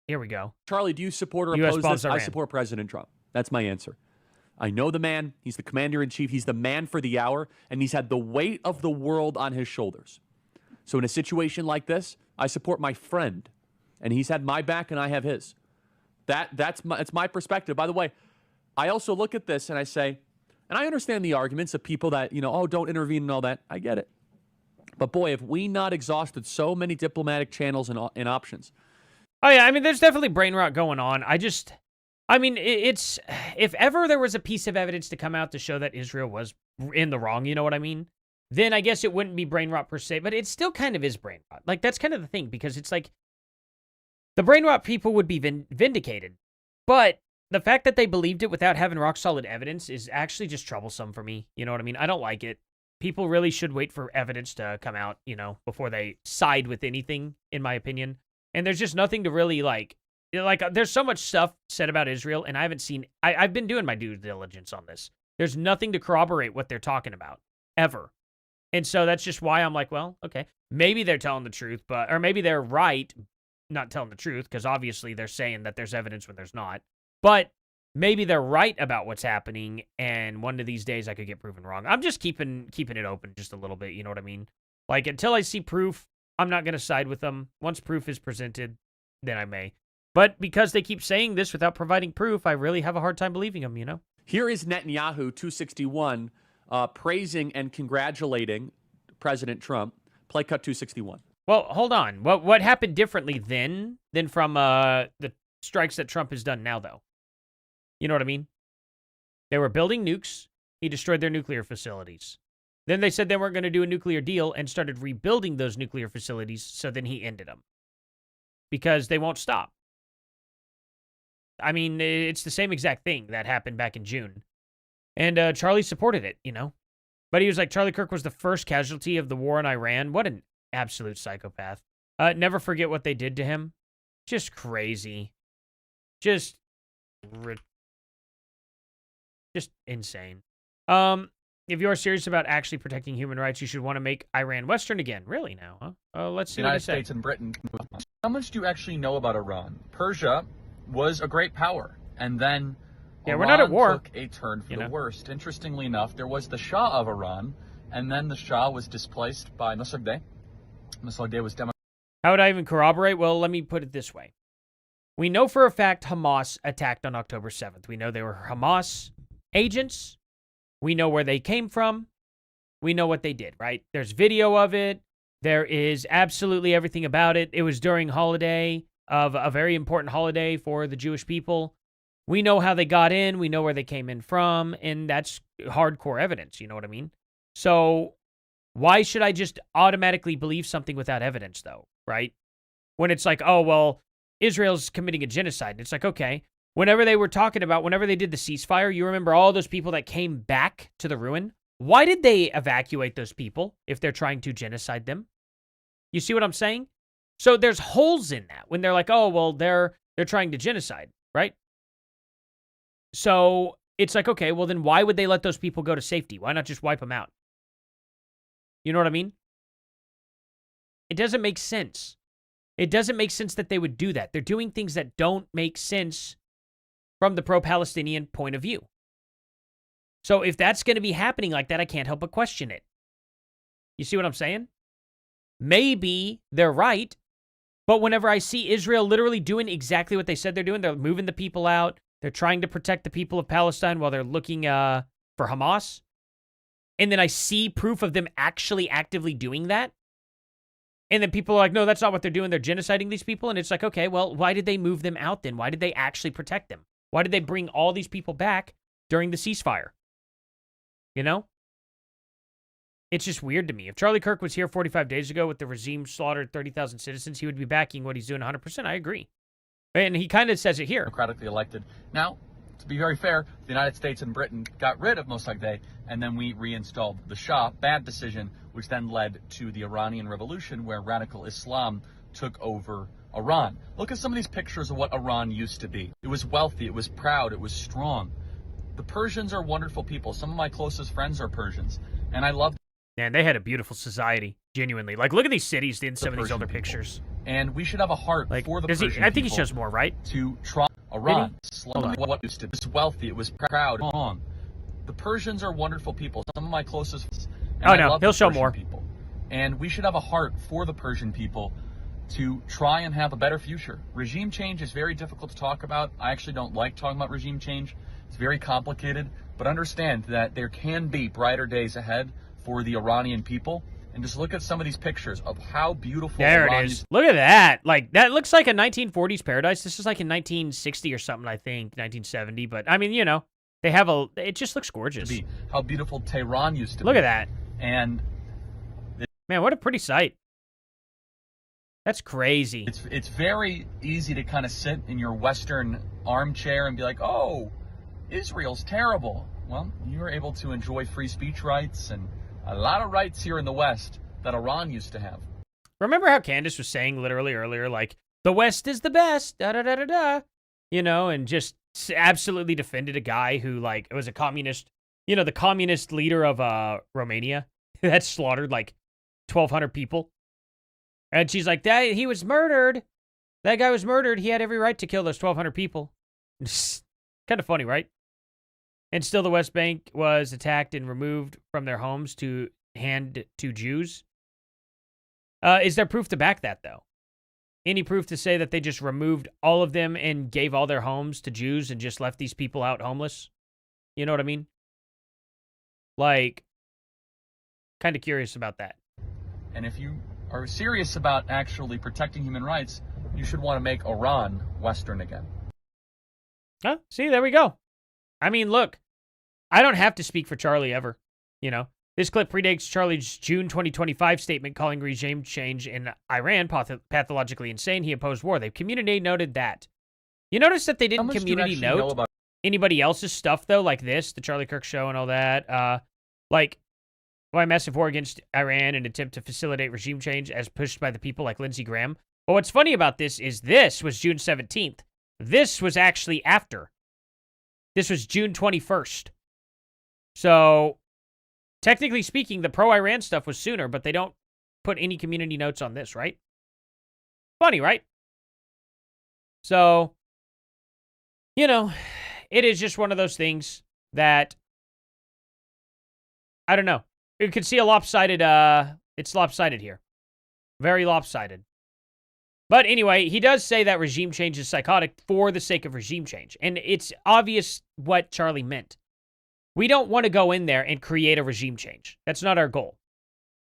Here we go. Charlie, do you support or US oppose bombs this? I Iran. support President Trump. That's my answer. I know the man. He's the commander-in-chief. He's the man for the hour, and he's had the weight of the world on his shoulders. So in a situation like this, I support my friend, and he's had my back, and I have his. That's my perspective. By the way, I also look at this and I say, and I understand the arguments of people that, don't intervene and all that. I get it. But boy, have we not exhausted so many diplomatic channels and options. Oh, yeah. I mean, there's definitely brain rot going on. It's, if ever there was a piece of evidence to come out to show that Israel was in the wrong, you know what I mean? Then I guess it wouldn't be brain rot per se, but it still kind of is brain rot. Like, that's kind of the thing, because it's like, the brain rot people would be vindicated. But the fact that they believed it without having rock solid evidence is actually just troublesome for me. You know what I mean? I don't like it. People really should wait for evidence to come out, before they side with anything, in my opinion. And there's just nothing to really there's so much stuff said about Israel, and I haven't seen, I've been doing my due diligence on this. There's nothing to corroborate what they're talking about, ever. And so that's just why I'm like, well, okay, maybe they're telling the truth, or maybe they're right, not telling the truth, because obviously they're saying that there's evidence when there's not. But maybe they're right about what's happening, and one of these days I could get proven wrong. I'm just keeping it open just a little bit, you know what I mean? Like, until I see proof, I'm not going to side with them. Once proof is presented, then I may. But because they keep saying this without providing proof, I really have a hard time believing them, you know? Here is Netanyahu, 261, praising and congratulating President Trump. Play cut 261. Well, hold on. What happened differently then than from the strikes that Trump has done now, though? You know what I mean? They were building nukes. He destroyed their nuclear facilities. Then they said they weren't going to do a nuclear deal and started rebuilding those nuclear facilities, so then he ended them. Because they won't stop. I mean, it's the same exact thing that happened back in June. And Charlie supported it, But he was like, Charlie Kirk was the first casualty of the war in Iran. What an absolute psychopath. Never forget what they did to him. Just crazy. Just insane. If you are serious about actually protecting human rights, you should want to make Iran Western again. Really now, huh? Let's see the what United they say. States and Britain. How much do you actually know about Iran? Persia was a great power, and then yeah, Iran we're not at war. Took a turn for the worst. Interestingly enough, there was the Shah of Iran, and then the Shah was displaced by Mossadegh. Mossadegh was How would I even corroborate? Well, let me put it this way. We know for a fact Hamas attacked on October 7th. We know they were Hamas agents. We know where they came from. We know what they did, right? There's video of it. There is absolutely everything about it. It was during holiday of a very important holiday for the Jewish people. We know how they got in. We know where they came in from. And that's hardcore evidence. You know what I mean? So why should I just automatically believe something without evidence, though, right? When it's like, oh, well, Israel's committing a genocide. It's like, okay, whenever they were talking about, whenever they did the ceasefire, you remember all those people that came back to the ruin? Why did they evacuate those people if they're trying to genocide them? You see what I'm saying? So there's holes in that when they're like, oh, well, they're trying to genocide, right? So it's like, okay, well, then why would they let those people go to safety? Why not just wipe them out? You know what I mean? It doesn't make sense. It doesn't make sense that they would do that. They're doing things that don't make sense from the pro-Palestinian point of view. So if that's going to be happening like that, I can't help but question it. You see what I'm saying? Maybe they're right, but whenever I see Israel literally doing exactly what they said they're doing, they're moving the people out, they're trying to protect the people of Palestine while they're looking for Hamas, and then I see proof of them actually actively doing that, And then people are like, no, that's not what they're doing. They're genociding these people. And it's like, okay, well, why did they move them out then? Why did they actually protect them? Why did they bring all these people back during the ceasefire? You know? It's just weird to me. If Charlie Kirk was here 45 days ago with the regime slaughtered 30,000 citizens, he would be backing what he's doing 100%. I agree. And he kind of says it here. Democratically elected. Now, to be very fair, the United States and Britain got rid of Mossadegh, and then we reinstalled the Shah. Bad decision, which then led to the Iranian Revolution, where radical Islam took over Iran. Look at some of these pictures of what Iran used to be. It was wealthy, it was proud, it was strong. The Persians are wonderful people. Some of my closest friends are Persians, and I love them. Man, they had a beautiful society, genuinely. Like, look at these cities in some of these older pictures. And we should have a heart for the Persian people. I think he shows more, right? To try Iran. What used to be. It was wealthy, it was proud, strong. The Persians are wonderful people. Some of my closest friends. Oh, no, he'll show more. People. And we should have a heart for the Persian people to try and have a better future. Regime change is very difficult to talk about. I actually don't like talking about regime change. It's very complicated. But understand that there can be brighter days ahead for the Iranian people. And just look at some of these pictures of how beautiful There Iran it is. Look at that. Like, that looks like a 1940s paradise. This is like in 1960 or something, I think. 1970. But, I mean, you know, they have a... It just looks gorgeous. How beautiful Tehran used to be. Look at that. And... Man, what a pretty sight. That's crazy. It's very easy to kind of sit in your Western armchair and be like, oh, Israel's terrible. Well, you're able to enjoy free speech rights and a lot of rights here in the West that Iran used to have. Remember how Candace was saying literally earlier, like, the West is the best, da-da-da-da-da, you know, and just absolutely defended a guy who, like, was a communist, you know, the communist leader of Romania that slaughtered, like, 1,200 people. And she's like, he was murdered. That guy was murdered. He had every right to kill those 1,200 people. Kind of funny, right? And still the West Bank was attacked and removed from their homes to hand to Jews. Is there proof to back that, though? Any proof to say that they just removed all of them and gave all their homes to Jews and just left these people out homeless? You know what I mean? Like, kind of curious about that. And if you are serious about actually protecting human rights, you should want to make Iran Western again. Huh? See, there we go. I mean, look, I don't have to speak for Charlie ever, you know. This clip predates Charlie's June 2025 statement calling regime change in Iran pathologically insane. He opposed war. The community noted that. You notice that they didn't community note anybody else's stuff, though, like this, the Charlie Kirk show and all that. Like, why massive war against Iran and attempt to facilitate regime change as pushed by the people like Lindsey Graham. But what's funny about this is this was June 17th. This was actually after. This was June 21st. So, technically speaking, the pro-Iran stuff was sooner, but they don't put any community notes on this, right? Funny, right? So, you know, it is just one of those things that, I don't know. You can see a lopsided, it's lopsided here. Very lopsided. But anyway, he does say that regime change is psychotic for the sake of regime change. And it's obvious what Charlie meant. We don't want to go in there and create a regime change. That's not our goal.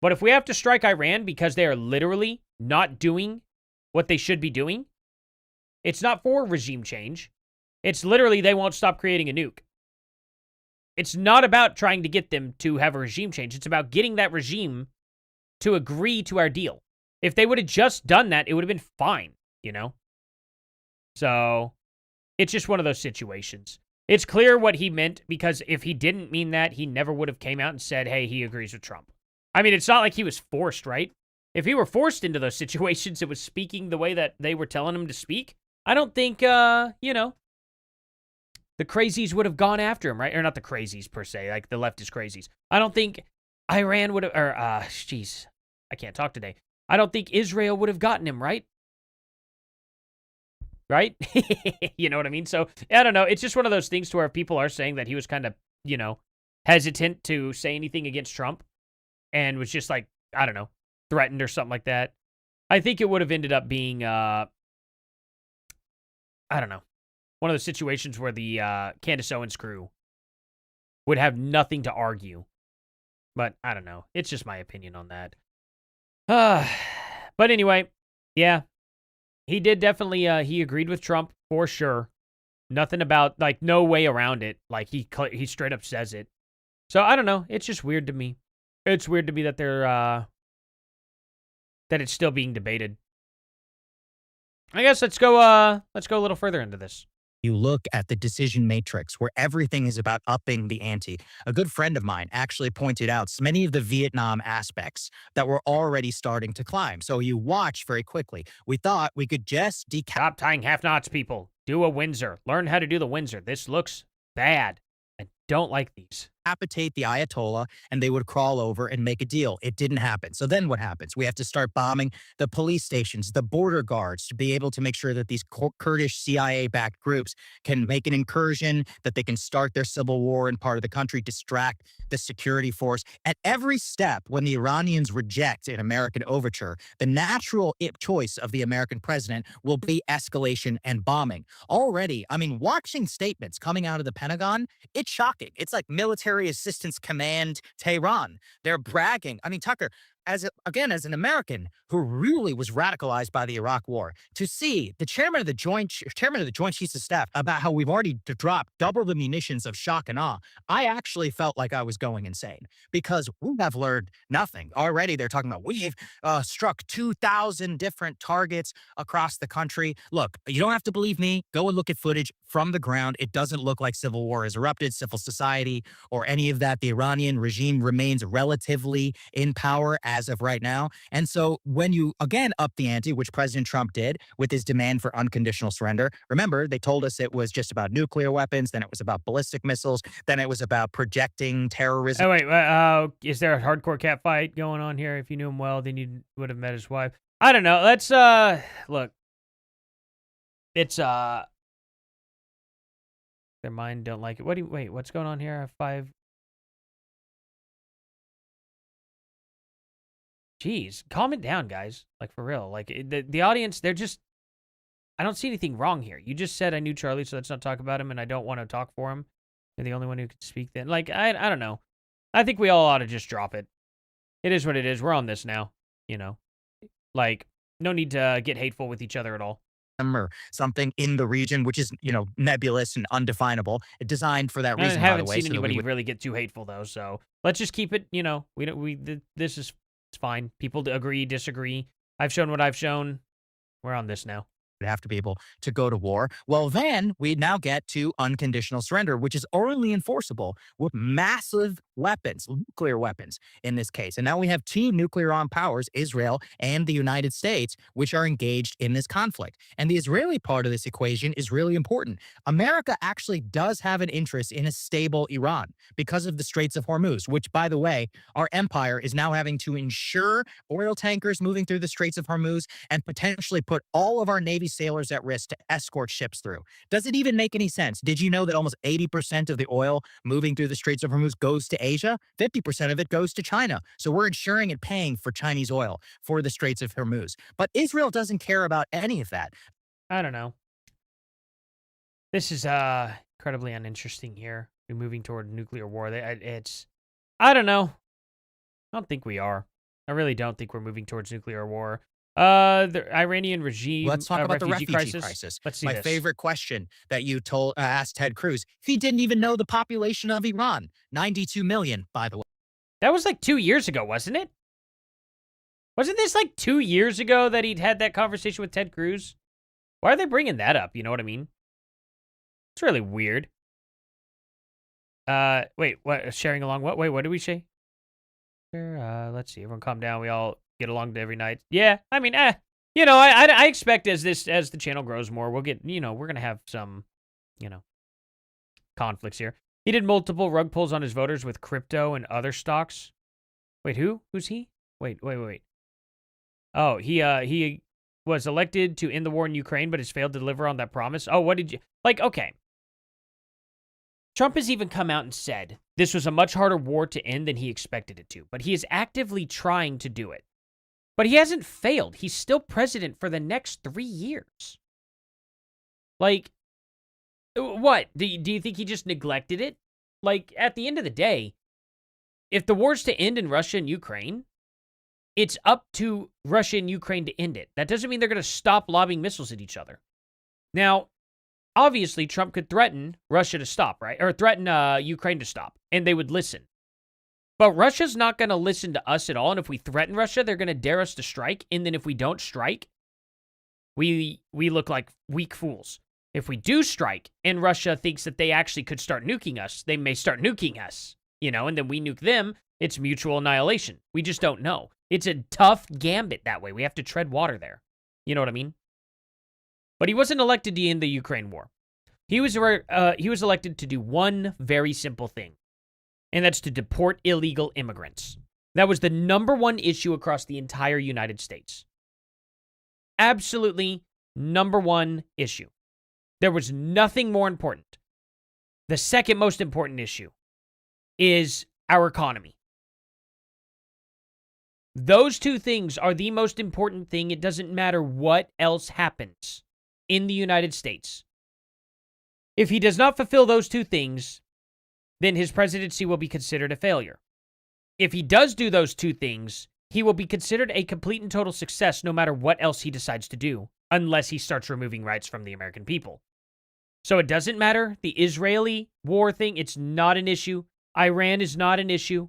But if we have to strike Iran because they are literally not doing what they should be doing, it's not for regime change. It's literally they won't stop creating a nuke. It's not about trying to get them to have a regime change. It's about getting that regime to agree to our deal. If they would have just done that, it would have been fine, you know? So, it's just one of those situations. It's clear what he meant, because if he didn't mean that, he never would have came out and said, hey, he agrees with Trump. I mean, it's not like he was forced, right? If he were forced into those situations, it was speaking the way that they were telling him to speak. I don't think, you know, the crazies would have gone after him, right? Or not the crazies, per se, like the leftist crazies. I don't think Iran would have, or, jeez, I can't talk today. I don't think Israel would have gotten him, right? Right? You know what I mean? So, I don't know. It's just one of those things to where people are saying that he was kind of, you know, hesitant to say anything against Trump and was just like, I don't know, threatened or something like that. I think it would have ended up being, I don't know, one of those situations where the Candace Owens crew would have nothing to argue. But I don't know. It's just my opinion on that. But anyway, yeah, he did definitely, he agreed with Trump for sure. Nothing about, like, no way around it. Like, he straight up says it. So, I don't know. It's just weird to me. It's weird to me that they're, that it's still being debated. I guess let's go a little further into this. You look at the decision matrix where everything is about upping the ante. A good friend of mine actually pointed out many of the Vietnam aspects that were already starting to climb. So you watch very quickly. We thought we could just Stop tying half knots, people. Do a Windsor. Learn how to do the Windsor. This looks bad. I don't like these. decapitate the Ayatollah and they would crawl over and make a deal. It didn't happen. So then what happens? We have to start bombing the police stations, the border guards, to be able to make sure that these Kurdish CIA-backed groups can make an incursion, that they can start their civil war in part of the country, distract the security force. At every step, when the Iranians reject an American overture, the natural choice of the American president will be escalation and bombing. Already, I mean, watching statements coming out of the Pentagon, it's shocking. It's like Military Assistance Command Tehran. They're bragging. I mean, Tucker, as an American who really was radicalized by the Iraq War, to see the chairman of the Joint Chiefs of Staff about how we've already dropped double the munitions of shock and awe, I actually felt like I was going insane because we have learned nothing. Already they're talking about we've struck 2,000 different targets across the country. Look, you don't have to believe me. Go and look at footage from the ground. It doesn't look like civil war has erupted, civil society, or any of that. The Iranian regime remains relatively in power as of right now. And so when you, again, up the ante, which President Trump did with his demand for unconditional surrender, remember, they told us it was just about nuclear weapons, then it was about ballistic missiles, then it was about projecting terrorism. Oh, wait, is there a hardcore cat fight going on here? If you knew him well, then you would have met his wife. I don't know. Let's, look. It's, their mind don't like it. Wait, what's going on here? 5... Jeez, calm it down, guys. Like, for real. Like, the audience, they're just... I don't see anything wrong here. You just said I knew Charlie, so let's not talk about him, and I don't want to talk for him. You're the only one who can speak then. Like, I don't know. I think we all ought to just drop it. It is what it is. We're on this now, you know. Like, no need to get hateful with each other at all. Or something in the region, which is, you know, nebulous and undefinable, designed for that reason. I haven't seen anybody really get too hateful, though, so let's just keep it, you know, this is... It's fine. People agree, disagree. I've shown what I've shown. We're on this now. Have to be able to go to war. Well, then we now get to unconditional surrender, which is only enforceable with massive weapons, nuclear weapons in this case. And now we have two nuclear-armed powers, Israel and the United States, which are engaged in this conflict. And the Israeli part of this equation is really important. America actually does have an interest in a stable Iran because of the Straits of Hormuz, which, by the way, our empire is now having to ensure oil tankers moving through the Straits of Hormuz and potentially put all of our Navy sailors at risk to escort ships through. Does it even make any sense? Did you know that almost 80% of the oil moving through the Straits of Hormuz goes to Asia? 50% of it goes to China. So we're insuring and paying for Chinese oil for the Straits of Hormuz. But Israel doesn't care about any of that. I don't know. This is incredibly uninteresting here. We're moving toward nuclear war. I don't know. I don't think we are. I really don't think we're moving towards nuclear war. The Iranian regime. Let's talk about the refugee crisis. Let's see My favorite question that you asked Ted Cruz. He didn't even know the population of Iran. 92 million, by the way. That was like 2 years ago, wasn't it? Wasn't this like 2 years ago that he'd had that conversation with Ted Cruz? Why are they bringing that up? You know what I mean? It's really weird. Wait, what? Sharing along what? Wait, what did we say? Let's see. Everyone calm down. We all get along to every night. Yeah, I mean, you know, I expect as the channel grows more, we'll get, you know, we're gonna have some, you know, conflicts here. He did multiple rug pulls on his voters with crypto and other stocks. Wait, who? Who's he? Wait. Oh, he was elected to end the war in Ukraine, but has failed to deliver on that promise. Oh, what did you like? Okay. Trump has even come out and said this was a much harder war to end than he expected it to, but he is actively trying to do it. But he hasn't failed. He's still president for the next 3 years. Like, what? Do you think he just neglected it? Like, at the end of the day, if the war's to end in Russia and Ukraine, it's up to Russia and Ukraine to end it. That doesn't mean they're going to stop lobbing missiles at each other. Now, obviously, Trump could threaten Russia to stop, right? Or threaten Ukraine to stop, and they would listen. But Russia's not going to listen to us at all, and if we threaten Russia, they're going to dare us to strike, and then if we don't strike, we look like weak fools. If we do strike, and Russia thinks that they actually could start nuking us, they may start nuking us, and then we nuke them. It's mutual annihilation. We just don't know. It's a tough gambit that way. We have to tread water there. You know what I mean? But he wasn't elected to end the Ukraine war. He was elected to do one very simple thing, and that's to deport illegal immigrants. That was the #1 issue across the entire United States. Absolutely #1 issue. There was nothing more important. The second most important issue is our economy. Those two things are the most important thing. It doesn't matter what else happens in the United States. If he does not fulfill those two things, then his presidency will be considered a failure. If he does do those two things, he will be considered a complete and total success no matter what else he decides to do, unless he starts removing rights from the American people. So it doesn't matter. The Israeli war thing, it's not an issue. Iran is not an issue.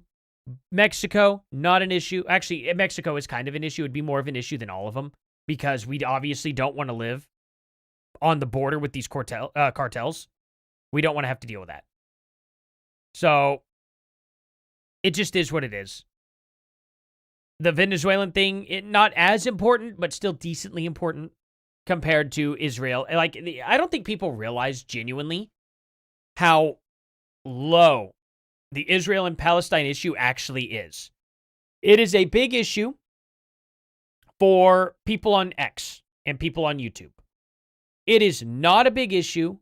Mexico, not an issue. Actually, Mexico is kind of an issue. It'd be more of an issue than all of them because we obviously don't want to live on the border with these cartels. We don't want to have to deal with that. So it just is what it is. The Venezuelan thing, not as important, but still decently important compared to Israel. Like, I don't think people realize genuinely how low the Israel and Palestine issue actually is. It is a big issue for people on X and people on YouTube. It is not a big issue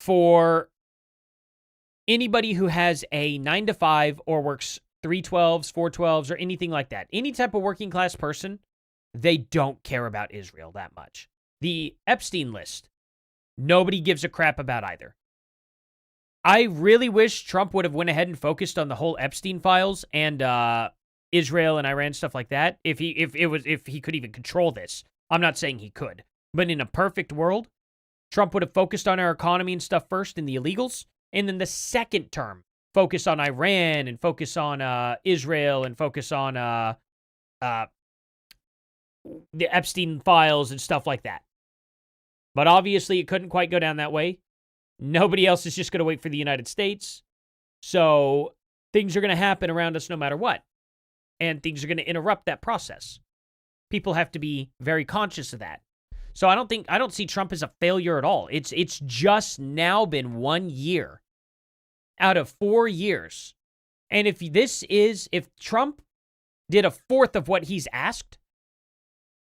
for anybody who has a 9-to-5 or works 312s, 412s, or anything like that. Any type of working class person, they don't care about Israel that much. The Epstein list, nobody gives a crap about either. I really wish Trump would have went ahead and focused on the whole Epstein files and Israel and Iran, stuff like that. If he could even control this. I'm not saying he could. But in a perfect world, Trump would have focused on our economy and stuff first and the illegals. And then the second term, focus on Iran and focus on Israel and focus on the Epstein files and stuff like that. But obviously, it couldn't quite go down that way. Nobody else is just going to wait for the United States. So things are going to happen around us no matter what. And things are going to interrupt that process. People have to be very conscious of that. So I don't see Trump as a failure at all. It's just now been 1 year out of 4 years. And if Trump did a fourth of what he's asked,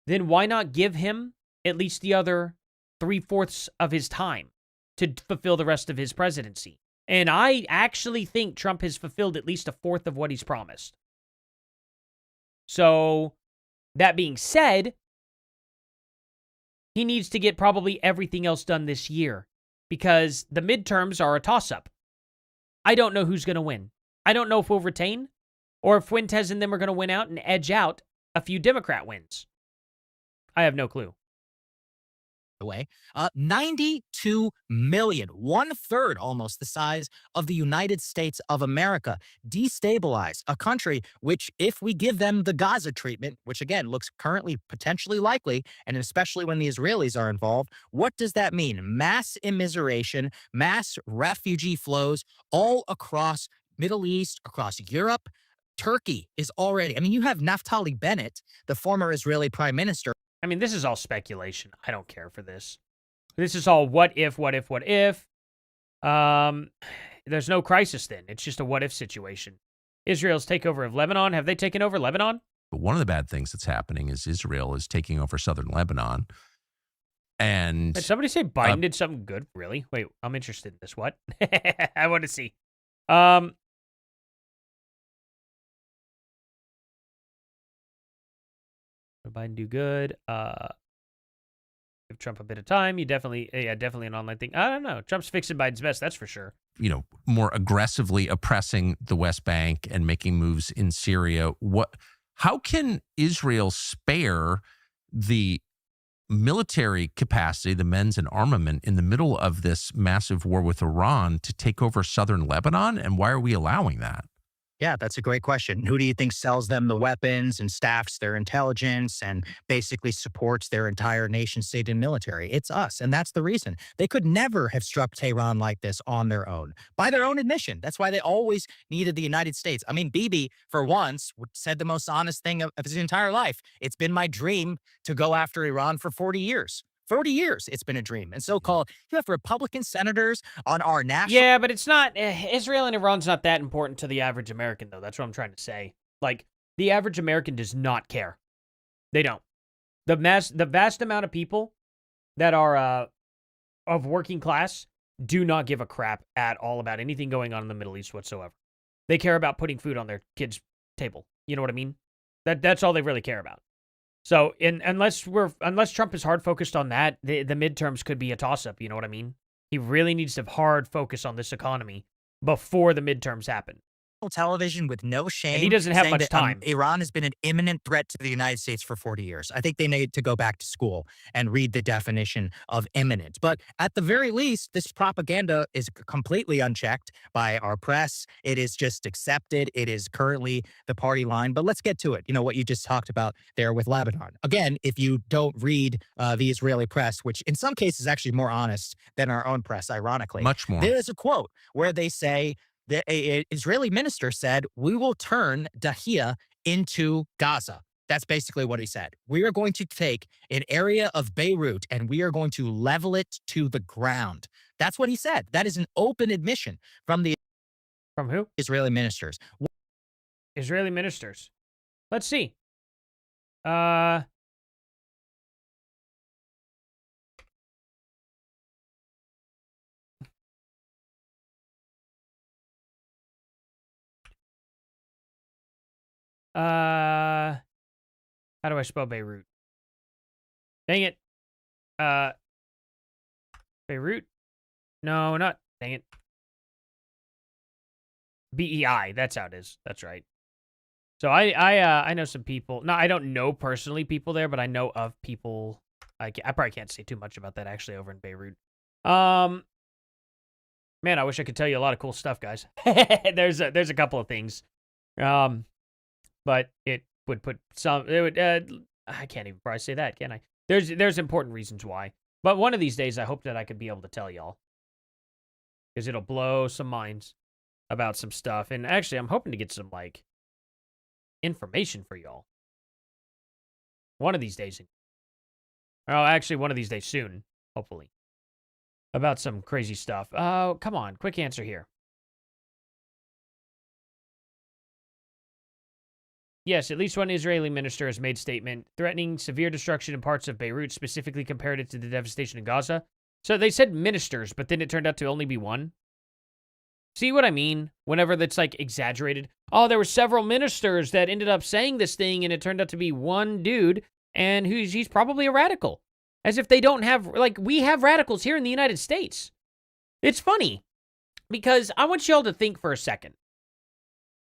then why not give him at least the other 3/4 of his time to fulfill the rest of his presidency? And I actually think Trump has fulfilled at least a fourth of what he's promised. So, that being said, he needs to get probably everything else done this year because the midterms are a toss-up. I don't know who's going to win. I don't know if we'll retain or if Fuentes and them are going to win out and edge out a few Democrat wins. I have no clue. Way, 92 million, 1/3 almost the size of the United States of America, destabilize a country which, if we give them the Gaza treatment, which again looks currently potentially likely, and especially when the Israelis are involved, what does that mean? Mass immiseration, mass refugee flows all across Middle East, across Europe. Turkey is already, you have Naftali Bennett, the former Israeli prime minister. This is all speculation. I don't care for this. This is all what if. There's no crisis then. It's just a what if situation. Israel's takeover of Lebanon. Have they taken over Lebanon? But one of the bad things that's happening is Israel is taking over southern Lebanon. And did somebody say Biden did something good? Really? Wait, I'm interested in this. What? I want to see. Biden do good. Give Trump a bit of time. Definitely an online thing. I don't know. Trump's fixing Biden's best, that's for sure. More aggressively oppressing the West Bank and making moves in Syria. How can Israel spare the military capacity, the men's and armament, in the middle of this massive war with Iran to take over southern Lebanon? And why are we allowing that? Yeah, that's a great question. Who do you think sells them the weapons and staffs their intelligence and basically supports their entire nation state and military? It's us. And that's the reason. They could never have struck Tehran like this on their own, by their own admission. That's why they always needed the United States. I mean, Bibi, for once, said the most honest thing of his entire life. It's been my dream to go after Iran for 40 years. 40 years, it's been a dream. And so-called, you have Republican senators on our national... Yeah, but it's not... Israel and Iran's not that important to the average American, though. That's what I'm trying to say. Like, the average American does not care. They don't. The vast amount of people that are of working class do not give a crap at all about anything going on in the Middle East whatsoever. They care about putting food on their kids' table. You know what I mean? That's all they really care about. So, unless Trump is hard focused on that, the midterms could be a toss-up. You know what I mean? He really needs to hard focus on this economy before the midterms happen. Television with no shame. And he doesn't have saying much that, time. Iran has been an imminent threat to the United States for 40 years. I think they need to go back to school and read the definition of imminent. But at the very least, this propaganda is completely unchecked by our press. It is just accepted. It is currently the party line. But let's get to it. You know, what you just talked about there with Lebanon. Again, if you don't read the Israeli press, which in some cases is actually more honest than our own press, ironically. Much more. There is a quote where they say, the Israeli minister said, "We will turn Dahia into Gaza." That's basically what he said. We are going to take an area of Beirut and we are going to level it to the ground. That's what he said. That is an open admission from the... From who? Israeli ministers. Israeli ministers. Let's see. How do I spell Beirut? Dang it. Beirut? No, not. Dang it. BEI. That's how it is. That's right. So I know some people. No, I don't know personally people there, but I know of people. I probably can't say too much about that actually over in Beirut. Man, I wish I could tell you a lot of cool stuff, guys. There's a couple of things. But it would put some, it would, I can't even probably say that, can I? There's important reasons why. But one of these days, I hope that I could be able to tell y'all. Because it'll blow some minds about some stuff. And actually, I'm hoping to get some, like, information for y'all. One of these days. Oh, actually, one of these days soon, hopefully. About some crazy stuff. Oh, come on, quick answer here. Yes, at least one Israeli minister has made statement threatening severe destruction in parts of Beirut, specifically compared it to the devastation in Gaza. So they said ministers, but then it turned out to only be one. See what I mean? Whenever that's like exaggerated. Oh, there were several ministers that ended up saying this thing, and it turned out to be one dude, and he's probably a radical. As if they don't have, like, we have radicals here in the United States. It's funny, because I want y'all to think for a second.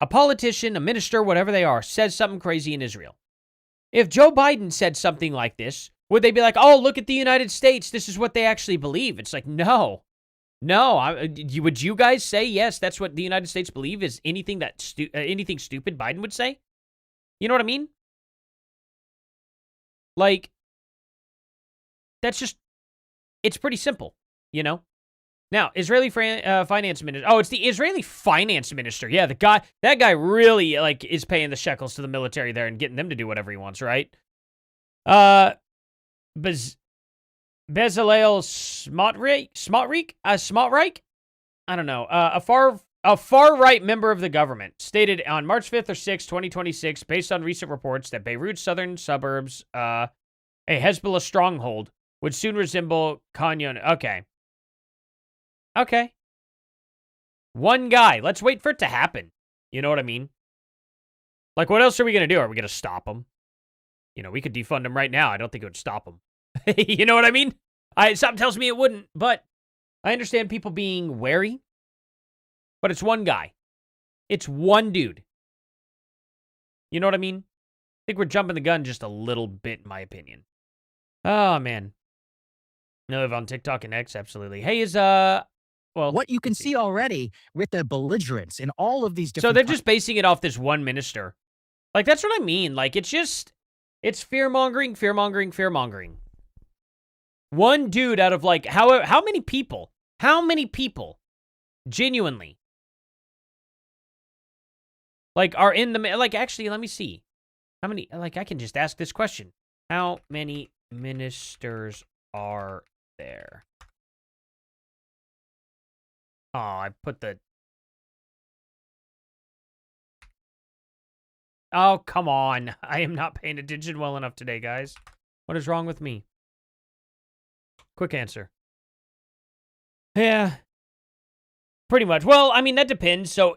A politician, a minister, whatever they are, says something crazy in Israel. If Joe Biden said something like this, would they be like, oh, look at the United States, this is what they actually believe? It's like, no. No. Would you guys say, yes, that's what the United States believe is anything anything stupid Biden would say? You know what I mean? Like, that's just, it's pretty simple, you know? Now, Israeli finance minister. Oh, it's the Israeli finance minister. Yeah, that guy really, like, is paying the shekels to the military there and getting them to do whatever he wants, right? Bezalel Smotrich? I don't know. A far-right member of the government stated on March 5th or 6th, 2026, based on recent reports that Beirut's southern suburbs, a Hezbollah stronghold, would soon resemble Canyon. Okay. One guy. Let's wait for it to happen. You know what I mean? Like, what else are we going to do? Are we going to stop him? You know, we could defund him right now. I don't think it would stop him. You know what I mean? Something tells me it wouldn't, but I understand people being wary. But it's one guy. It's one dude. You know what I mean? think we're jumping the gun just a little bit, in my opinion. Oh, man. No, live on TikTok and X, absolutely. Hey, well, what you can see already with the belligerence in all of these so different. they're just basing it off this one minister. Like, that's what I mean. Like, it's fear-mongering, fear-mongering, fear-mongering. One dude out of, like, how many people? How many people genuinely, like, are in the, like, actually, let me see. How many, like, I can just ask this question. How many ministers are there? Oh, I put the... Oh, come on. I am not paying attention well enough today, guys. What is wrong with me? Quick answer. Yeah. Pretty much. Well, I mean, that depends. So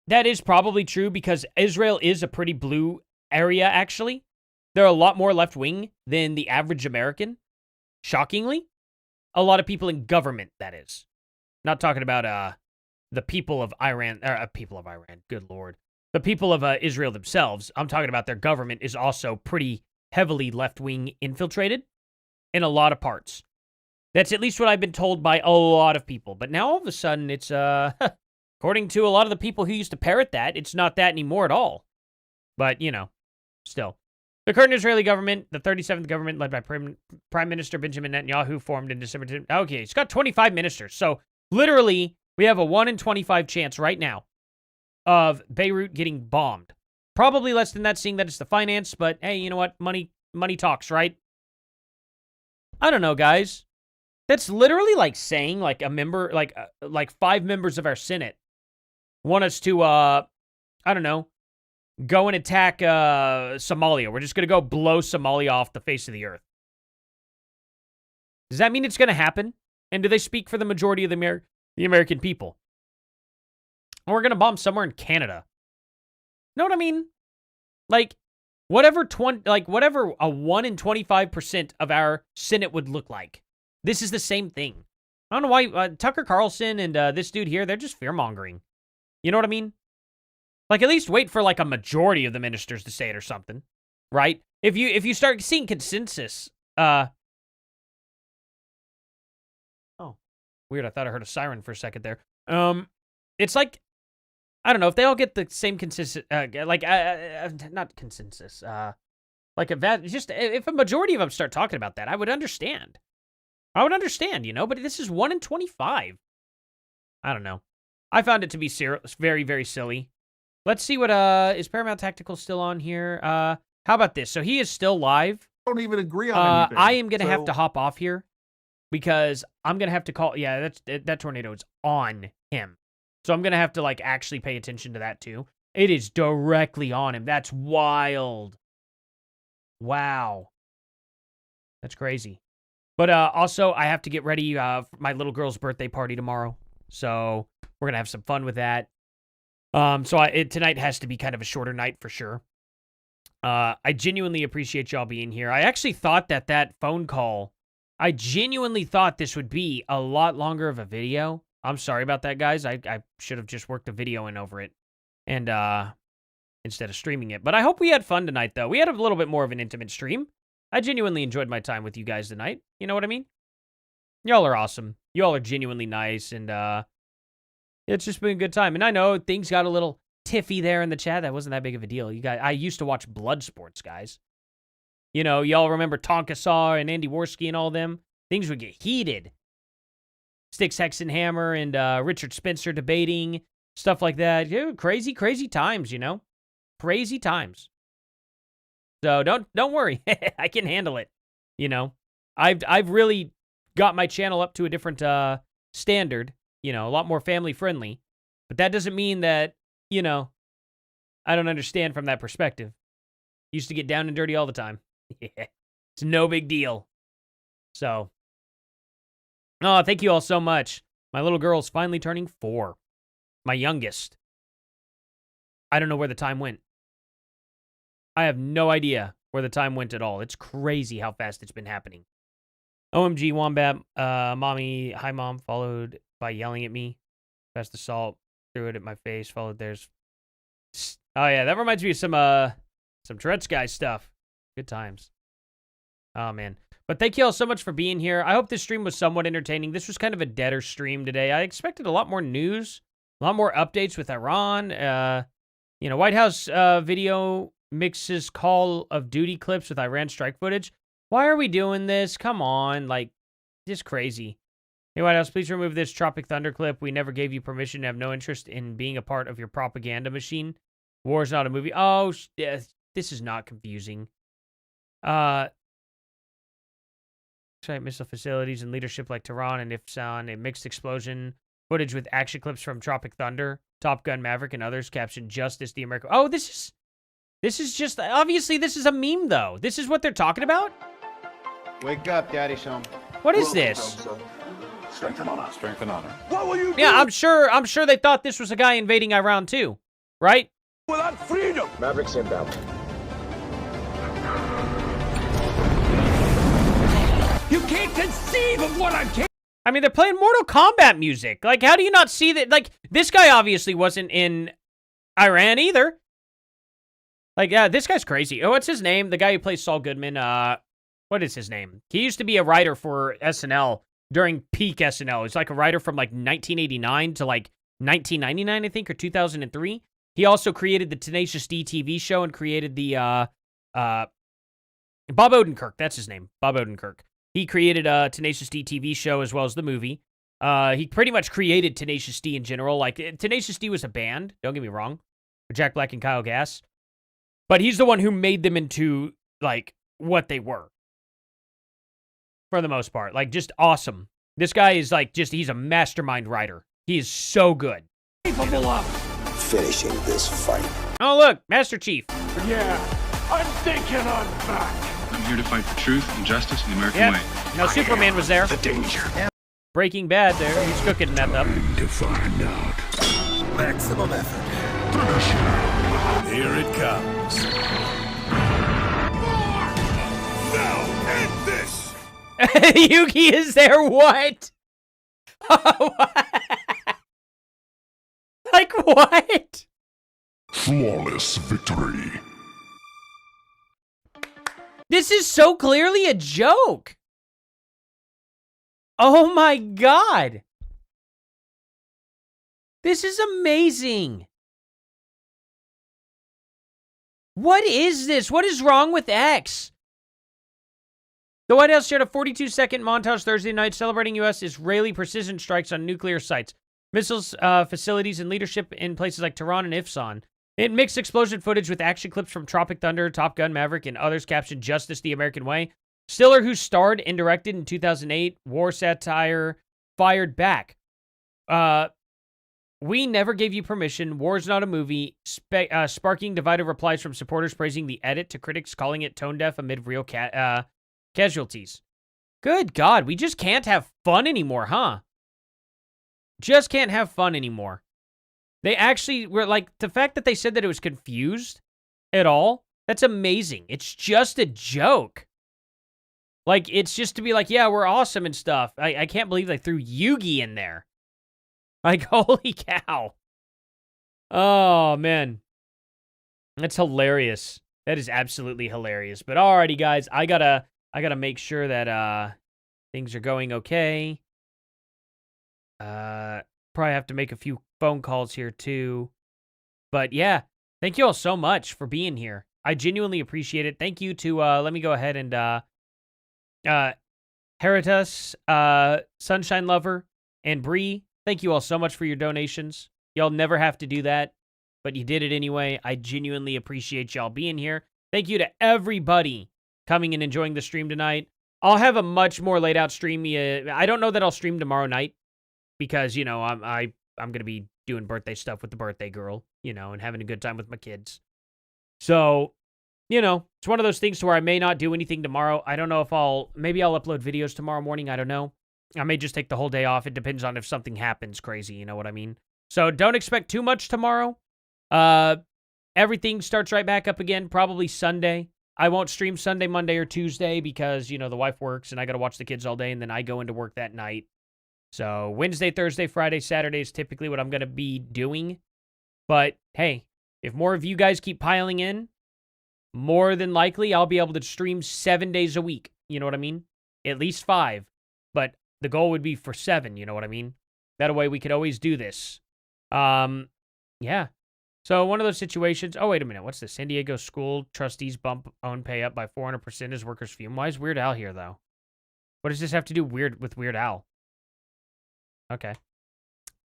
that is probably true because Israel is a pretty blue area, actually. They're a lot more left-wing than the average American. Shockingly. A lot of people in government, that is. Not talking about the people of Iran, good lord. The people of Israel themselves. I'm talking about their government is also pretty heavily left-wing infiltrated in a lot of parts. That's at least what I've been told by a lot of people. But now all of a sudden it's, according to a lot of the people who used to parrot that, it's not that anymore at all. But, you know, still. The current Israeli government, the 37th government led by Prime Minister Benjamin Netanyahu, formed in December. Okay, it's got 25 ministers. So literally, we have a 1 in 25 chance right now of Beirut getting bombed. Probably less than that, seeing that it's the finance. But hey, you know what? Money talks, right? I don't know, guys. That's literally like saying, like, a member, like 5 members of our Senate want us to, I don't know, go and attack Somalia. We're just going to go blow Somalia off the face of the earth. Does that mean it's going to happen? And do they speak for the majority of the American people? Or we're going to bomb somewhere in Canada. Know what I mean? Like, whatever a 1 in 25% of our Senate would look like. This is the same thing. I don't know why Tucker Carlson and this dude here, they're just fear-mongering. You know what I mean? Like, at least wait for, like, a majority of the ministers to say it or something, right? If you start seeing consensus, oh, weird, I thought I heard a siren for a second there. It's like, I don't know, if they all get the same consensus, not consensus, if a majority of them start talking about that, I would understand. You know, but this is 1 in 25. I don't know. I found it to be very, very silly. Let's see what, is Paramount Tactical still on here? How about this? So he is still live. Don't even agree on anything. I am going to have to hop off here because I'm going to have to call, yeah, that tornado is on him. So I'm going to have to, like, actually pay attention to that too. It is directly on him. That's wild. Wow. That's crazy. But also, I have to get ready for my little girl's birthday party tomorrow. So we're going to have some fun with that. Tonight has to be kind of a shorter night for sure. I genuinely appreciate y'all being here. I actually thought that phone call, I genuinely thought this would be a lot longer of a video. I'm sorry about that, guys. I should have just worked a video in over it and instead of streaming it. But I hope we had fun tonight, though. We had a little bit more of an intimate stream. I genuinely enjoyed my time with you guys tonight. You know what I mean? Y'all are awesome. Y'all are genuinely nice, and it's just been a good time. And I know things got a little tiffy there in the chat. That wasn't that big of a deal. You guys, I used to watch blood sports, guys. You know, y'all remember Tonka Saw and Andy Worski and all them? Things would get heated. Styx Hexenhammer and Richard Spencer debating, stuff like that. Yeah, crazy, crazy times, you know? Crazy times. So don't worry. I can handle it. You know, I've really got my channel up to a different standard, you know, a lot more family friendly. But that doesn't mean that, you know, I don't understand from that perspective. Used to get down and dirty all the time. It's no big deal. So, oh, thank you all so much. My little girl's finally turning 4. My youngest. I don't know where the time went. I have no idea where the time went at all. It's crazy how fast it's been happening. OMG, Wombat, mommy, hi mom, followed by yelling at me. Fast assault, threw it at my face, followed theirs. Oh yeah, that reminds me of some Some Tourette's guy stuff. Good times. Oh, man. But thank you all so much for being here. I hope this stream was somewhat entertaining. This was kind of a deader stream today. I expected a lot more news, a lot more updates with Iran. White House video mixes Call of Duty clips with Iran strike footage. Why are we doing this? Come on. Like, just crazy. Hey, White House, please remove this Tropic Thunder clip. We never gave you permission to have no interest in being a part of your propaganda machine. War is not a movie. Oh, this is not confusing. Missile facilities and leadership like Tehran and Ifsan, a mixed explosion footage with action clips from Tropic Thunder, Top Gun Maverick, and others captioned Justice the American. Oh, this is just, obviously this is a meme though. This is what they're talking about? Wake up, Daddy's home. What is this? Strength and honor. Strength and honor. What will you do? Yeah, I'm sure they thought this was a guy invading Iran too, right? Without freedom. Mavericks inbound. You can't conceive of what I'm capable. I mean, they're playing Mortal Kombat music. Like, how do you not see that? Like, this guy obviously wasn't in Iran either. Like, yeah, this guy's crazy. Oh, what's his name? The guy who plays Saul Goodman. What is his name? He used to be a writer for SNL during peak SNL. He's like a writer from like 1989 to like 1999, I think, or 2003. He also created the Tenacious D TV show and created the Bob Odenkirk. That's his name, Bob Odenkirk. He created a Tenacious D TV show as well as the movie. He pretty much created Tenacious D in general. Like, Tenacious D was a band, don't get me wrong, with Jack Black and Kyle Gass. But he's the one who made them into, like, what they were. For the most part. Like, just awesome. This guy is, like, he's a mastermind writer. He is so good. Capable of finishing this fight. Oh, look, Master Chief. Yeah, I'm thinking I'm back. I'm here to fight for truth and justice in the American way. No, Superman was there. The danger. Yeah. Breaking Bad there. He's cooking meth up. To find out. Maximum effort. Here it comes. Now end this. Yuki is there. What? Like what? Flawless victory. This is so clearly a joke. Oh my God. This is amazing. What is this? What is wrong with X? The White House shared a 42-second montage Thursday night celebrating U.S.-Israeli precision strikes on nuclear sites, missiles, facilities, and leadership in places like Tehran and Ifsan. It mixed explosion footage with action clips from Tropic Thunder, Top Gun Maverick, and others captioned Justice the American Way. Stiller, who starred and directed in 2008, war satire, fired back. We never gave you permission. War's not a movie. Sparking divided replies from supporters praising the edit to critics calling it tone deaf amid real casualties. Good God, we just can't have fun anymore, huh? Just can't have fun anymore. They actually were like, the fact that they said that it was confused at all, that's amazing. It's just a joke. Like, it's just to be like, yeah, we're awesome and stuff. I can't believe they threw Yugi in there. Like, holy cow. Oh, man. That's hilarious. That is absolutely hilarious. But alrighty, guys, I gotta make sure that things are going okay. Probably have to make a few phone calls here too. But yeah, thank you all so much for being here. I genuinely appreciate it. Thank you to let me go ahead and Heritas, Sunshine Lover, and Bree. Thank you all so much for your donations. Y'all never have to do that, but you did it anyway. I genuinely appreciate y'all being here. Thank you to everybody coming and enjoying the stream tonight. I'll have a much more laid out stream. I don't know that I'll stream tomorrow night because, you know, I'm going to be doing birthday stuff with the birthday girl, you know, and having a good time with my kids. So, you know, it's one of those things to where I may not do anything tomorrow. I don't know if maybe I'll upload videos tomorrow morning. I don't know. I may just take the whole day off. It depends on if something happens crazy, you know what I mean? So don't expect too much tomorrow. Everything starts right back up again, probably Sunday. I won't stream Sunday, Monday, or Tuesday because, you know, the wife works and I got to watch the kids all day and then I go into work that night. So Wednesday, Thursday, Friday, Saturday is typically what I'm going to be doing. But hey, if more of you guys keep piling in, more than likely, I'll be able to stream 7 days a week. You know what I mean? At least 5. But the goal would be for 7, you know what I mean? That way we could always do this. Yeah. So one of those situations. Oh, wait a minute. What's this? San Diego school trustees bump own pay up by 400% as workers fume. Why is Weird Al here, though? What does this have to do with Weird Al? Okay.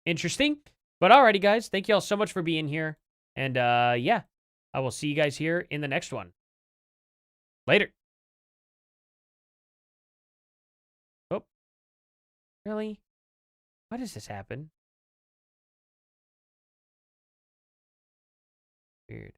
Interesting. But alrighty, guys. Thank you all so much for being here. And, yeah. I will see you guys here in the next one. Later. Oh. Really? Why does this happen? Weird.